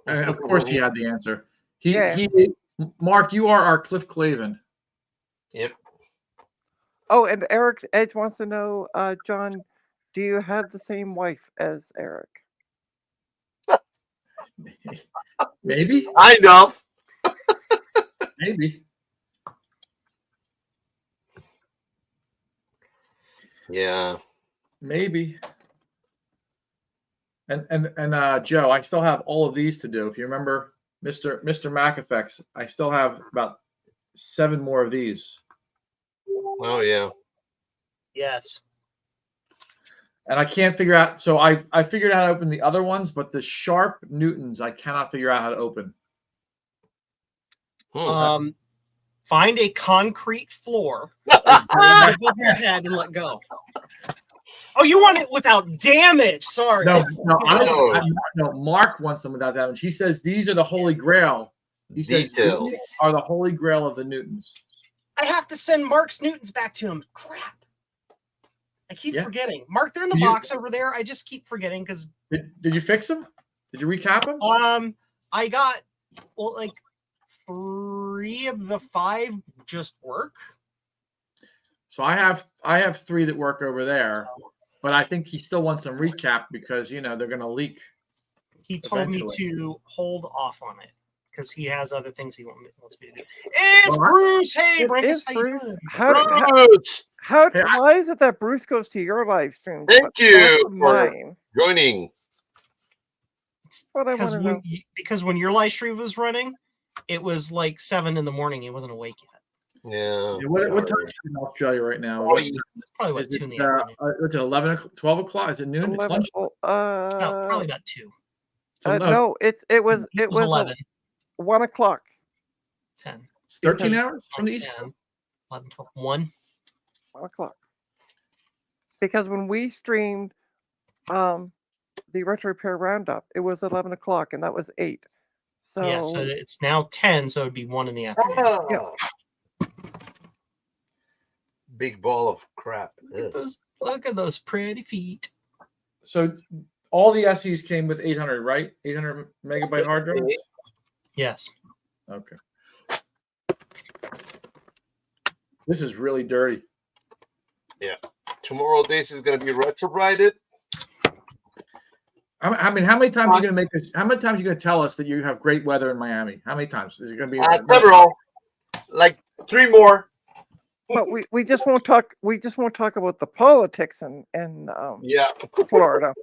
of course he had the answer. Yeah. Mark, you are our Cliff Clavin. Yep. Oh, and Eric's Edge wants to know, John, do you have the same wife as Eric? Maybe, I know. maybe. Yeah. Maybe. And Joe, I still have all of these to do. If you remember Mr. Mac Effects, I still have about 7 more of these. Oh yeah. Yes. And I can't figure out, so I figured out how to open the other ones, but the sharp Newtons I cannot figure out how to open. Find a concrete floor, above your head, and let go. Oh, you want it without damage? Sorry. No, No. no. Mark wants them without damage. He says these are the holy grail. He says Details. these are the holy grail of the Newtons. I have to send Mark's Newtons back to him. Crap. I keep Yeah. forgetting. Mark, they're in the You- box over there. I just keep forgetting because Did you fix them? Did you recap them? I got like 3 of the 5 just work. So I have 3 that work over there, but I think he still wants them recap because they're going to leak. He told me Eventually. to hold off on it because he has other things he wants me to do. It's Well, Bruce. Hey, It Brinkus, is how you Bruce. doing? Bruce, Hey, Why is it that Bruce goes to your live stream? Thank but you not to for- mine. joining. What I want to know. Because when your live stream was running, it was like 7 in the morning. He wasn't awake yet. Yeah. What time is it in Australia right now? Oh, What, you- Probably what is 2 in the it, afternoon. what's it, 11, 12 o'clock? Is it noon? It's 11, lunch. No, probably about 2. So no, it was 11, 1 o'clock. 10, it's 13 because- hours from the East 10, 11, 12, 1. 1 o'clock. Because when we streamed the Retro Repair Roundup, it was 11 o'clock, and that was 8. So, Yeah, so it's now 10, so it'd be 1 in the afternoon. Oh. Big ball of crap. Ugh. Look at those pretty feet. So all the SEs came with 800, right? 800 megabyte hard drive. Yes. Okay. This is really dirty. Tomorrow days is gonna be retrobrided. I mean, how many times are you going to make this? How many times are you going to tell us that you have great weather in Miami? How many times is it going to be? Several, like 3 more. but we just won't talk. We just won't talk about the politics in Yeah, Florida.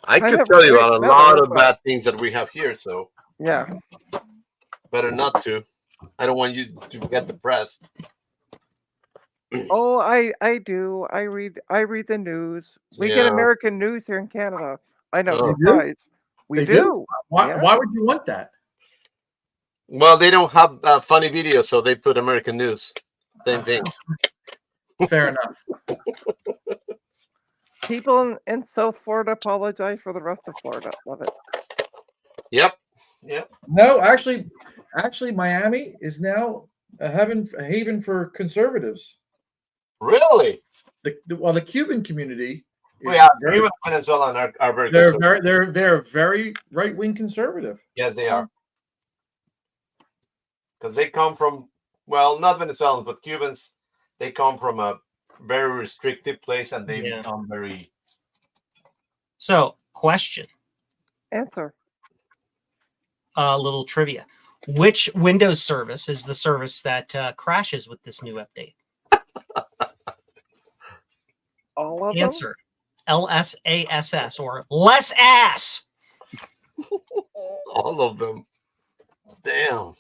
I could have tell you great about a weather, lot of but- bad things that we have here, so Yeah. better not to. I don't want you to get depressed. Oh, I do. I read the news. We get Yeah. American news here in Canada. I know, Oh. surprise. We They do. do? Why? Yeah. Why would you want that? Well, they don't have funny videos, so they put American news. Same thing. Fair enough. People in South Florida apologize for the rest of Florida. Love it. Yep. Yep. No, actually, Miami is now a haven for conservatives. Really? The Cuban community. Well, Is yeah, very, Cuba and Venezuela are very they're conservative. they're very right wing conservative. Yes, they are. Because they come from, well, not Venezuelans, but Cubans. They come from a very restrictive place, and they Yeah. become very. So, question. Answer. A little trivia. Which Windows service is the service that crashes with this new update? All of Answer. LSASS or less ass. All of them. Damn.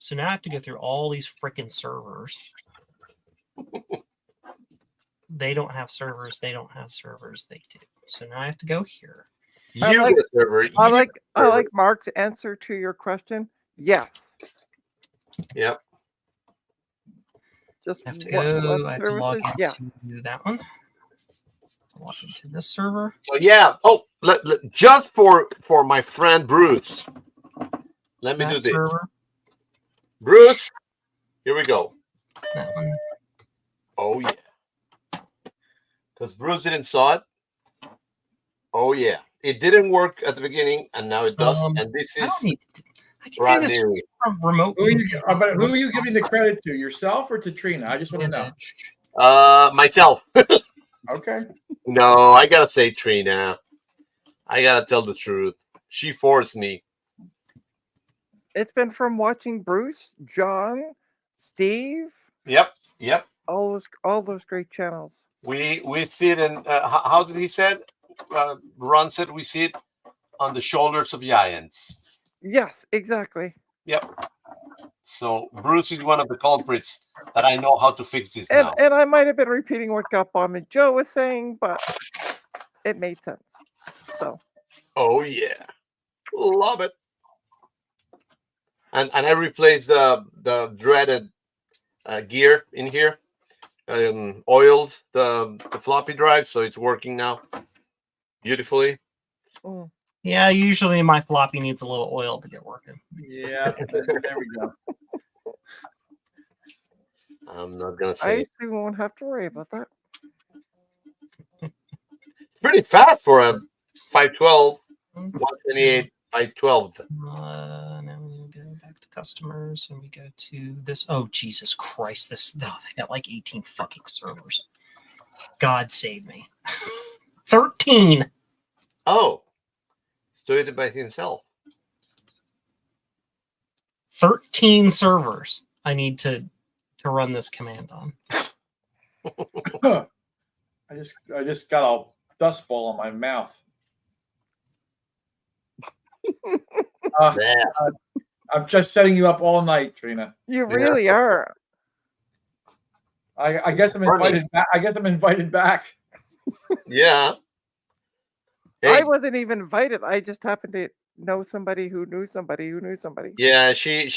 So now I have to go through all these freaking servers. They don't have servers. They don't have servers. They do. So now I have to go here. I You like- get server. I you like get I server. like Mark's answer to your question. Yes. Yep. Just I have to what go. I have to log services? into Yes. that one. Log into this server. So yeah. Oh, just for my friend Bruce. Let me That do this. server. Bruce, here we go. That one. Oh yeah. Because Bruce didn't saw it. Oh yeah. It didn't work at the beginning, and now it does. And this I is don't need to. I can do brand this new. from remote. Who are you giving the credit to? Yourself or to Trina? I just want to know. Myself. Okay. No, I gotta say Trina. I gotta tell the truth. She forced me. It's been from watching Bruce, John, Steve, Yep. Yep. all those great channels. We see it in how did he said? Ron said we see it on the shoulders of giants. Yes, exactly. Yep. So Bruce is one of the culprits that I know how to fix this And now. and I might have been repeating what Gut Bomb and Joe was saying, but it made sense. So Oh yeah, love it. And I replaced the dreaded gear in here. Oiled the floppy drive, so it's working now beautifully. mm. Yeah, usually my floppy needs a little oil to get working. Yeah. There we go. I'm not gonna I say soon won't have to worry about that. it's pretty fast for a 512, Mm. 128, 512. Now we go back to customers and we go to this. Oh, Jesus Christ. They got like 18 fucking servers. God save me. 13. Oh, he's doing it by himself. 13 servers I need to run this command on. I just got a dust ball in my mouth. Yeah. I'm just setting you up all night, Trina. You really are. I guess I'm invited back. I guess I'm invited back. Yeah. I Hey, wasn't even invited. I just happened to know somebody who knew somebody who knew somebody. yeah, she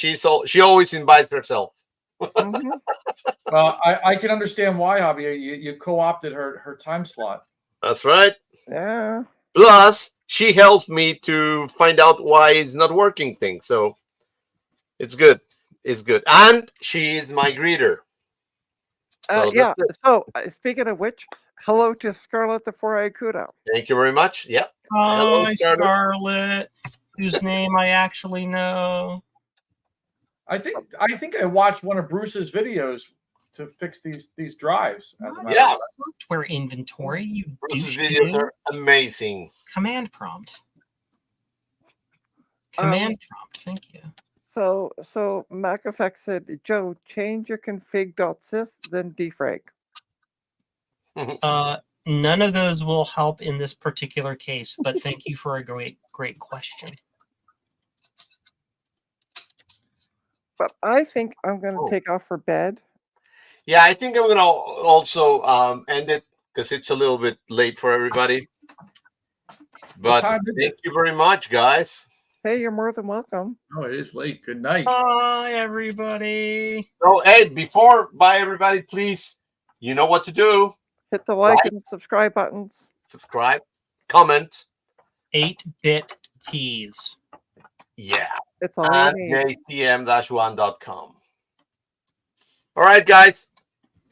always invites herself. Mhm. Well, I can understand why, Javier. You co-opted her time slot. That's right. Yeah. Plus, she helps me to find out why it's not working thing. So it's good. It's good. And she is my greeter. So that's Yeah. it. So speaking of which, hello to Scarlet the Four-Eyed Kudo. Thank you very much. Yep. Hello, Hi, Scarlett. Scarlet, whose name I actually know. I think I watched one of Bruce's videos to fix these drives. As a matter Yeah. of fact. Software inventory, you Bruce's douche videos canoe. are amazing. Command prompt. Command prompt. Thank you. So MacEffect said, Joe, change your config.sys, then defrag. None of those will help in this particular case, but thank you for a great question. But I think I'm going to Oh. take off for bed. Yeah, I think I'm gonna also end it because it's a little bit late for everybody. But time is thank you very much, guys. Hey, you're more than welcome. Oh, it is late. Good night. Bye, everybody. So, hey, before bye, everybody, please You know what to do. Hit the like Like. and subscribe buttons. Subscribe, comment. 8-bit keys. Yeah. It's all you And need. jcm-1.com. All right, guys.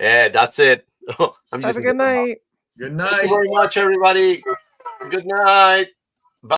Yeah, that's it. I'm Have a using good the- night. Good Thank you night. very much, everybody. Good night.